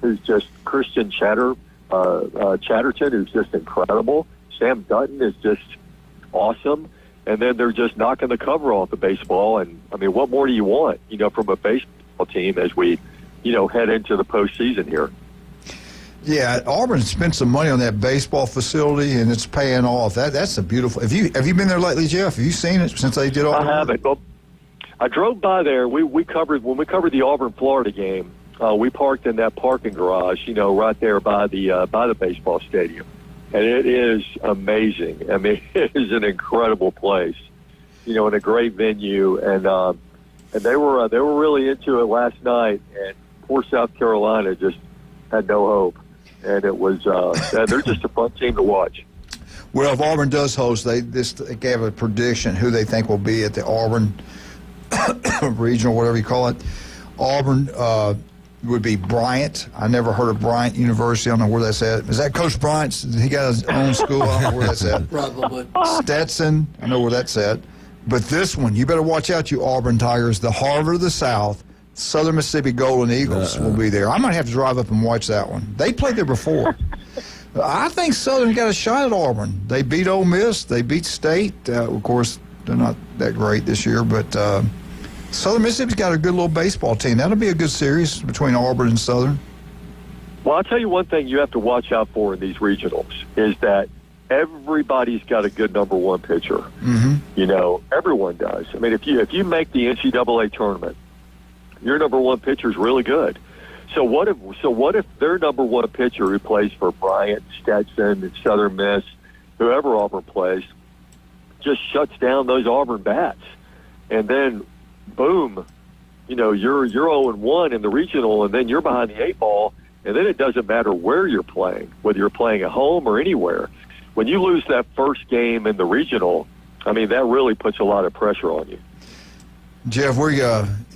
who's just Christian Chatterton, who's just incredible. Sam Dutton is just awesome. And then they're just knocking the cover off the baseball. And, I mean, what more do you want, from a baseball team as we, head into the postseason here? Yeah, Auburn spent some money on that baseball facility, and it's paying off. That's a beautiful. Have you been there lately, Jeff? Have you seen it since they did all? I haven't. Well, I drove by there. When we covered the Auburn Florida game. We parked in that parking garage, right there by the baseball stadium, and it is amazing. I mean, it is an incredible place, and a great venue, and they were really into it last night, and poor South Carolina just had no hope. And it was they're just a fun team to watch. Well, if Auburn does host, they gave a prediction who they think will be at the Auburn regional, whatever you call it. Auburn would be Bryant. I never heard of Bryant University. I don't know where that's at. Is that Coach Bryant's? He got his own school. I don't know where that's at. Probably. Stetson. I know where that's at. But this one, you better watch out, you Auburn Tigers. The Harvard of the South. Southern Mississippi Golden Eagles will be there. I might have to drive up and watch that one. They played there before. I think Southern got a shot at Auburn. They beat Ole Miss. They beat State. Of course, they're not that great this year, but Southern Mississippi's got a good little baseball team. That'll be a good series between Auburn and Southern. Well, I'll tell you one thing you have to watch out for in these regionals is that everybody's got a good number one pitcher. Mm-hmm. Everyone does. I mean, if you make the NCAA tournament, your number one pitcher is really good. So what if their number one pitcher who plays for Bryant, Stetson, and Southern Miss, whoever Auburn plays, just shuts down those Auburn bats, and then boom, you're 0-1 in the regional, and then you're behind the 8 ball, and then it doesn't matter where you're playing, whether you're playing at home or anywhere. When you lose that first game in the regional, I mean, that really puts a lot of pressure on you. Jeff, we're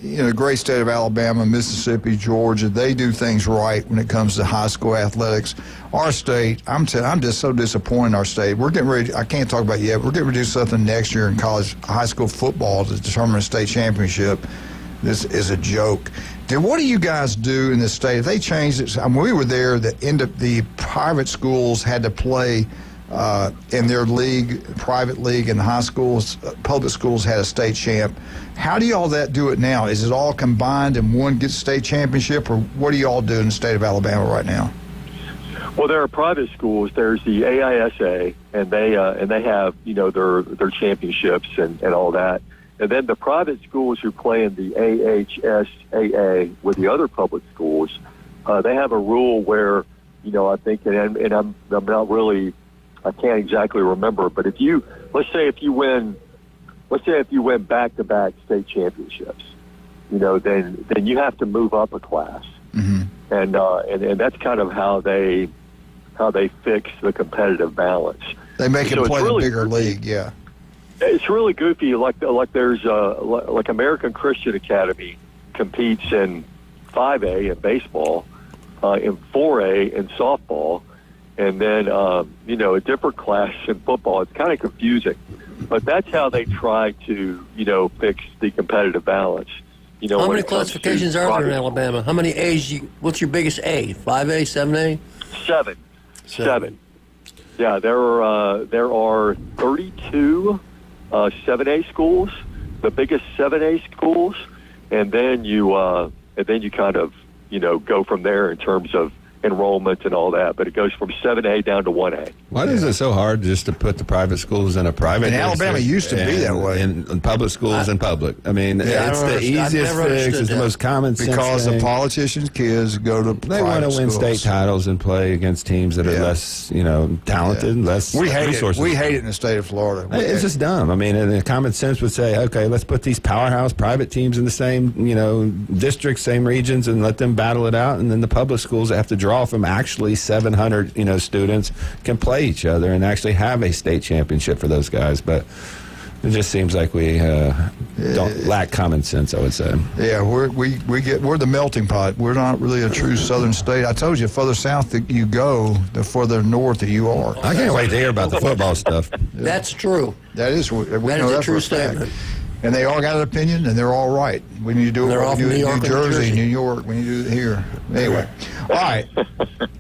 in a great state of Alabama, Mississippi, Georgia. They do things right when it comes to high school athletics. Our state, I'm just so disappointed in our state. We're getting ready. I can't talk about it yet. We're getting ready to do something next year in high school football to determine a state championship. This is a joke. Then what do you guys do in this state? If they changed it, we were there. The private schools had to play in their league, private league, and high schools, public schools had a state champ. How do y'all do it now? Is it all combined and one gets state championship, or what do y'all do in the state of Alabama right now? Well, there are private schools. There's the AISA, and they have their championships and all that. And then the private schools who play in the AHSAA with the other public schools, they have a rule where I think, and I'm not really. I can't exactly remember, but let's say if you win back-to-back state championships, then you have to move up a class, and that's kind of how they fix the competitive balance. They make it play really the bigger league, yeah. It's really goofy. Like there's like American Christian Academy competes in 5A in baseball, in 4A in softball. And then, a different class in football. It's kind of confusing. But that's how they try to, fix the competitive balance. How many classifications are there in Alabama? How many A's? What's your biggest A? 5A, 7A? 7. Yeah, there are 32 7A schools, the biggest 7A schools, and then you kind of, go from there in terms of enrollment and all that, but it goes from 7A down to 1A. Why is it so hard just to put the private schools in a private? And Alabama used to be that way. In public schools and public. I mean, it's the easiest fix. It's the most common sense because thing. the politicians' kids go to they want to win state titles and play against teams that are less, talented, less resources. We hate it in the state of Florida. It's just dumb. I mean, and common sense would say, okay, let's put these powerhouse private teams in the same, districts, same regions, and let them battle it out, and then the public schools have to draw from actually 700, students can play each other and actually have a state championship for those guys. But it just seems like we don't lack common sense, I would say. Yeah, we're the melting pot. We're not really a true southern state. I told you, further south that you go, the further north that you are. I can't wait to hear about the football stuff. That's true. That is. We That know is a that true for fact. statement. And they all got an opinion, and they're all right. We need to do it. They're We all do from it in New York New and New Jersey, Jersey. New York. We need to do it here. Anyway, all right.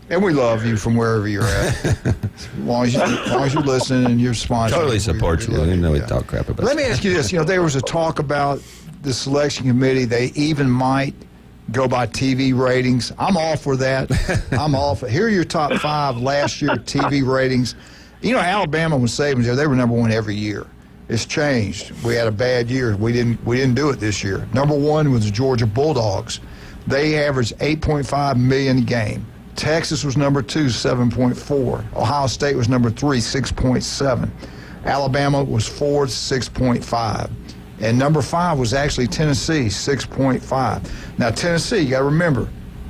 And we love you from wherever you're at. As long as you're listening and you're sponsoring. Totally support you. Even though we talk crap about Let me ask you this. There was a talk about the selection committee. They even might go by TV ratings. I'm all for that. I'm all for. Here are your top 5 last year TV ratings. Alabama was Saban's there. They were number 1 every year. It's changed. We had a bad year. We didn't do it this year. Number 1 was the Georgia Bulldogs. They averaged 8.5 million a game. Texas was number 2, 7.4. Ohio State was number 3, 6.7. Alabama was 4, 6.5. And number 5 was actually Tennessee, 6.5. Now, Tennessee, you got to remember,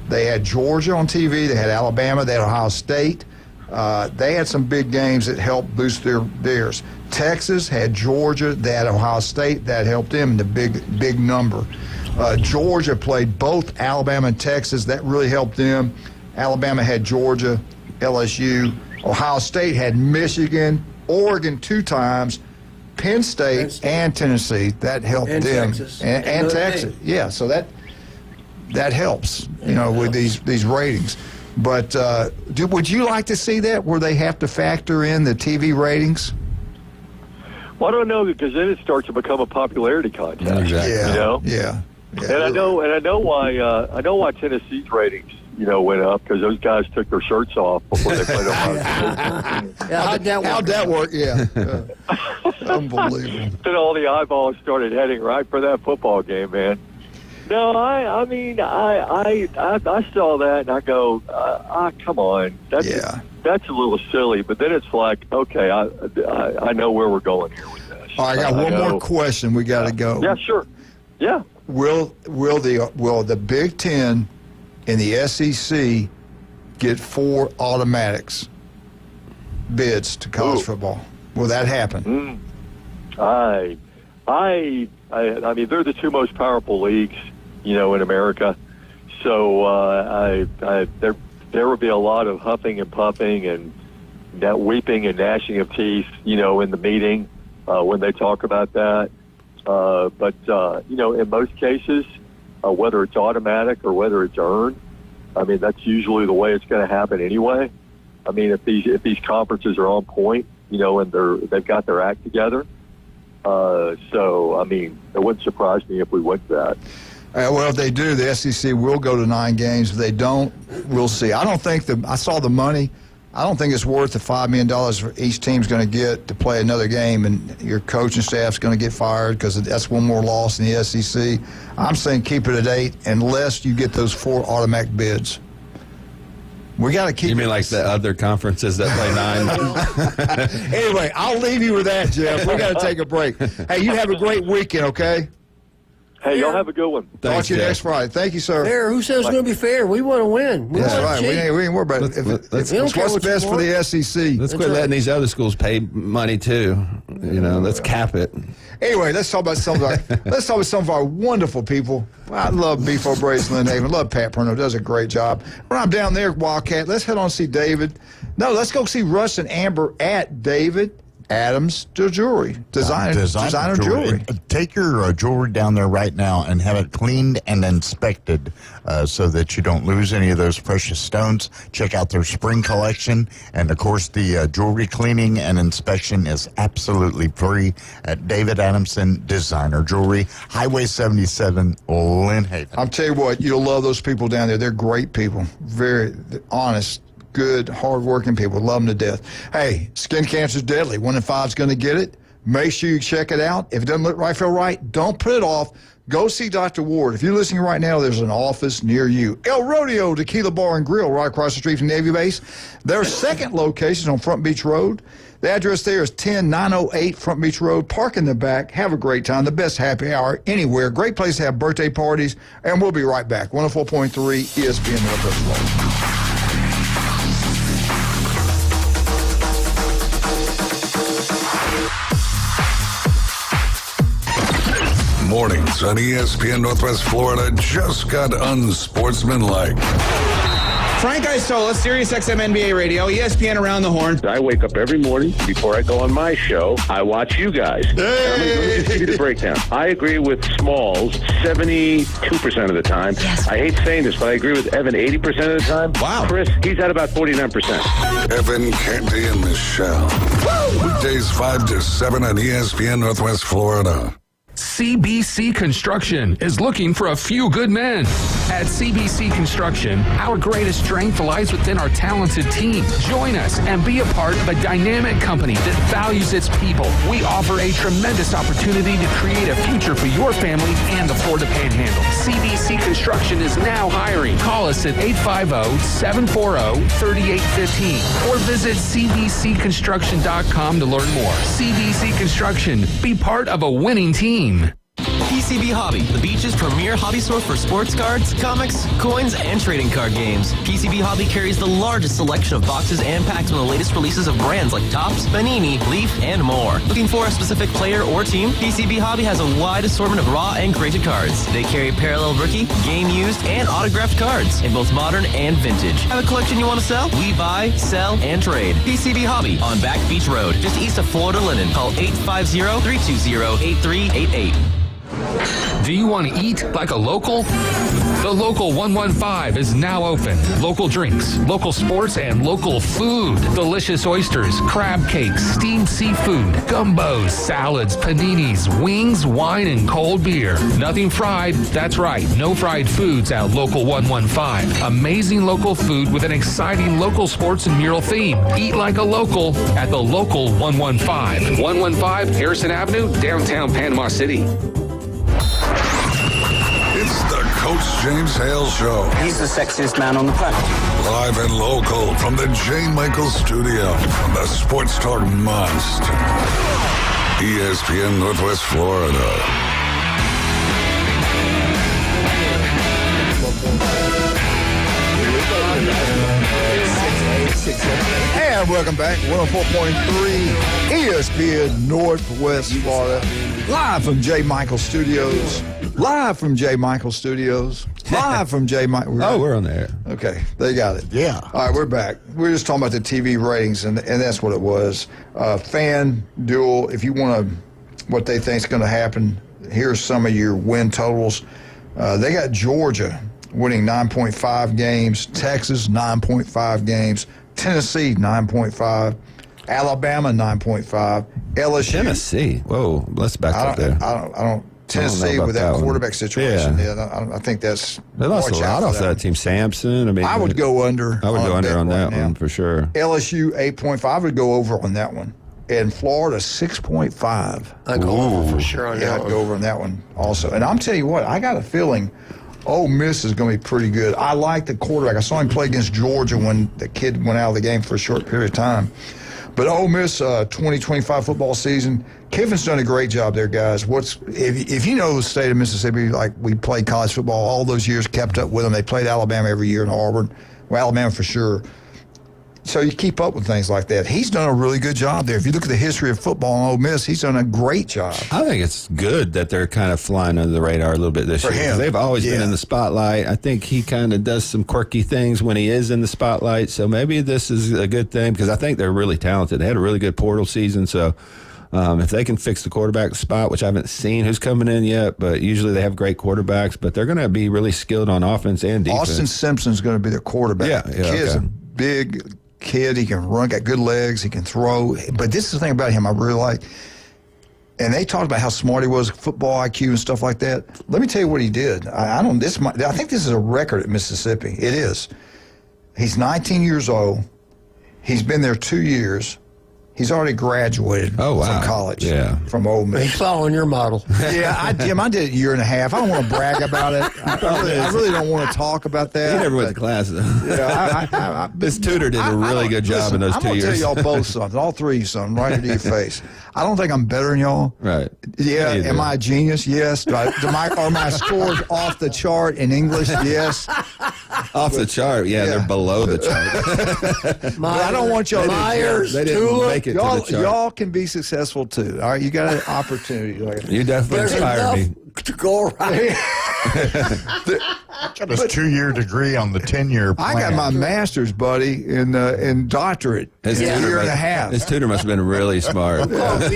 they had Georgia on TV, they had Alabama, they had Ohio State. They had some big games that helped boost theirs. Texas had Georgia, they had Ohio State, that helped them in the big number. Georgia played both Alabama and Texas, that really helped them. Alabama had Georgia, LSU. Ohio State had Michigan, Oregon 2 times, Penn State and Tennessee. That helped And them. Texas. And Texas. Yeah, so that helps, with these ratings. But would you like to see that where they have to factor in the TV ratings? Well, I don't know, because then it starts to become a popularity contest. Exactly. Yeah. Yeah. And I know why Tennessee's ratings, went up, because those guys took their shirts off before they played Ohio State. How'd that work? Yeah. Unbelievable. Then all the eyeballs started heading right for that football game, man. No, I mean, I saw that and I go, come on, that's a little silly. But then it's like, okay, I know where we're going here with this. All right, I got one more question. We got to go. Yeah, sure. Yeah. Will the Big Ten and the SEC get 4 automatics bids to college football? Will that happen? I mean, they're the 2 most powerful leagues, in America. So there would be a lot of huffing and puffing and weeping and gnashing of teeth, in the meeting when they talk about that. But in most cases, whether it's automatic or whether it's earned, I mean, that's usually the way it's going to happen anyway. I mean, if these conferences are on point, and they've got their act together. So, I mean, it wouldn't surprise me if we went to that. Well, if they do, the SEC will go to 9 games. If they don't, we'll see. I don't think I saw the money. I don't think it's worth the $5 million for each team's going to get to play another game, and your coaching staff's going to get fired because that's one more loss in the SEC. I'm saying keep it at 8 unless you get those 4 automatic bids. We got to keep. You mean like the other conferences that play 9? Anyway, I'll leave you with that, Jeff. We got to take a break. Hey, you have a great weekend, okay? Hey, y'all have a good one. Talk to you next Friday. Thank you, sir. Fair. Who says it's going to be fair? We want to win. That's right. We ain't worried about it. It's what's best for the SEC. Let's quit letting these other schools pay money too. Let's cap it. Anyway, let's talk about some of our wonderful people. I love Beefo Brace and Lynn Haven. Love Pat Perno. Does a great job. When I'm down there, Wildcat, let's head on and see David. No, let's go see Russ and Amber at David Adams Jewelry. Designer jewelry. Take your jewelry down there right now and have it cleaned and inspected so that you don't lose any of those precious stones. Check out their spring collection. And, of course, the jewelry cleaning and inspection is absolutely free at David Adamson Designer Jewelry, Highway 77, Lynn Haven. I'll tell you what, you'll love those people down there. They're great people. Very honest, good, hard-working people. Love them to death. Hey, skin cancer's deadly. 1 in 5 is going to get it. Make sure you check it out. If it doesn't look right, feel right, don't put it off. Go see Dr. Ward. If you're listening right now, there's an office near you. El Rodeo Tequila Bar and Grill right across the street from Navy Base. Their second location is on Front Beach Road. The address there is 10908 Front Beach Road. Park in the back. Have a great time. The best happy hour anywhere. Great place to have birthday parties. And we'll be right back. 104.3 ESPN Northwest Florida. mornings on ESPN Northwest Florida just got unsportsmanlike. Frank Isola, Sirius XM NBA Radio, ESPN Around the Horn. I wake up every morning before I go on my show. I watch you guys. Let me just give you the breakdown. I agree with Smalls 72% of the time. Yes. I hate saying this, but I agree with Evan 80% of the time. Wow. Chris, he's at about 49%. Evan, Candy, and Michelle. Weekdays 5 to 7 on ESPN Northwest Florida. CBC Construction is looking for a few good men. At CBC Construction, our greatest strength lies within our talented team. Join us and be a part of a dynamic company that values its people. We offer a tremendous opportunity to create a future for your family and the Florida Panhandle. CBC Construction is now hiring. Call us at 850-740-3815 or visit cbcconstruction.com to learn more. CBC Construction. Be part of a winning team. PCB Hobby, the beach's premier hobby store for sports cards, comics, coins, and trading card games. PCB Hobby carries the largest selection of boxes and packs from the latest releases of brands like Topps, Panini, Leaf, and more. Looking for a specific player or team? PCB Hobby has a wide assortment of raw and graded cards. They carry parallel rookie, game used, and autographed cards in both modern and vintage. Have a collection you want to sell? We buy, sell, and trade. PCB Hobby on Back Beach Road, just east of Florida Linen. Call 850-320-8388. Do you want to eat like a local? The Local 115 is now open. Local drinks, local sports, and local food. Delicious oysters, crab cakes, steamed seafood, gumbos, salads, paninis, wings, wine, and cold beer. Nothing fried. That's right. No fried foods at Local 115. Amazing local food with an exciting local sports and mural theme. Eat like a local at the Local 115. 115 Harrison Avenue, downtown Panama City. It's the Coach James Hale Show. He's the sexiest man on the planet. Live and local from the J. Michael Studio on the Sports Talk Must. ESPN Northwest Florida. And welcome back. 104.3 ESPN Northwest Florida. Live from J. Michael Studios. Live from J. Michael Studios. Live from J. Michael. We're on there. Okay, they got it. Yeah. All right, we're back. We're just talking about the TV ratings, and that's what it was. Fan duel. If you want to, what they think is going to happen, here's some of your win totals. They got Georgia winning 9.5 games, Texas 9.5 games, Tennessee 9.5, Alabama 9.5, LSU. Tennessee. Whoa, let's back up there. I don't. Tennessee with that quarterback situation. Yeah, I think that's. They lost a lot off that team. Sampson. I mean, I would go under. I would go under on that one for sure. LSU 8.5. I would go over on that one. And Florida 6.5. I'd go over for sure on that one. I'd go over on that one also. And I'm telling you what, I got a feeling Ole Miss is going to be pretty good. I like the quarterback. I saw him play against Georgia when the kid went out of the game for a short period of time. But Ole Miss 2025 football season, Kiffin's done a great job there, guys. If you know the state of Mississippi, like we played college football all those years, kept up with them. They played Alabama every year in Auburn. Well, Alabama for sure. So you keep up with things like that. He's done a really good job there. If you look at the history of football in Ole Miss, he's done a great job. I think it's good that they're kind of flying under the radar a little bit this year. They've always been in the spotlight. I think he kind of does some quirky things when he is in the spotlight. So maybe this is a good thing because I think they're really talented. They had a really good portal season. So if they can fix the quarterback spot, which I haven't seen who's coming in yet, but usually they have great quarterbacks, but they're going to be really skilled on offense and defense. Austin Simpson's going to be their quarterback. Yeah, Kid's a big kid. He can run, got good legs, he can throw. But this is the thing about him I really like. And they talked about how smart he was, football IQ and stuff like that. Let me tell you what he did. I think this is a record at Mississippi. It is. He's 19 years old. He's been there 2 years. He's already graduated from college, from Ole Miss. He's following your model. Yeah, Jim, I did a year and a half. I don't want to brag about it. I really don't want to talk about that. He never went to class, though. Yeah, this tutor did a really good job in those 2 years. I'm going to tell y'all both something, all three of you something, right into your face. I don't think I'm better than y'all. Right. Yeah, am I a genius? Yes. Are my scores off the chart in English? Yes. Off the chart, they're below the chart. But I don't want y'all Myers, they didn't Tulip, make it to the chart. Y'all can be successful too. All right, you got an opportunity. You definitely inspire me. To go around. Got his 2-year degree on the 10-year plan. I got my master's, buddy, in doctorate. His in a tutor year and a must- half. His tutor must have been really smart. But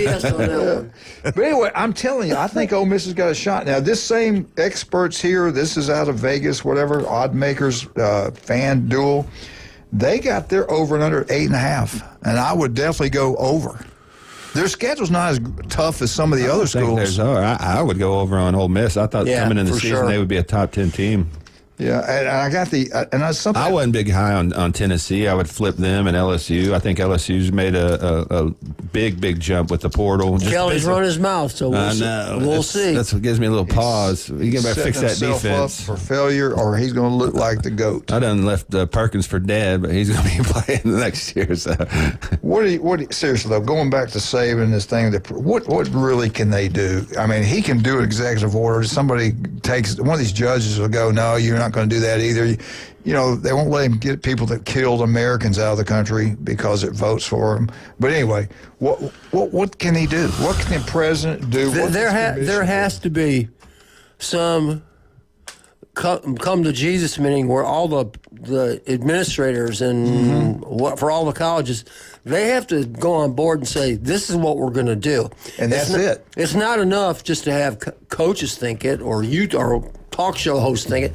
anyway, I'm telling you, I think Ole Miss has got a shot. Now, this same experts here, this is out of Vegas, whatever, odd makers, fan duel, they got their over and under 8.5, and I would definitely go over. Their schedule's not as tough as some of the other schools. I would go over on Ole Miss. I thought coming in the season they would be a top 10 team. Yeah, and I got I wasn't big high on Tennessee. I would flip them and LSU. I think LSU's made a big jump with the portal. Kelly's run his mouth, so we'll see. That's what gives me a little pause. You got to fix that himself defense up for failure, or he's going to look like the GOAT. I done left Perkins for dead, but he's going to be playing the next year. So, seriously though, going back to Saban, this thing, what really can they do? I mean, he can do an executive order. Somebody takes one of these judges will go, no, you're not going to do that either. You know, they won't let him get people that killed Americans out of the country because it votes for him. But anyway, what can he do? What can the president do? There has to be some come to Jesus meeting where all the administrators and for all the colleges, they have to go on board and say, this is what we're going to do. And that's it. It's not enough just to have coaches think it or talk show hosts think it.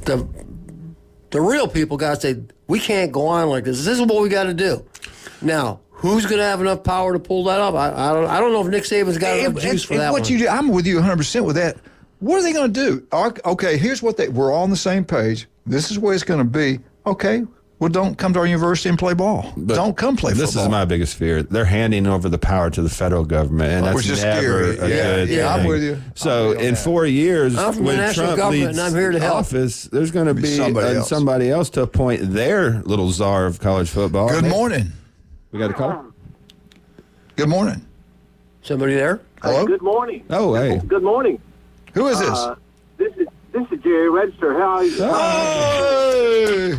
The real people got to say, we can't go on like this. This is what we got to do. Now, who's going to have enough power to pull that up? I don't know if Nick Saban's got enough juice for that what one. You do, I'm with you 100% with that. What are they going to do? Okay, here's what we're all on the same page. This is where it's going to be. Okay, well, don't come to our university and play ball. Don't come play football. This is my biggest fear. They're handing over the power to the federal government, and that's Which is never scary. a good thing. I'm with you. So in 4 years, I'm from the when national Trump government, leads and I'm here to help. office, there's going to be somebody else to appoint their little czar of college football. Good morning. We got a call? Good morning. Somebody there? Hello? Good morning. Oh, hey. Good morning. Who is this? This is Jerry Register. How are you? Hey!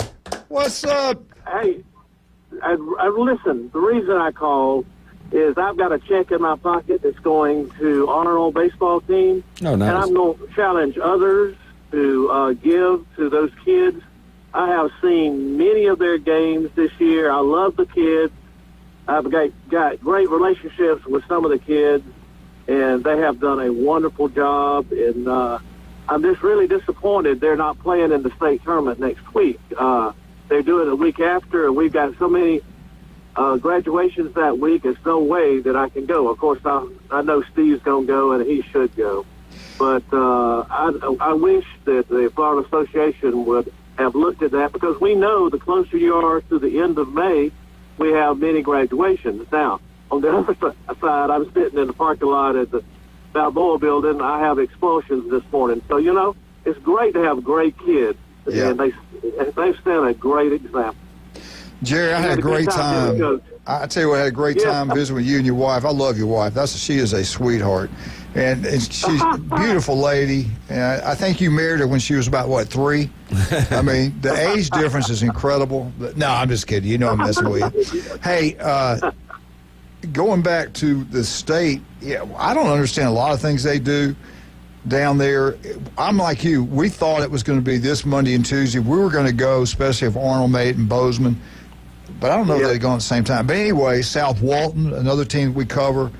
What's up? Hey, listen, the reason I called is I've got a check in my pocket that's going to honor roll baseball team. Oh, nice. And I'm going to challenge others to give to those kids. I have seen many of their games this year. I love the kids. I've got great relationships with some of the kids, and they have done a wonderful job. And I'm just really disappointed they're not playing in the state tournament next week. They're doing it a week after, and we've got so many graduations that week. There's no way that I can go. Of course, I know Steve's going to go, and he should go. But I wish that the Florida Association would have looked at that, because we know the closer you are to the end of May, we have many graduations. Now, on the other side, I'm sitting in the parking lot at the Balboa building. I have expulsions this morning. So, you know, it's great to have great kids. Yeah. And they've set a great example. Jerry, I had a great time. I tell you what, I had a great time visiting with you and your wife. I love your wife. She is a sweetheart. And she's a beautiful lady. And I think you married her when she was about, 3? I mean, the age difference is incredible. But, no, I'm just kidding. You know I'm messing with you. Hey, going back to the state, I don't understand a lot of things they do down there. I'm like you. We thought it was going to be this Monday and Tuesday. We were going to go, especially if Arnold made it and Bozeman. But I don't know if they'd gone at the same time. But anyway, South Walton, another team we cover.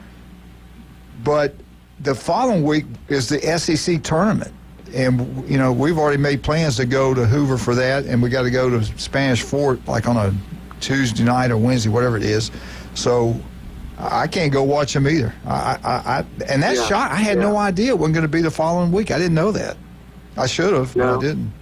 But the following week is the SEC tournament. And, you know, we've already made plans to go to Hoover for that. And we got to go to Spanish Fort like on a Tuesday night or Wednesday, whatever it is. So I can't go watch them either. And that shot, I had no idea it wasn't going to be the following week. I didn't know that. I should have, but I didn't.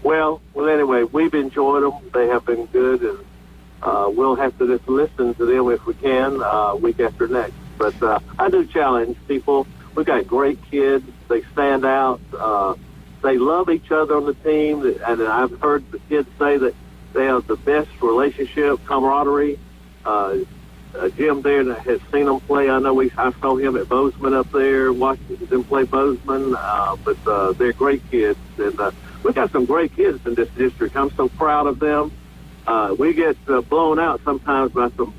Well, anyway, we've enjoyed them. They have been good, and we'll have to just listen to them if we can week after next. But I do challenge people. We've got great kids. They stand out. They love each other on the team, and I've heard the kids say that they have the best relationship, camaraderie. Jim there has seen them play. I know I saw him at Bozeman up there, watching them play Bozeman. But they're great kids, and we got some great kids in this district. I'm so proud of them. We get blown out sometimes by some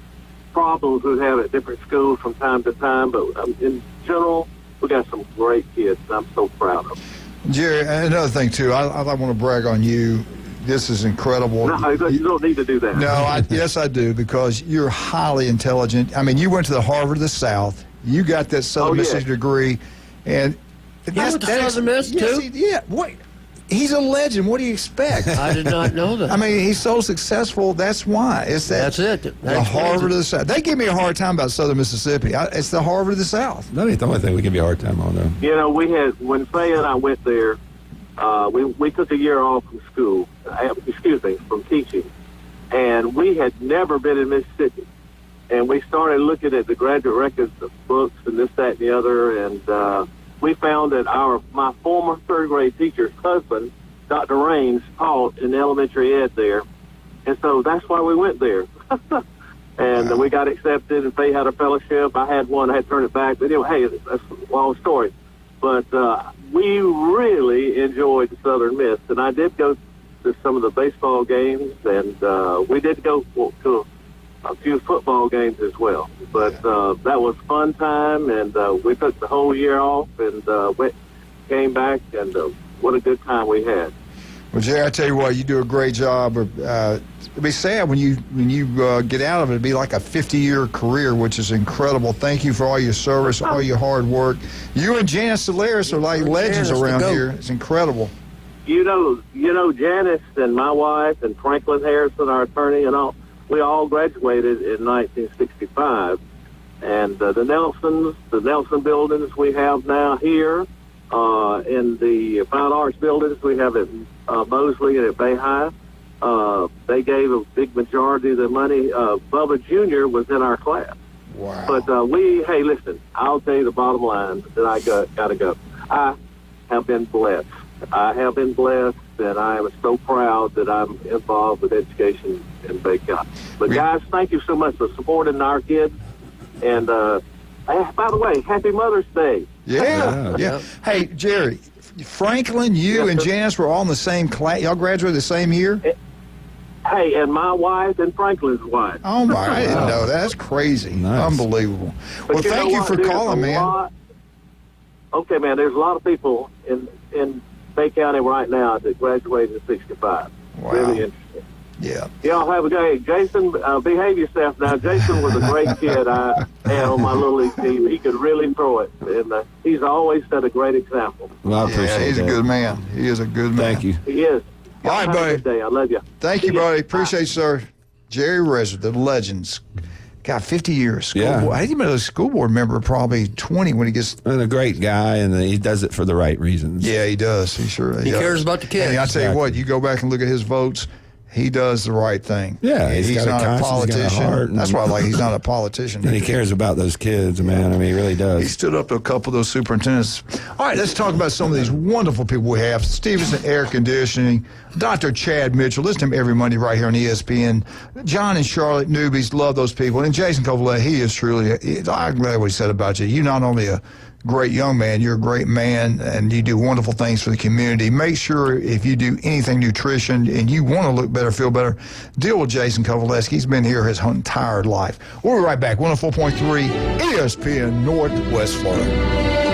problems we have at different schools from time to time, but in general, we got some great kids, and I'm so proud of them. Jerry, another thing, too, I want to brag on you. This is incredible. No, you don't need to do that. No, yes, I do, because you're highly intelligent. I mean, you went to the Harvard of the South. You got that Southern Miss degree. And that's Southern Miss, too? What? He's a legend. What do you expect? I did not know that. I mean, he's so successful. That's why. That's it. The Harvard of the South. They give me a hard time about Southern Mississippi. It's the Harvard of the South. That ain't the only thing we give you a hard time on, though. You know, we had, when Faye and I went there, we took a year off from school, from teaching, and we had never been in Mississippi. And we started looking at the graduate records of books and this, that, and the other, and we found that my former third grade teacher's husband, Dr. Raines, taught in elementary ed there. And so that's why we went there. And we got accepted, and Faye had a fellowship. I had one. I had to turn it back. But anyway, hey, that's a long story. But we really enjoyed Southern Miss. And I did go to some of the baseball games, and we did go to a few football games as well. But that was fun time, and we took the whole year off and came back, and what a good time we had. Well, Jerry, I tell you what, you do a great job. It'll be sad when you get out of it. It'll be like a 50-year career, which is incredible. Thank you for all your service, all your hard work. You and Janice Solaris are like legends around here. It's incredible. You know, Janice and my wife and Franklin Harrison, our attorney, and all. We all graduated in 1965, and the Nelson buildings we have now here, in the Fine Arts buildings we have at Mosley and at Bay High. They gave a big majority of the money. Bubba Jr. was in our class. Wow. But hey, listen, I'll tell you the bottom line that I got to go. I have been blessed. And I am so proud that I'm involved with education in Bay County. But guys, thank you so much for supporting our kids. And by the way, Happy Mother's Day. Yeah. Hey, Jerry, Franklin, you and Janice were all in the same class. Y'all graduated the same year? Hey, and my wife and Franklin's wife. Oh, my. I didn't know that. That's crazy. Nice. Unbelievable. Well, thank you for calling, man. Okay, man, there's a lot of people in Bay County right now that graduated in 65. Wow. Really interesting. Yeah. Y'all have a good day. Jason, behave yourself now. Jason was a great kid I had on my little league team. He could really throw it, and he's always set a great example. Well, I appreciate he's that. a good man. He is a good man. Thank you. He is. All right, buddy. Good day. I love you. Thank you, buddy. Appreciate you, sir. Jerry Rezer, the legends. God, 50 years. School board. I think he was a school board member, probably 20 when he gets. And a great guy, and he does it for the right reasons. Yeah, he does. He sure does. He cares about the kids. And I tell you what, you go back and look at his votes. He does the right thing. Yeah, he's not a politician. That's why I like he's not a politician. And he cares about those kids, man. I mean, he really does. He stood up to a couple of those superintendents. All right, let's talk about some of these wonderful people we have. Stevenson Air Conditioning, Dr. Chad Mitchell. Listen to him every Monday right here on ESPN. John and Charlotte newbies, love those people. And Jason Covalet, he is truly, I'm glad what he said about you. You're not only a great young man, you're a great man, and you do wonderful things for the community. Make sure if you do anything nutrition and you want to look better, feel better, deal with Jason Kovaleski. He's been here his entire life. We'll be right back. 104.3 ESPN Northwest Florida.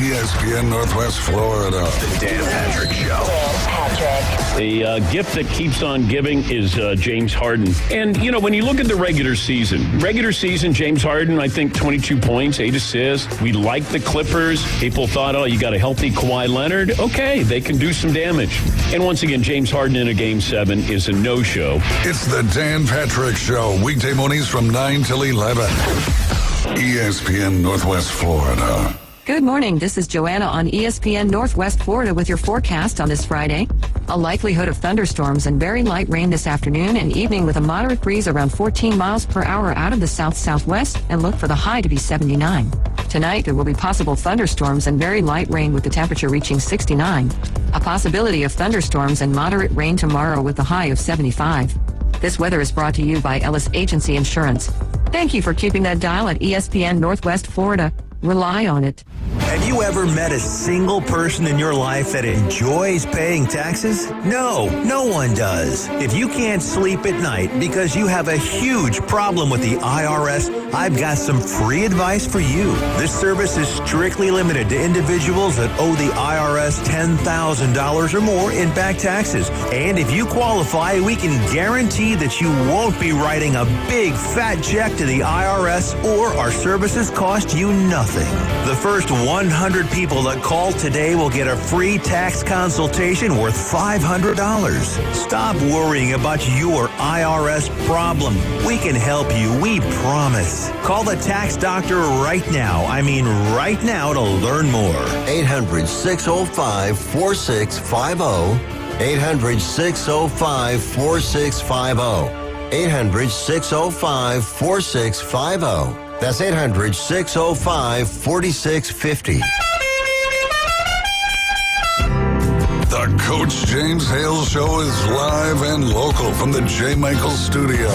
ESPN Northwest Florida. The Dan Patrick Show. The gift that keeps on giving is James Harden. And, you know, when you look at the regular season, James Harden, I think 22 points, 8 assists. We like the Clippers. People thought, oh, you got a healthy Kawhi Leonard. Okay, they can do some damage. And once again, James Harden in a Game 7 is a no-show. It's the Dan Patrick Show. Weekday mornings from 9 till 11. ESPN Northwest Florida. Good morning. This is Joanna on ESPN Northwest Florida with your forecast on this Friday. A likelihood of thunderstorms and very light rain this afternoon and evening with a moderate breeze around 14 miles per hour out of the south-southwest, and look for the high to be 79. Tonight, there will be possible thunderstorms and very light rain with the temperature reaching 69. A possibility of thunderstorms and moderate rain tomorrow with the high of 75. This weather is brought to you by Ellis Agency Insurance. Thank you for keeping that dial at ESPN Northwest Florida. Rely on it. Have you ever met a single person in your life that enjoys paying taxes? No, no one does. If you can't sleep at night because you have a huge problem with the IRS, I've got some free advice for you. This service is strictly limited to individuals that owe the IRS $10,000 or more in back taxes. And if you qualify, we can guarantee that you won't be writing a big fat check to the IRS, or our services cost you nothing. The first 100 people that call today will get a free tax consultation worth $500. Stop worrying about your IRS problem. We can help you, we promise. Call the tax doctor right now. I mean right now to learn more. 800-605-4650. 800-605-4650. 800-605-4650. That's 800-605-4650. The Coach James Hale Show is live and local from the J. Michael Studio.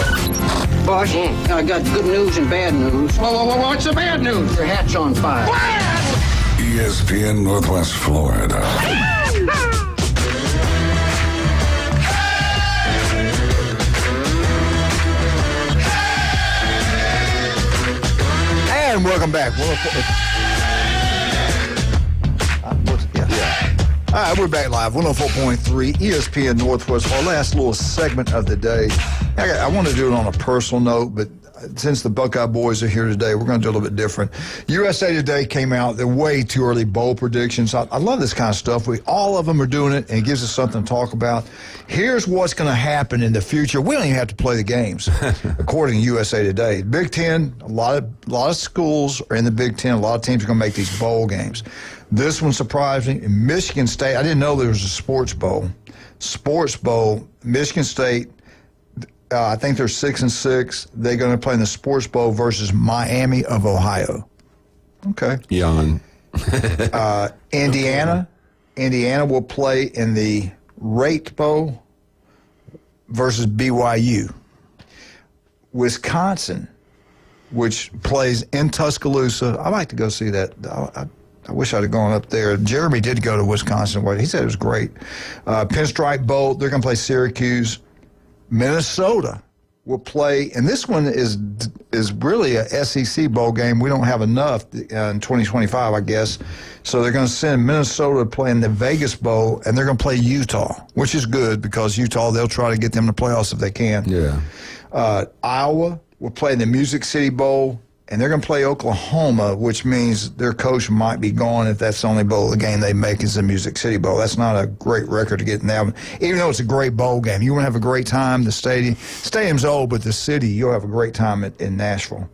Boss, I got good news and bad news. What's the bad news? Your hat's on fire. ESPN Northwest Florida. And welcome back. All right, we're back live, 104.3 ESPN Northwest. Our last little segment of the day. I want to do it on a personal note, but since the Buckeye boys are here today, we're going to do a little bit different. USA Today came out. They're way too early bowl predictions. I love this kind of stuff. All of them are doing it, and it gives us something to talk about. Here's what's going to happen in the future. We don't even have to play the games, according to USA Today. Big Ten, a lot of schools are in the Big Ten. A lot of teams are going to make these bowl games. This one surprised me. In Michigan State, I didn't know there was a sports bowl. Michigan State, I think they're 6-6. They're going to play in the Sports Bowl versus Miami of Ohio. Okay. Yawn. Indiana will play in the Rate Bowl versus BYU. Wisconsin, which plays in Tuscaloosa. I'd like to go see that. I wish I'd have gone up there. Jeremy did go to Wisconsin. He said it was great. Pinstripe Bowl, they're going to play Syracuse. Minnesota will play, and this one is really a SEC bowl game. We don't have enough in 2025, I guess. So they're going to send Minnesota to play in the Vegas Bowl, and they're going to play Utah, which is good because Utah, they'll try to get them to playoffs if they can. Yeah. Iowa will play in the Music City Bowl, and they're going to play Oklahoma, which means their coach might be gone if that's the only bowl the game they make is the Music City Bowl. That's not a great record to get in that one. Even though it's a great bowl game, you want to have a great time. The stadium's old, but the city, you'll have a great time in Nashville.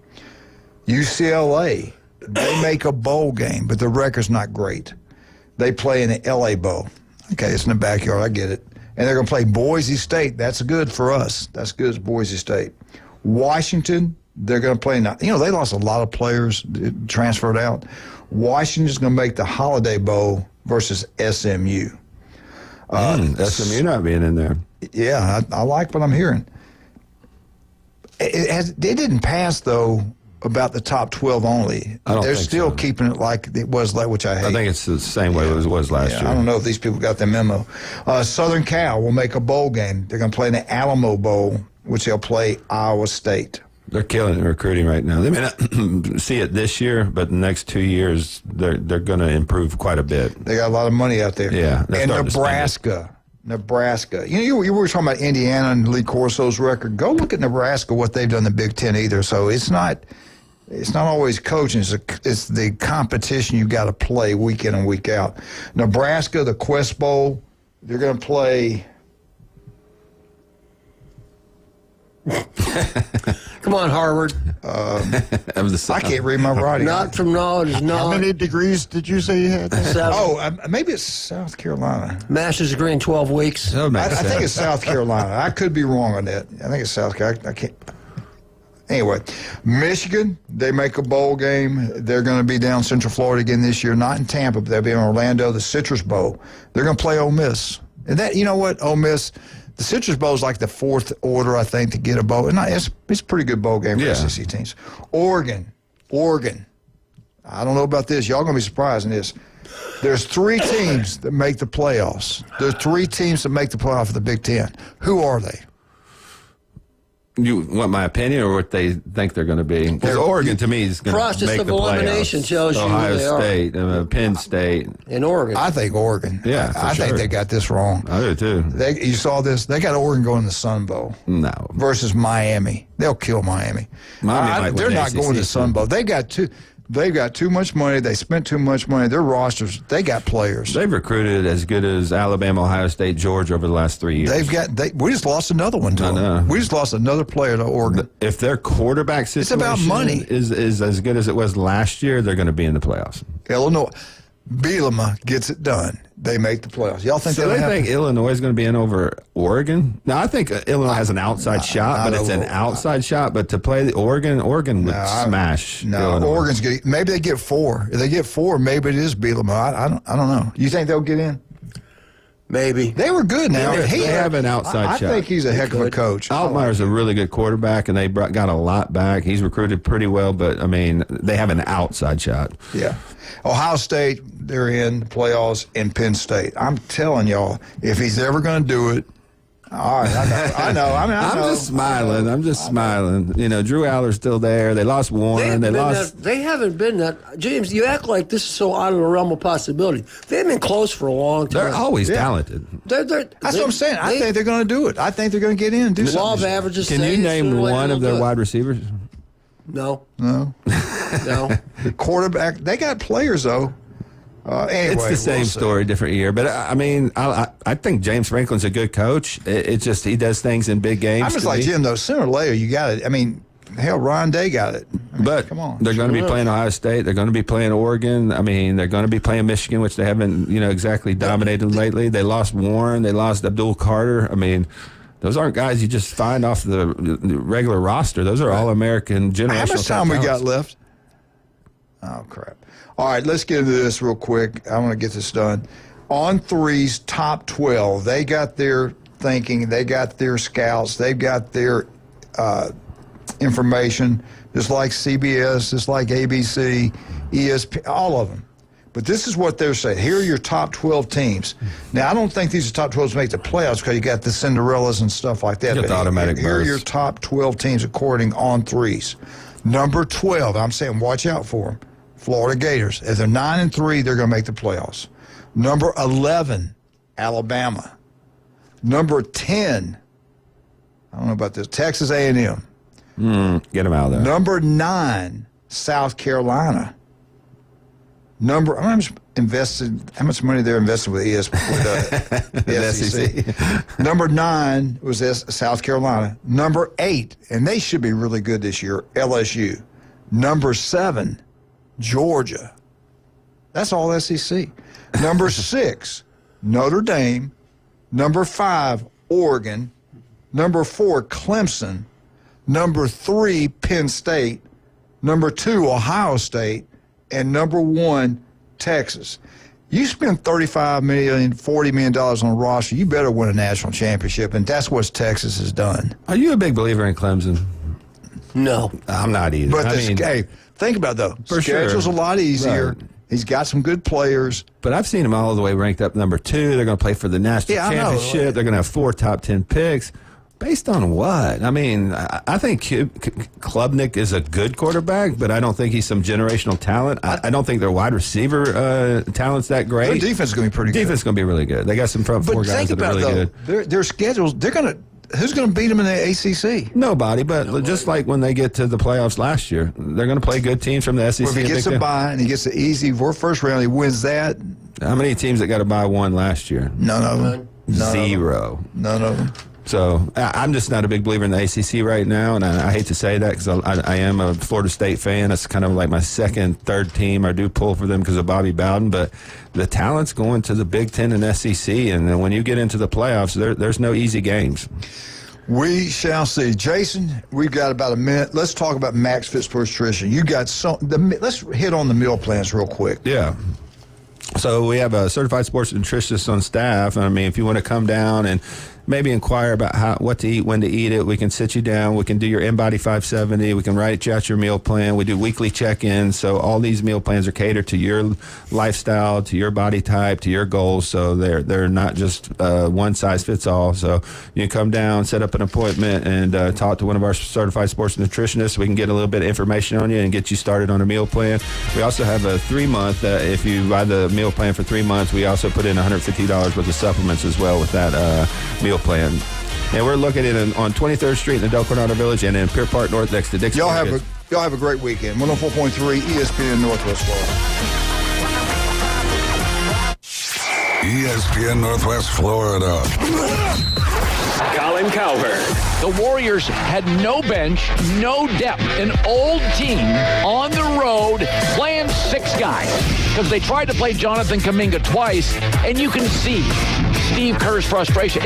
UCLA, they make a bowl game, but the record's not great. They play in the LA Bowl. Okay, it's in the backyard. I get it. And they're going to play Boise State. That's good for us. That's good as Boise State. Washington, they're going to play now. You know, they lost a lot of players, transferred out. Washington's going to make the Holiday Bowl versus SMU. SMU not being in there. Yeah, I like what I'm hearing. It didn't pass, though, about the top 12 only. They're still keeping it like it was, which I hate. I think it's the same way it was last year. I don't know if these people got the memo. Southern Cal will make a bowl game. They're going to play in the Alamo Bowl, which they'll play Iowa State. They're killing it recruiting right now. They may not see it this year, but the next 2 years, they're going to improve quite a bit. They got a lot of money out there. Yeah. And Nebraska. You were talking about Indiana and Lee Corso's record. Go look at Nebraska, what they've done in the Big Ten either. So it's not always coaching. It's the competition you got to play week in and week out. Nebraska, the Quest Bowl, they're going to play. Come on, Harvard. I can't read my writing. Not from knowledge, not. How many degrees did you say you had? 7. Maybe it's South Carolina. Master's degree in 12 weeks. I think it's South Carolina. I could be wrong on that. I think it's South Carolina. I can't. Anyway, Michigan, they make a bowl game. They're going to be down Central Florida again this year. Not in Tampa, but they'll be in Orlando, the Citrus Bowl. They're going to play Ole Miss. And that, you know what, Ole Miss, The Citrus Bowl is like the fourth order, I think, to get a bowl. And it's a pretty good bowl game for SEC teams. Oregon. I don't know about this. Y'all going to be surprised in this. There's 3 teams that make the playoffs. There's 3 teams that make the playoff of the Big Ten. Who are they? You want my opinion or what they think they're going to be? Because Oregon, to me, is going to Process make of the elimination playoffs. tells you who Ohio they are. State, Penn State. And Oregon. I think Oregon. Yeah, I think they got this wrong. I do, too. You saw this? They got Oregon going to the Sun Bowl. No. Versus Miami. They'll kill Miami. They're not going to the Sun Bowl. They've got too much money. They spent too much money. Their rosters, they got players. They've recruited as good as Alabama, Ohio State, Georgia over the last 3 years. We just lost another one to them. We just lost another player to Oregon. If their quarterback situation about money. is as good as it was last year, they're going to be in the playoffs. Illinois, Bielema gets it done. They make the playoffs. Y'all think so they think Illinois is going to be in over Oregon? Now, I think Illinois has an outside shot, but it's an outside shot. But to play the Oregon would smash. No, Illinois. Oregon's getting. Maybe they get 4. If they get 4, maybe it is Bielema. I don't know. You think they'll get in? Maybe. They were good now. They have an outside shot. I think he's a heck of a coach. Altmaier's a really good quarterback, and they got a lot back. He's recruited pretty well, but, I mean, they have an outside shot. Yeah. Ohio State, they're in the playoffs, and Penn State. I'm telling y'all, if he's ever going to do it, all right, I know. I I'm just smiling. You know, Drew Aller's still there. They lost Warren. They haven't been that. James, you act like this is so out of the realm of possibility. They've been close for a long time. They're always talented. That's what I'm saying. I think they're going to do it. I think they're going to get in and do law something. of averages. Can you name one of their wide receivers? No. No. The quarterback, they got players, though. Anyway, it's the same story, different year. But, I mean, I think James Franklin's a good coach. It's just he does things in big games. I'm just like Jim, though. Sooner or later, you got it. I mean, hell, Ryan Day got it. I mean, but come on. They're going to be playing Ohio State. They're going to be playing Oregon. I mean, they're going to be playing Michigan, which they haven't, exactly dominated lately. They lost Warren. They lost Abdul Carter. I mean, those aren't guys you just find off the regular roster. Those are all-American generational How much time we got talents. left? Oh, crap. All right, let's get into this real quick. I want to get this done. On threes, top 12. They got their thinking. They got their scouts. They've got their information, just like CBS, just like ABC, ESPN, all of them. But this is what they're saying. Here are your top 12 teams. Now, I don't think these are top 12 to make the playoffs because you got the Cinderellas and stuff like that. You got the automatic Here are berths. your top 12 teams according on threes. Number 12, I'm saying watch out for them. Florida Gators. If they're 9-3, they're going to make the playoffs. Number 11, Alabama. Number 10, I don't know about this, Texas A&M. Get them out of there. Number 9, South Carolina. How much money they're investing with the SEC. Number 9 was South Carolina. Number 8, and they should be really good this year, LSU. Number 7, Georgia. That's all SEC. Number 6, Notre Dame. Number 5, Oregon. Number 4, Clemson. Number 3, Penn State. Number 2, Ohio State. And number 1, Texas. You spend $35 million, $40 million on a roster, you better win a national championship, and that's what Texas has done. Are you a big believer in Clemson? No. I'm not either. But hey, think about it, though. Schedule's a lot easier. Right. He's got some good players. But I've seen them all the way ranked up number 2. They're going to play for the national championship. They're going to have 4 top 10 picks. Based on what? I mean, I think Klubnik is a good quarterback, but I don't think he's some generational talent. I don't think their wide receiver talent's that great. Their defense is going to be pretty good. Defense is going to be really good. They got some front 4 guys that are really good. Their schedules, who's going to beat them in the ACC? Nobody, but just like when they get to the playoffs last year, they're going to play good teams from the SEC. Well, if he gets a bye and he gets the easy first round, he wins that. How many teams that got a bye won last year? None of them. Zero. None of them. So I'm just not a big believer in the ACC right now, and I hate to say that because I am a Florida State fan. It's kind of like my second, third team. I do pull for them because of Bobby Bowden, but the talent's going to the Big Ten and SEC, and then when you get into the playoffs, there's no easy games. We shall see. Jason, we've got about a minute. Let's talk about Max Fitzpatrick's nutrition. You got let's hit on the meal plans real quick. Yeah. So we have a certified sports nutritionist on staff. I mean, if you want to come down and maybe inquire about what to eat, when to eat it. We can sit you down. We can do your InBody 570. We can write you out your meal plan. We do weekly check-ins. So all these meal plans are catered to your lifestyle, to your body type, to your goals. So they're not just one size fits all. So you can come down, set up an appointment, and talk to one of our certified sports nutritionists. We can get a little bit of information on you and get you started on a meal plan. We also have a 3-month. If you buy the meal plan for 3 months, we also put in $150 worth of supplements as well with that meal plan. And we're located on 23rd Street in the Del Coronado Village and in Pier Park North next to Dixie. Y'all have a great weekend. 104.3 ESPN Northwest Florida. ESPN Northwest Florida. Colin Cowherd. The Warriors had no bench, no depth, an old team on the road playing 6 guys because they tried to play Jonathan Kuminga twice, and you can see Steve Kerr's frustration.